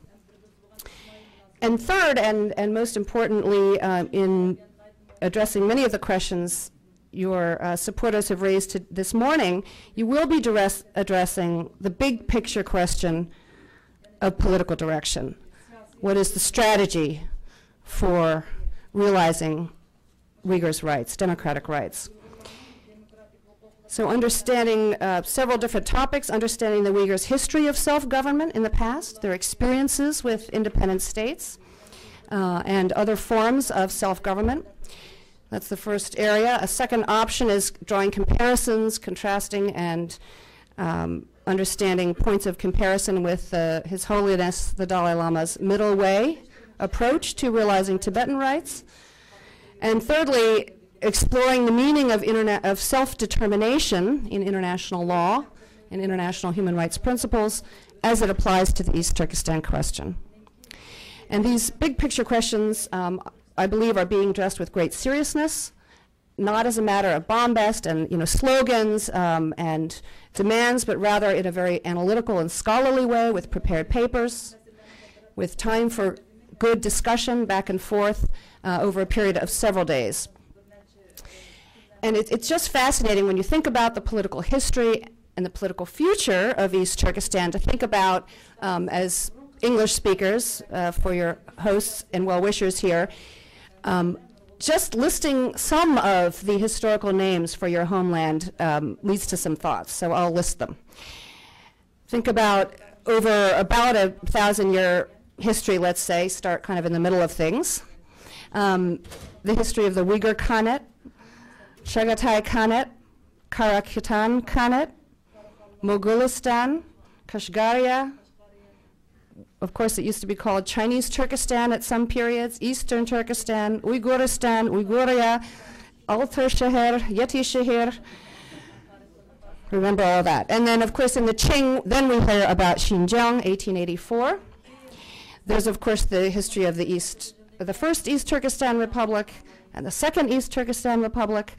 And third, and most importantly, in addressing many of the questions your supporters have raised this morning, you will be addressing the big picture question of political direction. What is the strategy for realizing Uyghurs' rights, democratic rights? So understanding several different topics, understanding the Uyghurs' history of self-government in the past, their experiences with independent states, and other forms of self-government. That's the first area. A second option is drawing comparisons, contrasting, and understanding points of comparison with His Holiness the Dalai Lama's middle way approach to realizing Tibetan rights. And thirdly, exploring the meaning of self-determination in international law and international human rights principles as it applies to the East Turkestan question. And these big picture questions, I believe, are being addressed with great seriousness, not as a matter of bombast and slogans and demands, but rather in a very analytical and scholarly way with prepared papers, with time for good discussion back and forth over a period of several days. And it's just fascinating when you think about the political history and the political future of East Turkestan to think about, as English speakers, for your hosts and well-wishers here, just listing some of the historical names for your homeland leads to some thoughts, so I'll list them. Think about over about a 1,000-year history, let's say, start kind of in the middle of things. The history of the Uyghur Khanate, Chagatai Khanate, Karakutan Khanate, Mogulistan, Kashgaria. Of course, it used to be called Chinese Turkestan at some periods, Eastern Turkestan, Uyghuristan, Uyghuria, Altar-Shahir, Yeti-Shahir. Remember all that. And then, of course, in the Qing, then we hear about Xinjiang, 1884. There's, of course, the history of the first East Turkestan Republic and the second East Turkestan Republic,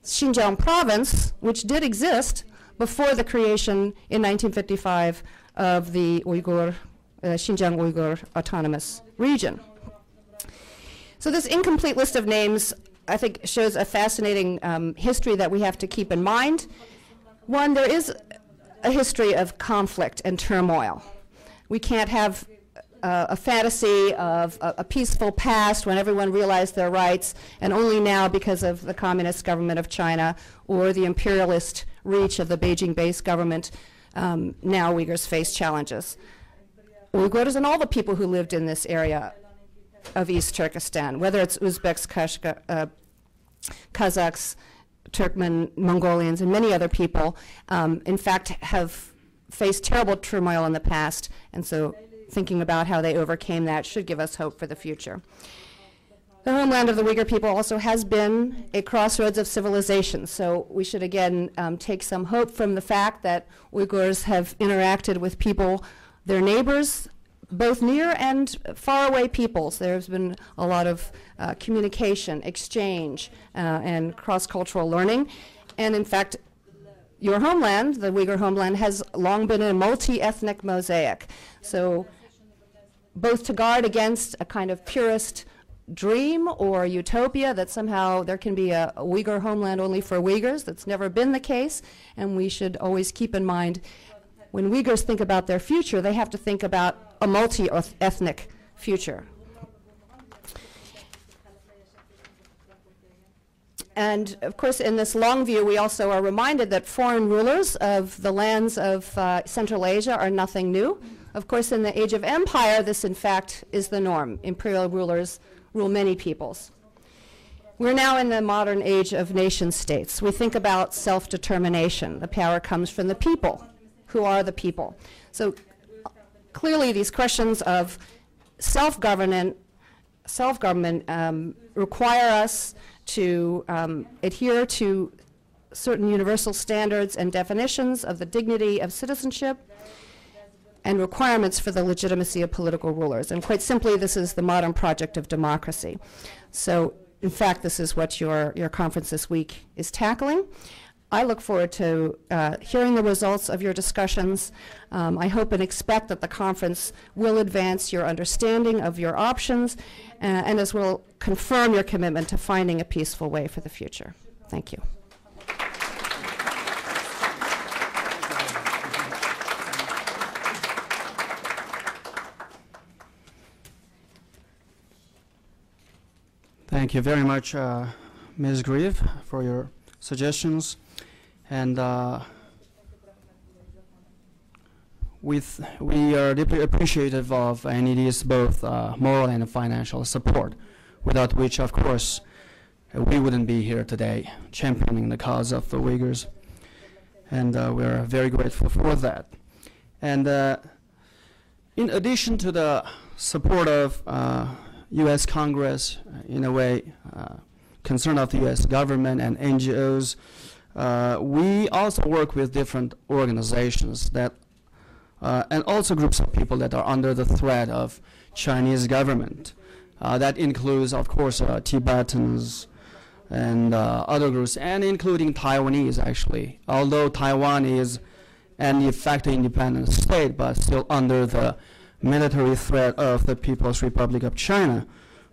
Xinjiang province, which did exist before the creation in 1955 of the Xinjiang Uyghur Autonomous Region. So this incomplete list of names, I think, shows a fascinating history that we have to keep in mind. One, there is a history of conflict and turmoil. We can't have a fantasy of a peaceful past when everyone realized their rights, and only now, because of the Communist government of China or the imperialist reach of the Beijing-based government, now Uyghurs face challenges. Uyghurs and all the people who lived in this area of East Turkestan, whether it's Uzbeks, Kazakhs, Turkmen, Mongolians, and many other people, in fact, have faced terrible turmoil in the past, and so thinking about how they overcame that should give us hope for the future. The homeland of the Uyghur people also has been a crossroads of civilization, so we should again take some hope from the fact that Uyghurs have interacted with people, their neighbors, both near and faraway peoples. There's been a lot of communication, exchange, and cross-cultural learning. And in fact, your homeland, the Uyghur homeland, has long been a multi-ethnic mosaic. So both to guard against a kind of purist dream or utopia that somehow there can be a Uyghur homeland only for Uyghurs. That's never been the case, and we should always keep in mind when Uyghurs think about their future, they have to think about a multi-ethnic future. And of course, in this long view, we also are reminded that foreign rulers of the lands of Central Asia are nothing new. Of course, in the age of empire, this in fact is the norm. Imperial rulers rule many peoples. We're now in the modern age of nation states. We think about self-determination. The power comes from the people. Who are the people? So clearly these questions of self-government require us to adhere to certain universal standards and definitions of the dignity of citizenship and requirements for the legitimacy of political rulers. And quite simply, this is the modern project of democracy. So in fact, this is what your conference this week is tackling. I look forward to hearing the results of your discussions. I hope and expect that the conference will advance your understanding of your options and as will confirm your commitment to finding a peaceful way for the future. Thank you. Thank you very much, Ms. Grieve, for your suggestions. And we are deeply appreciative of NED's both moral and financial support, without which, of course, we wouldn't be here today championing the cause of the Uyghurs. And we're very grateful for that. And in addition to the support of U.S. Congress, in a way, concern of the U.S. government and NGOs, we also work with different organizations that, and also groups of people that are under the threat of Chinese government. That includes, of course, Tibetans and other groups, and including Taiwanese, actually. Although Taiwan is an de facto independent state, but still under the military threat of the People's Republic of China,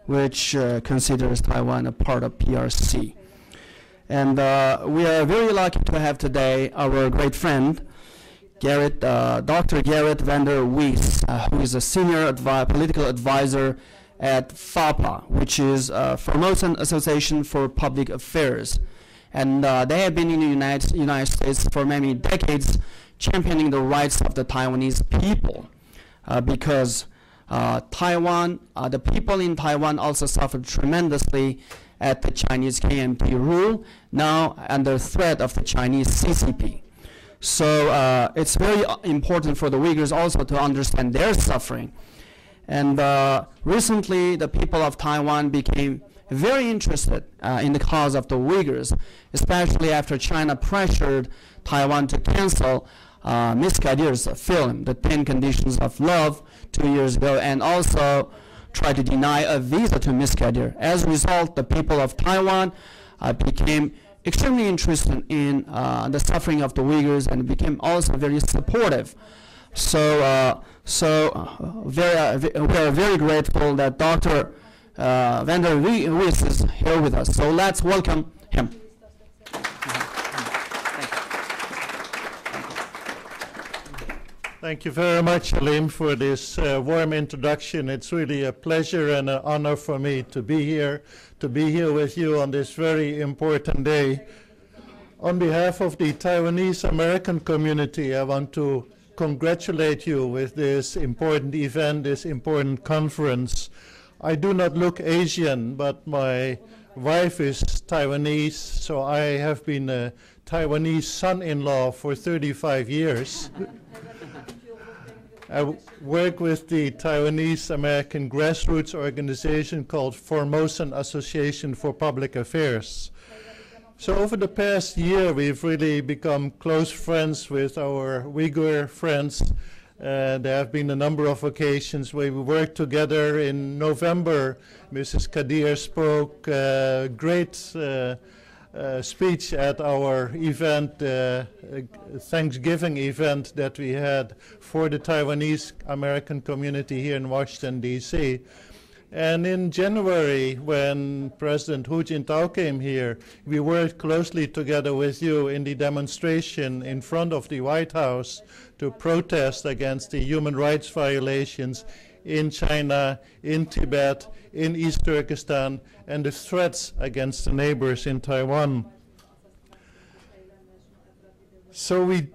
which considers Taiwan a part of PRC. And we are very lucky to have today our great friend, Dr. Gerrit van der Wees, who is a senior political advisor at FAPA, which is Formosan Association for Public Affairs. And they have been in the United States for many decades, championing the rights of the Taiwanese people, because Taiwan, the people in Taiwan also suffered tremendously at the Chinese KMT rule, now under threat of the Chinese CCP. So it's very important for the Uyghurs also to understand their suffering. And recently, the people of Taiwan became very interested in the cause of the Uyghurs, especially after China pressured Taiwan to cancel Miss Kadir's film, The 10 Conditions of Love, 2 years ago, and also tried to deny a visa to Miss Kadir. As a result, the people of Taiwan became extremely interested in the suffering of the Uyghurs and became also very supportive. So, we are very grateful that Dr. van der Wees is here with us. So let's welcome him. Thank you very much, Alim, for this warm introduction. It's really a pleasure and an honor for me to be here with you on this very important day. On behalf of the Taiwanese American community, I want to congratulate you with this important event, this important conference. I do not look Asian, but my wife is Taiwanese, so I have been a Taiwanese son-in-law for 35 years. I work with the Taiwanese American grassroots organization called Formosan Association for Public Affairs. So over the past year, we've really become close friends with our Uyghur friends. There have been a number of occasions where we worked together. In November, Mrs. Kadir spoke a great speech at our event, Thanksgiving event that we had for the Taiwanese American community here in Washington, D.C. And in January, when President Hu Jintao came here, we worked closely together with you in the demonstration in front of the White House to protest against the human rights violations in China, in Tibet, in East Turkestan, and the threats against the neighbors in Taiwan. So we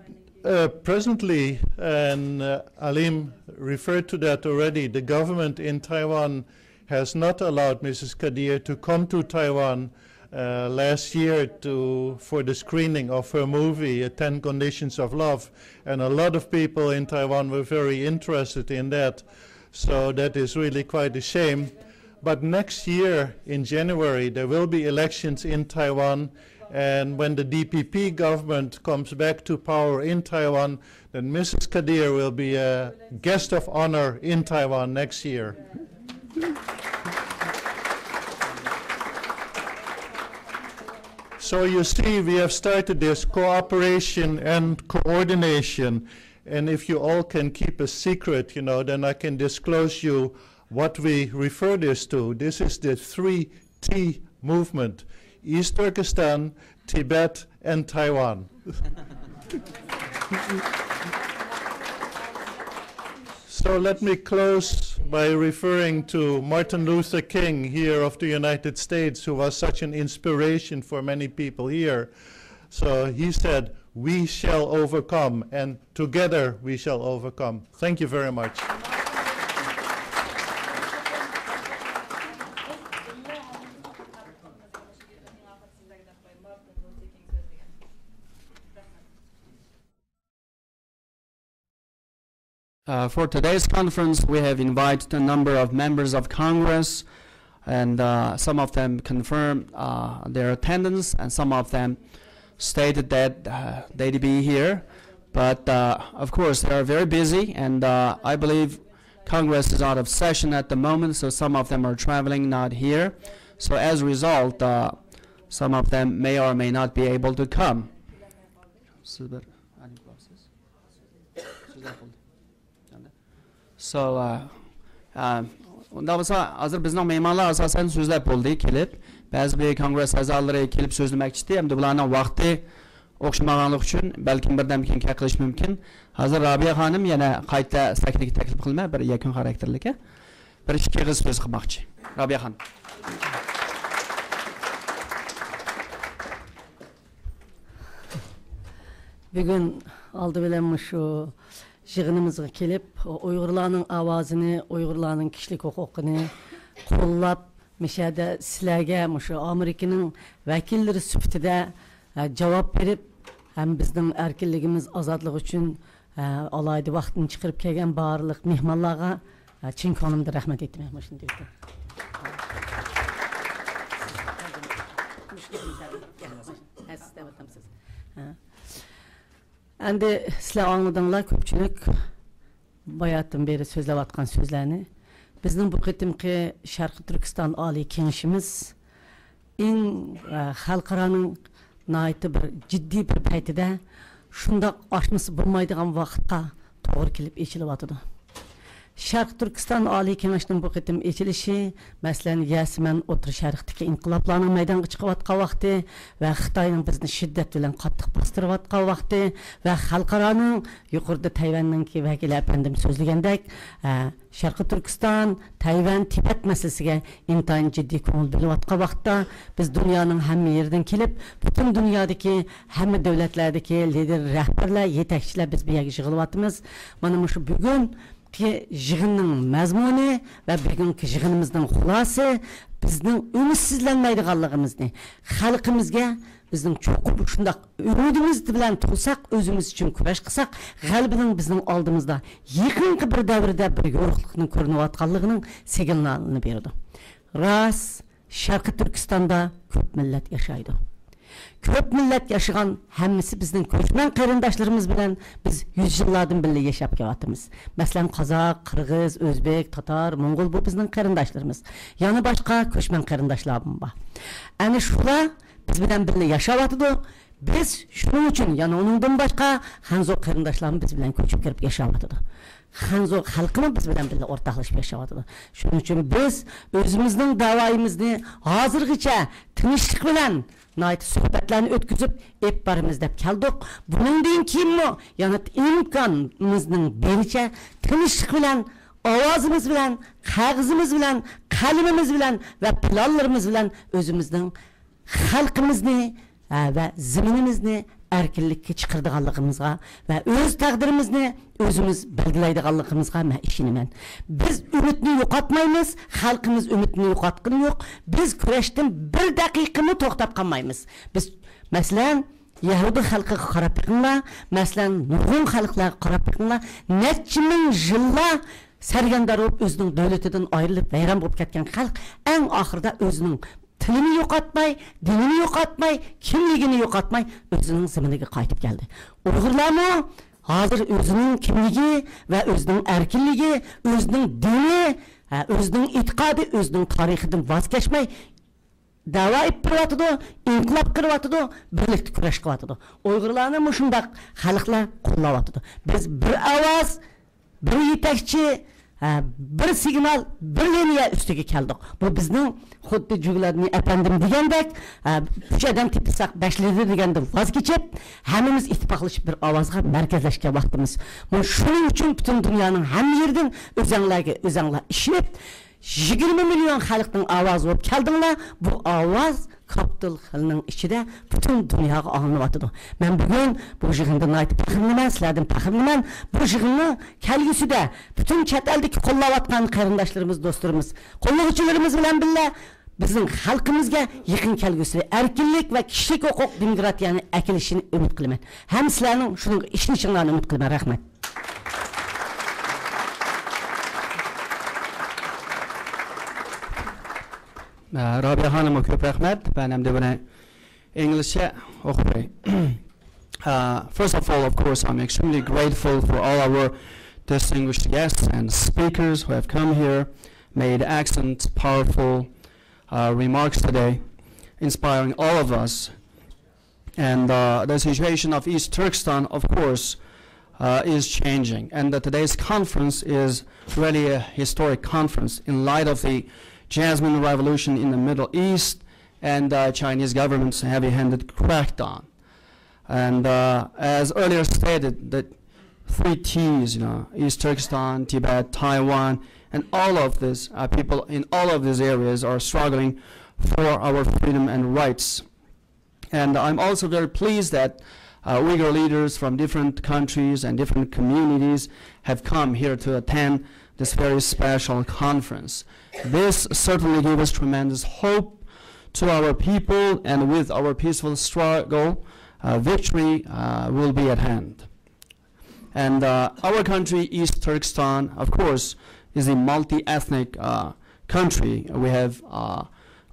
presently, and Alim referred to that already, the government in Taiwan has not allowed Mrs. Kadir to come to Taiwan last year for the screening of her movie, 10 Conditions of Love. And a lot of people in Taiwan were very interested in that. So that is really quite a shame. But next year, in January, there will be elections in Taiwan. And when the DPP government comes back to power in Taiwan, then Mrs. Kadir will be a guest of honor in Taiwan next year. So you see, we have started this cooperation and coordination. And if you all can keep a secret, then I can disclose you what we refer this to. This is the 3T movement: East Turkestan, Tibet, and Taiwan. So let me close by referring to Martin Luther King here of the United States, who was such an inspiration for many people here. So he said, "We shall overcome, and together we shall overcome." Thank you very much. For today's conference, we have invited a number of members of Congress, and some of them confirmed their attendance, and some of them stated that they'd be here. But of course, they are very busy, and I believe Congress is out of session at the moment, so some of them are traveling, not here. So as a result, some of them may or may not be able to come. So, unda bo'lsa, hozir bizning mehmonlar asosan so'zlab bo'ldi kelib, ba'zi bir kongress a'zolari kelib so'zlamoqchi, hamda bularning vaqti o'xshamaganligi uchun balkim birdan keyin qilish mumkin. Hozir Robiya xonim yana qayta saklik taklif qilma, bir yakun xarakterlikka bir ikki qiz so'z qilmoqchi. Robiya xonim. Bugün aldı bilen şu yığınımızga kelip Uygurlarning avazini, Uygurlarning kişilik hukukunu qo'llab, mishada sizlarga shu Amerikaning vakilleri sifatida javob berib, ham bizning erkinligimiz, ozodlik uchun alayda vaqtini chiqarib kelgan barliq mehmonlarga chin ko'nglimdan rahmat aytmoqman shunday. Endi sizlar anladinglar, ko'pchilik bayatdan beri so'zlayotgan so'zlarni. Bizning bu qitimki Sharqiy Turkiston Oliy Kengashimiz eng xalqaroning naytı bir ciddi bir paytida shundoq oshmisi bo'lmaydigan vaqtga to'g'ri kelib echilyapti. Sharq Turkiston Oliy Kengashining bu qitim echilishi, masalan, Yasman O'tir Sharqdagi inqiloblarning maydonga chiqayotgan vaqti va Xitoyning bizni shiddat bilan qattiq bostirayotgan vaqti va xalqaroning yuqorida Tayvanninki vakili apandim so'zlagandek, Sharqiy Turkiston, Tayvan, Tibet masalasiga intayin jiddiy ko'ngil bo'layotgan vaqtda biz dunyoning hamma yeridan kelib, butun dunyodagi hamma davlatlardagi lider rahbarlar, yetakchilar biz bu yerga yig'ilyapmiz. Mana shu bugun ki yığının mazmuni ve bugünkü yığınımızdan xulası bizning ümitsizlanmaydiganligimizni, xalqimizga bizning cho'qib shundoq umidimiz bilan tursak, o'zimiz uchun kurash qilsak, g'albining bizning oldimizda yaqinqi bir davrda bir yo'riqlikning ko'rinayotganligining signalini berdi. Ras, Sharqiy Turkistonda ko'p millat yashaydi. Ko'p millat yaşagan hammasi bizning ko'chman qarindoshlarimiz bilan biz 100 yillardan beri yashab kelyapmiz. Masalan, Qozoq, Qirg'iz, O'zbek, Tatar, Mongol bu bizning qarindoshlarimiz. Yana boshqa ko'chman qarindoshlarimiz bor. Ana shular biz bilan birga yashayapti. Biz shuning uchun yana uningdan boshqa Xanzo qarindoshlarimiz biz bilan ko'chib kirib yashayapti. Xanzo xalqini biz bilan birga o'rtoqlashib yashayapti. Shuning uchun biz o'zimizning da'voyimizni hozirgacha tinchlik bilan nayt suhbatlarni o'tkazib ep barimiz deb keldik. Bundan keyinmi yana imkonimizning bericha tinchlik bilan, ovozimiz bilan, qog'ozimiz bilan, qalamimiz bilan va planlarimiz bilan o'zimizning xalqimizni va zaminimizni erkinlikka chiqardiganligimizga va o'z taqdirimizni o'zimiz belgilaydiganligimizga men ishonaman. Biz umidni yo'qotmaymiz, xalqimiz umidni yo'qotgani yo'q. Biz kurashdan bir daqiqani to'xtab qolmaymiz. Biz masalan Yahudi xalqiga qarab biqinglar, masalan nurg'un xalqlarga qarab biqinglar, necha ming yillar sargandar bo'lib o'zining davlatidan ayrilib vayron bo'lib ketgan xalq eng oxirida o'zining tilini yo'qotmay, dinini yo'qotmay, kimligini yo'qotmay o'zining zaminiga qaytib keldi. Uyg'urlarmi hozir o'zining kimligi va o'zining erkinligi, o'zining dini, o'zining e'tiqodi, o'zining tarixidan voz kechmay da'vo etib, inqilob qilyapti, birlikda kurash qilyapti. Uyg'urlarni shundoq xalqlar qo'llayapti. Biz bir ovoz, bir yetakchi, bir signal, bir liniya üstüge keldik. Bu bizning xuddi Jugladni apandim degandek, 3 odam tepsak 5 lider deganda voz kechib, hammamiz ittifoqlashib bir ovozga markazlashgan vaqtimiz. Mana shuning uchun butun dunyoning hamma yeridan o'zinglar ishib 20 milyon xalqning ovozi bo'lib keldinglar. Bu ovoz Kapitol xalqning ichida butun dunyoga anglanayotdi. Men bugun bu yig'indan aytib faxrlanan, sizlardan faxrlanan. Bu yig'inni kelgusida butun chet eldagi qo'llayotgan qarindoshlarimiz, do'stlarimiz, qo'llovchilarimiz bilan birga bizning xalqimizga yaqin kelgusida erkinlik va kishilik huquq demokratiyani akilishini umid qilaman. Ham sizlarning shuning ishonishinglarni umid qilaman. Rahmat. Rabia Hanım'a köp rahmet. Ben hem de bunu İngilizce okuyayım. First of all, of course, I'm extremely grateful for all our distinguished guests and speakers who have come here, made excellent, powerful remarks today, inspiring all of us. And the situation of East Turkestan, of course, is changing. And today's conference is really a historic conference in light of the Jasmine Revolution in the Middle East and Chinese government's heavy-handed crackdown. And as earlier stated, the 3 T's, East Turkestan, Tibet, Taiwan, and all of these people in all of these areas are struggling for our freedom and rights. And I'm also very pleased that Uyghur leaders from different countries and different communities have come here to attend this very special conference. This certainly gives us tremendous hope to our people, and with our peaceful struggle, victory will be at hand. And our country, East Turkestan, of course, is a multi-ethnic country. We have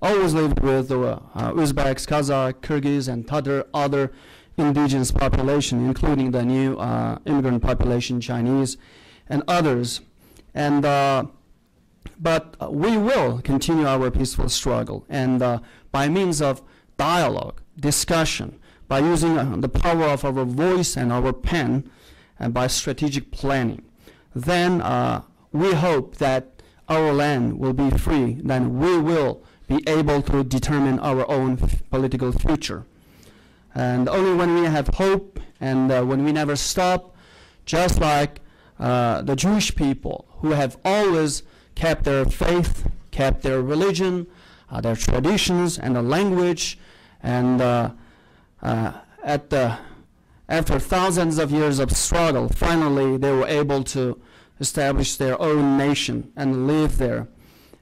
always lived with Uzbeks, Kazakh, Kyrgyz, and other indigenous population, including the new immigrant population, Chinese, and others. And but we will continue our peaceful struggle, and by means of dialogue, discussion, by using the power of our voice and our pen, and by strategic planning, then we hope that our land will be free, then we will be able to determine our own political future. And only when we have hope and when we never stop, just like the Jewish people who have always kept their faith, kept their religion, their traditions, and the language, and after thousands of years of struggle, finally they were able to establish their own nation and live there.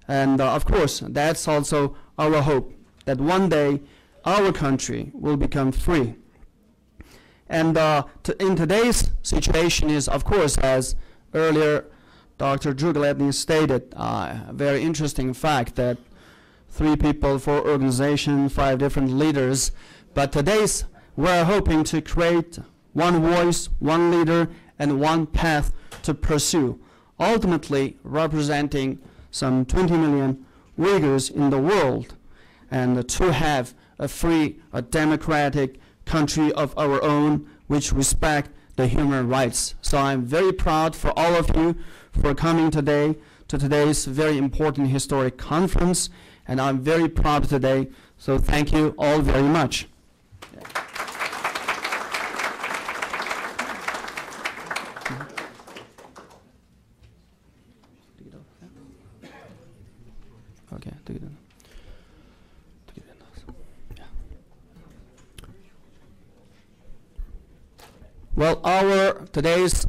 And of course, that's also our hope, that one day our country will become free. And in today's situation is, of course, as earlier Dr. Jugaletny stated, a very interesting fact that 3 people, 4 organizations, 5 different leaders. But today's, we're hoping to create one voice, one leader, and one path to pursue, ultimately representing some 20 million Uyghurs in the world, and to have a free, a democratic country of our own, which respect the human rights. So I'm very proud for all of you for coming today to today's very important historic conference, and I'm very proud today. So thank you all very much. Okay, take it in. Well, today's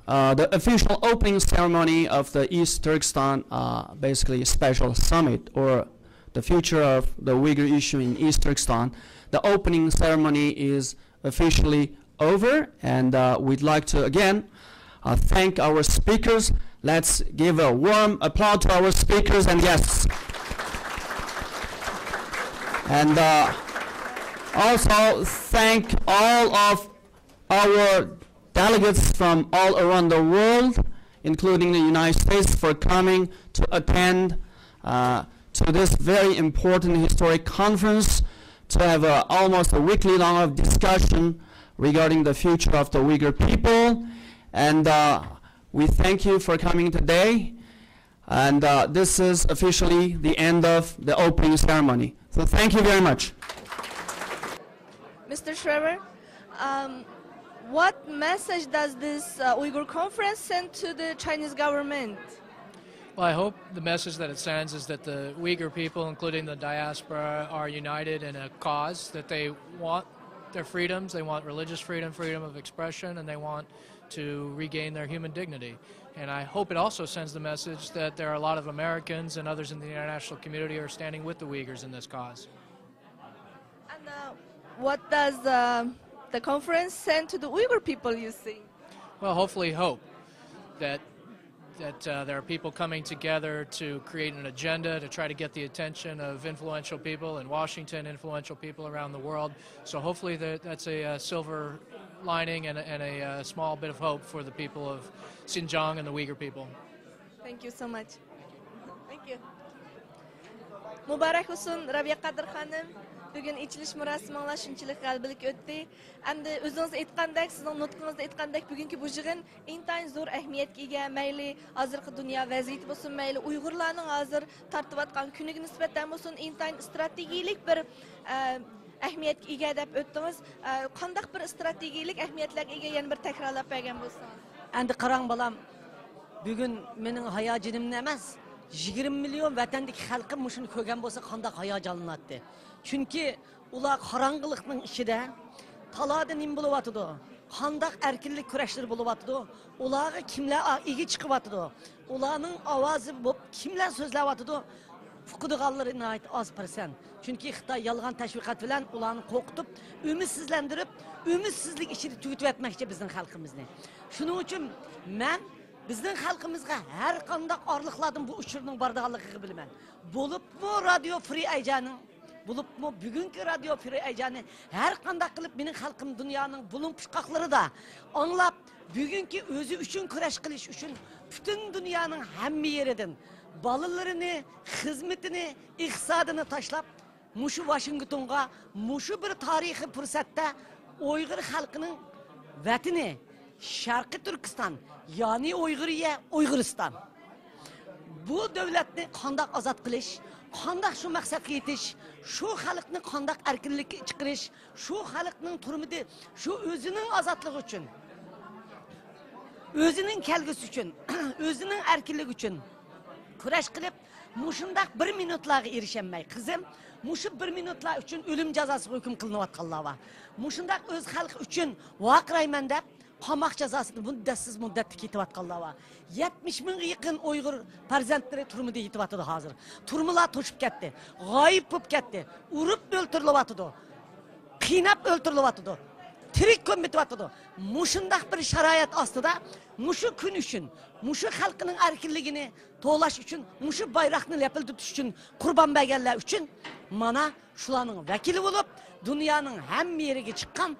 the official opening ceremony of the East Turkestan, basically special summit, or the future of the Uyghur issue in East Turkestan. The opening ceremony is officially over, and we'd like to again thank our speakers. Let's give a warm applause to our speakers and guests. And also thank all of our delegates from all around the world, including the United States, for coming to attend to this very important historic conference, to have almost a weekly long of discussion regarding the future of the Uyghur people. And we thank you for coming today. And this is officially the end of the opening ceremony. So thank you very much. Mr. Shriver, what message does this Uyghur conference send to the Chinese government? Well, I hope the message that it sends is that the Uyghur people, including the diaspora, are united in a cause, that they want their freedoms, they want religious freedom, freedom of expression, and they want to regain their human dignity. And I hope it also sends the message that there are a lot of Americans and others in the international community who are standing with the Uyghurs in this cause. And what does the conference send to the Uyghur people, you think? Well, hopefully hope that that there are people coming together to create an agenda to try to get the attention of influential people in Washington, influential people around the world. So hopefully that's a silver lining and a small bit of hope for the people of Xinjiang and the Uyghur people. Thank you so much. Thank you. Mubarak olsun Rabia Kadir Hanım. Bugün içiliş murasiminglar shunchalik g'albilik o'tdi. Endi o'zingiz aytgandek, sizning nutqingizda aytgandek, bugungi bu yig'in intayin zo'r ahamiyatga ega. Mayli hozirgi dunyo vaziyati bo'lsin, mayli Uyg'urlarning hozir tortayotgan kuniga nisbatan bo'lsin, intayin strategik bir ahamiyatga ega deb o'tdingiz. Qanday bir strategik ahamiyatlarga ega yana bir takrorlab bergan bo'lsangiz. Endi qarang balam, bugun mening hayojonimni emas, 20 milyon vatandagi xalqim shuni ko'rgan bo'lsa qanday hayojonlanadi. Chunki ular qorong'ilikning ichida talada nim bo'layotdi. Qanday erkinlik kurashlar bo'layotdi. Ularga kimlar ega chiqyotdi. Ularning ovozi bo'lib kimlar so'zlayotdi. Fuqarolarni nihoyat oz persen. Chunki Xitoy yolg'on tashviqot bilan ularni qo'rqitib, umidsizlantirib, umidsizlik ichida tugitib etmoqchi bizning xalqimizni. Shuning uchun men bizning xalqimizga har qanday orliqlardan bu uchurning bordiganligini bilaman. Bo'libmi Radio Free Asia'ning Bulupmu bugünkü Radio Free Asia'ni her qanday qilib mening xalqim dunyoning bulun pushqoqlarida anglab bugünkü o'zi uchun kurash qilish uchun butun dunyoning hamma yeridan balalarini, xizmatini, iqtisodini tashlab mushu Washingtonga, mushu bir tarixiy fursatda Uyg'ur xalqining vatani Sharqiy Turkiston, ya'ni Uyg'uriya, Uyg'uriston. Bu davlatni qanday ozod qilish, qanday shu maqsadga yetish, shu xalqni qanday erkinlikka chiqarish, shu xalqning turmudi, shu o'zining ozodligi uchun, o'zining kelgusi uchun, o'zining erkinligi uchun kurash qilib, mushundaq 1 minutlarga erishamay. Qizim, mushu 1 minutlar uchun o'lim jazosiga hukm qilinayotganlar va mushundaq o'z xalqi uchun vaqirayman deb qamoq jazosini muddatsiz muddatga ketayotganlar va 70 mingga yaqin Uyg'ur farzandlari turmida yetyapti hozir. Turmalar to'shib ketdi, g'oyib bo'lib ketdi, urib o'ltirilyapti, qiynab o'ltirilyapti, tirik ko'mbityapti. Mushundaq bir sharoit ostida mushu kun uchun, mushu xalqining erkinligini to'lash uchun, mushu bayroqni lapilditish uchun qurbon berganlar uchun mana shularning vakili bo'lib, dunyoning hamma yeriga chiqqan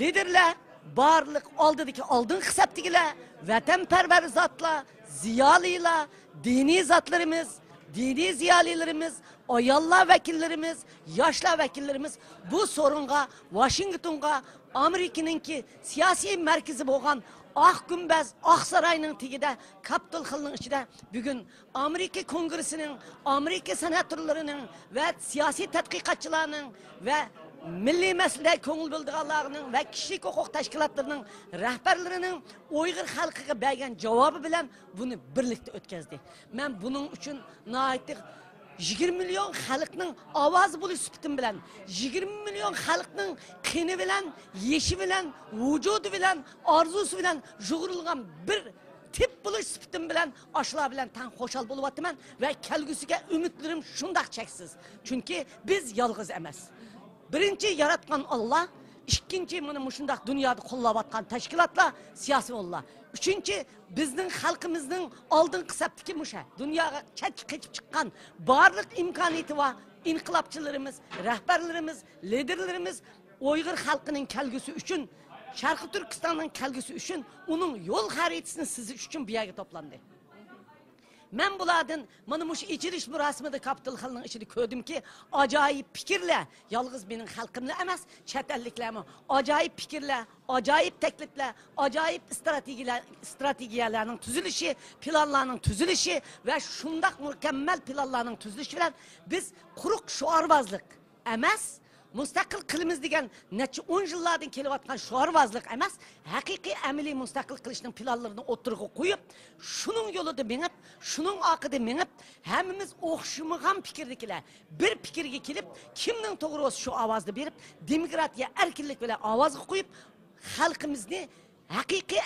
liderlar barliq oldidagi oldin hisobdagilar, vatanparvar zotlar, ziyolilar, diniy zotlarimiz, diniy ziyolilarimiz, ayollar vakillarimiz, yoshlar vakillarimiz bu sorunga Washingtonga, Amerikaningki siyosiy markazi bo'lgan Oq Gumbaz, Oq Saroyning tagida, Capitol Hillning ichida bugun Amerika Kongressining, Amerika senatorlarining va siyosiy tadqiqotchilarning va milliy masalaga ko'ngil bildirganlarning va kishilik huquq tashkilotlarining rahbarlarining Uyg'ur xalqiga bergan javobi bilan buni birlikda o'tkazdi. Men buning uchun nihoyat 20 milyon xalqning ovozi bo'lish sifatim bilan, 20 milyon xalqning qini bilan, yeshi bilan, vujudi bilan, orzusi bilan jug'urilgan bir tip bo'lish sifatim bilan oshlar bilan tan xo'shal bo'lyapman va kelgusiga umidlarim shundoq cheksiz. Chunki biz yolg'iz emas. Birinchi yaratgan Allah, ikkinchi mana shundoq dunyoda qo'llayotgan tashkilotlar, siyosiy o'llar. Uchinchi bizning xalqimizning oldin hisobdagi musha dunyoga qechib chiqqan barliq imkoniyati va inqilobchilarimiz, rahbarlarimiz, liderlarimiz Uyg'ur xalqining kelgusi uchun, Sharqiy Turkistonning kelgusi uchun uning yo'l xaritasini sizish uchun bu yerga to'plandi. Men bulardan mana mush ichilish murosimida Capitol Hillning ichida ko'rdimki, ajoyib fikrlar, yolg'iz mening xalqimla emas, chet elliklarmi, ajoyib fikrlar, ajoyib takliflar, ajoyib strategiyalarning tuzilishi, planlarning tuzilishi va shundoq mukammal planlarning tuzilishi bilan biz quruq shuarvozlik emas, mustaqil qilimiz degan necha 10 yillardan kelayotgan shuarvozlik emas, haqiqiy amaliy mustaqil qilishning planlarini o'tirg'i qo'yib, shuning yo'lida mengib, shuning oqida mengib, hammamiz o'xshamagan fikrdagilar bir fikrga kelib, kimning to'g'ri o'zi shu ovozni berib, demokratiya, erkinlik bilan ovozga qo'yib, xalqimizni haqiqiy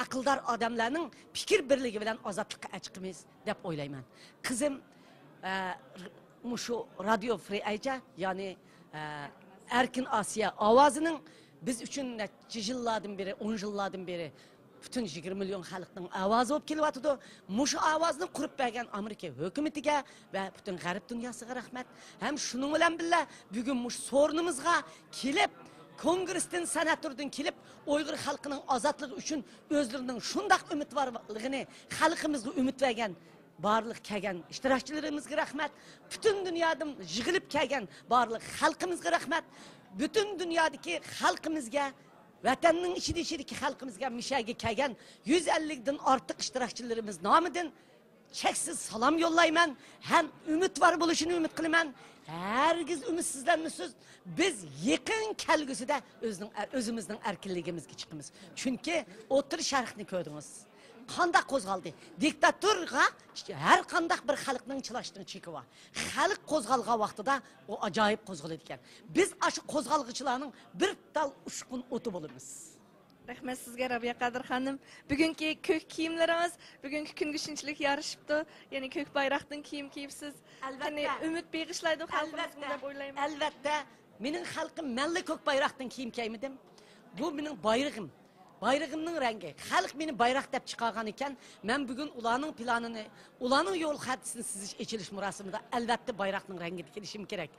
aqldor odamlarning fikr birligi bilan ozodlikqa chiqamiz deb o'ylayman. Qizim, mushu Radio Free Asia, ya'ni Erkin Asiya ovozining biz uchun necha yillardan beri, 10 yillardan beri bütün 20 milyon xalqning ovozi bo'lib kelyapti. Mush ovozni qurib bergan Amerika hukumatiga va butun g'arb dunyosiga rahmat. Ham shuning bilan birga bugun mush so'rnimizga kelib Kongressdan senatordan kelib Uyg'ur xalqining ozodligi uchun o'zlarining shundoq umidvorligini xalqimizga umid bergan barliq kelgan ishtirokchilarimizga rahmat. Butun dunyodan yig'ilib kelgan barliq xalqimizga rahmat. Butun dunyodagi xalqimizga, vatanning ichidagi xalqimizga mishaga kelgan 150 dan ortiq ishtirokchilarimiz nomidan cheksiz salom yo'llayman. Ham umidvor bo'lishini umid qilaman. Hergiz ümidsizlenmişiz. Biz yaqin kelgusida özümüzдің erkinligimizga chiqamiz. Chunki o'tir sharqni ko'rdingiz. Qanday qo'zg'aldi? Diktaturga har qanday bir xalqning chilashdan cheki bor. Xalq qo'zg'algan vaqtida o ajoyib qo'zg'aladi ekan. Biz aşı qo'zg'alg'ichilarning bir tal ushqun o'ti bo'lamiz. Rahmet sizga Rabia Qadir xanım. Bugünkü kök kiyimlerimiz, bugünkü kun güçünçülük yarışıptı. Yani kök bayraqdan kiyim kiyipsiz. Hani ümit begishlaydi xalqimiz deb o'ylayman. Albatta, mening xalqim menli kök bayraqdan kiyim kiymidim. Bu mening bayrağım. Bayrağımның rengi. Xalq meni bayraq deb chiqargan ekan, men bugun ularning planini, ularning yo'l xaritini sizish echilish murosimida albatta bayraqning rangida kelishim kerak.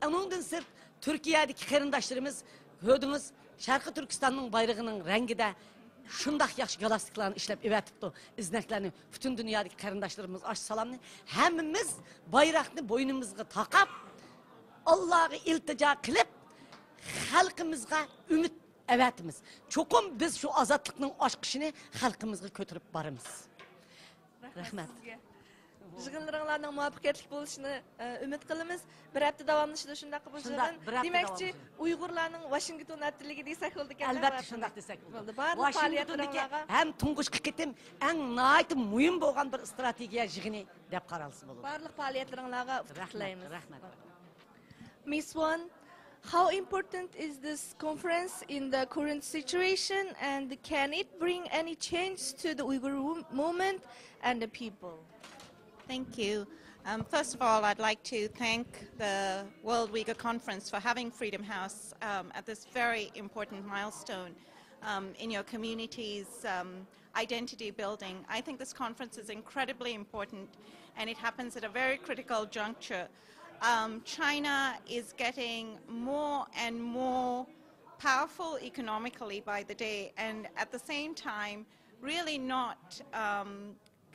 Undan sirt Turkiyadagi qarindoshlarimiz gördünüz, Şarkı Türkistan'ın bayrağının rengi de şundak yaxşı galastiklarını işlep üretipti. İzneklerini bütün dünyadaki qarindoshlarimiz aş salamını. Hemimiz bayraqni boynumuzga taqab, Allah'a iltica qilib, xalqimizga ümit evetimiz. Çokum biz şu azatlıkның aşkışını xalqimizga ko'tirib baramiz. Rahmat. Yig'inlaringlarning muvaffaqiyatli bo'lishini umid qilamiz. Bir hafta davomida shunday qilib yig'in. Demakchi, Uyg'urlarning Washington atilligi desak bo'ldi ekan. Albatta shunday desak bo'ldi. Barliq faoliyatlarga ham tungushqi qitim eng nihoyat muhim bo'lgan bir strategiya yig'ini deb qaralsa bo'ladi. Barliq faoliyatlaringizga tilaymiz. Rahmat. Miss Won, how important is this conference in the current situation, and can it bring any change to the Uyghur movement and the people? Thank you. First of all, I'd like to thank the World Uyghur Conference for having Freedom House at this very important milestone in your community's identity building. I think this conference is incredibly important, and it happens at a very critical juncture. China is getting more and more powerful economically by the day, and at the same time, really not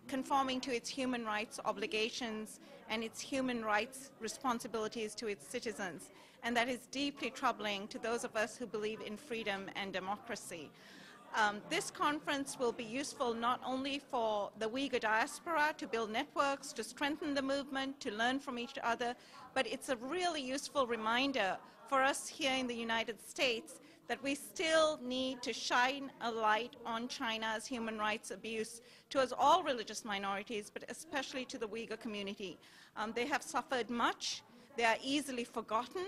conforming to its human rights obligations and its human rights responsibilities to its citizens. And that is deeply troubling to those of us who believe in freedom and democracy. This conference will be useful not only for the Uyghur diaspora to build networks, to strengthen the movement, to learn from each other, but it's a really useful reminder for us here in the United States that we still need to shine a light on China's human rights abuse towards all religious minorities, but especially to the Uyghur community. They have suffered much, they are easily forgotten,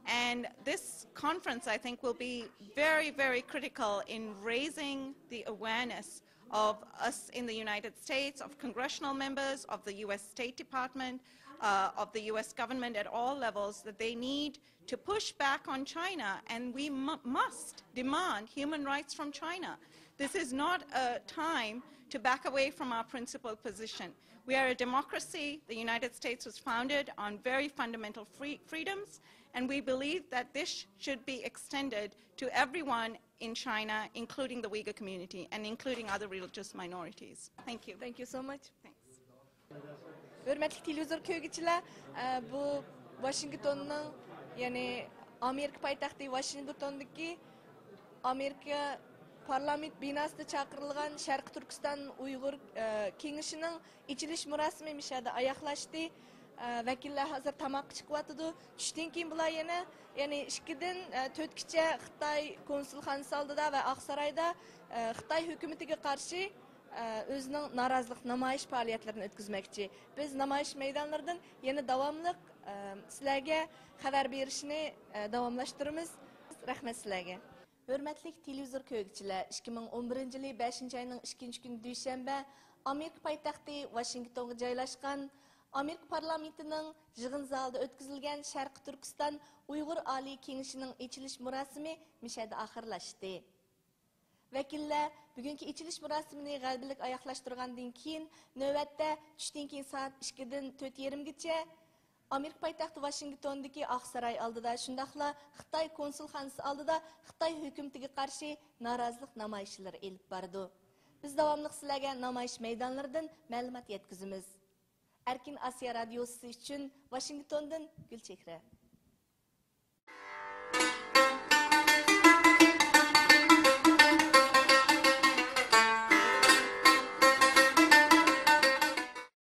and this conference, I think, will be very, very critical in raising the awareness of us in the United States, of congressional members, of the US State Department, of the US government at all levels, that they need to push back on China, and we must demand human rights from China. This is not a time to back away from our principled position. We are a democracy. The United States was founded on very fundamental freedoms, and we believe that this should be extended to everyone in China, including the Uyghur community and including other religious minorities. Thank you. Thank you so much. Thanks. Hürmetli televizor köygüçüler, bu Washington'un, yani Amerika paytaxtı Washington'daki Amerika parlament binasida chaqirilgan Sharq Turkiston Uyg'ur kengashining ichilish murosimi mishada oyoqlashdi. Vakillar hozir tamoqqa chiqyapti. Tushdan keyin bular yana, ya'ni 2 dan 4 gacha Xitoy konsulxonasi oldida va Oqsaroyda Xitoy hukumatiga qarshi o'zining norozilik namoyish faoliyatlarini o'tkazmoqchi. Biz namoyish maydonlaridan yana davomli sizlarga xabar berishni davomlashtiramiz. Rahmat sizlarga. Hürmetli televizor köygüçüler, 2011 yılı 5. ayının 2. günü Düşenbe, Amerika paytaxtı Washington'a joylashgan Amerika parlamentinin yig'in zalida o'tkazilgan Sharq Turkiston Uyg'ur Oliy Kengashining ochilish murosimi mishada oxirlashdi. Vakillar bugungi ichilish marosimini g'albilik oyoqlashtirgandan keyin navbatda tushdan keyin soat 2 dan 4:30gacha Amerika poytaxti Washingtondagi Oqsaroy oldida, shundaqla Xitoy konsulxonasi oldida Xitoy hukumatiga qarshi norozilik namoyishlari elib bordi. Biz davomli sizlarga namoyish maydonlaridan ma'lumot yetkazamiz. Erkin Asiya radiosi uchun Washingtondan Gulchehra.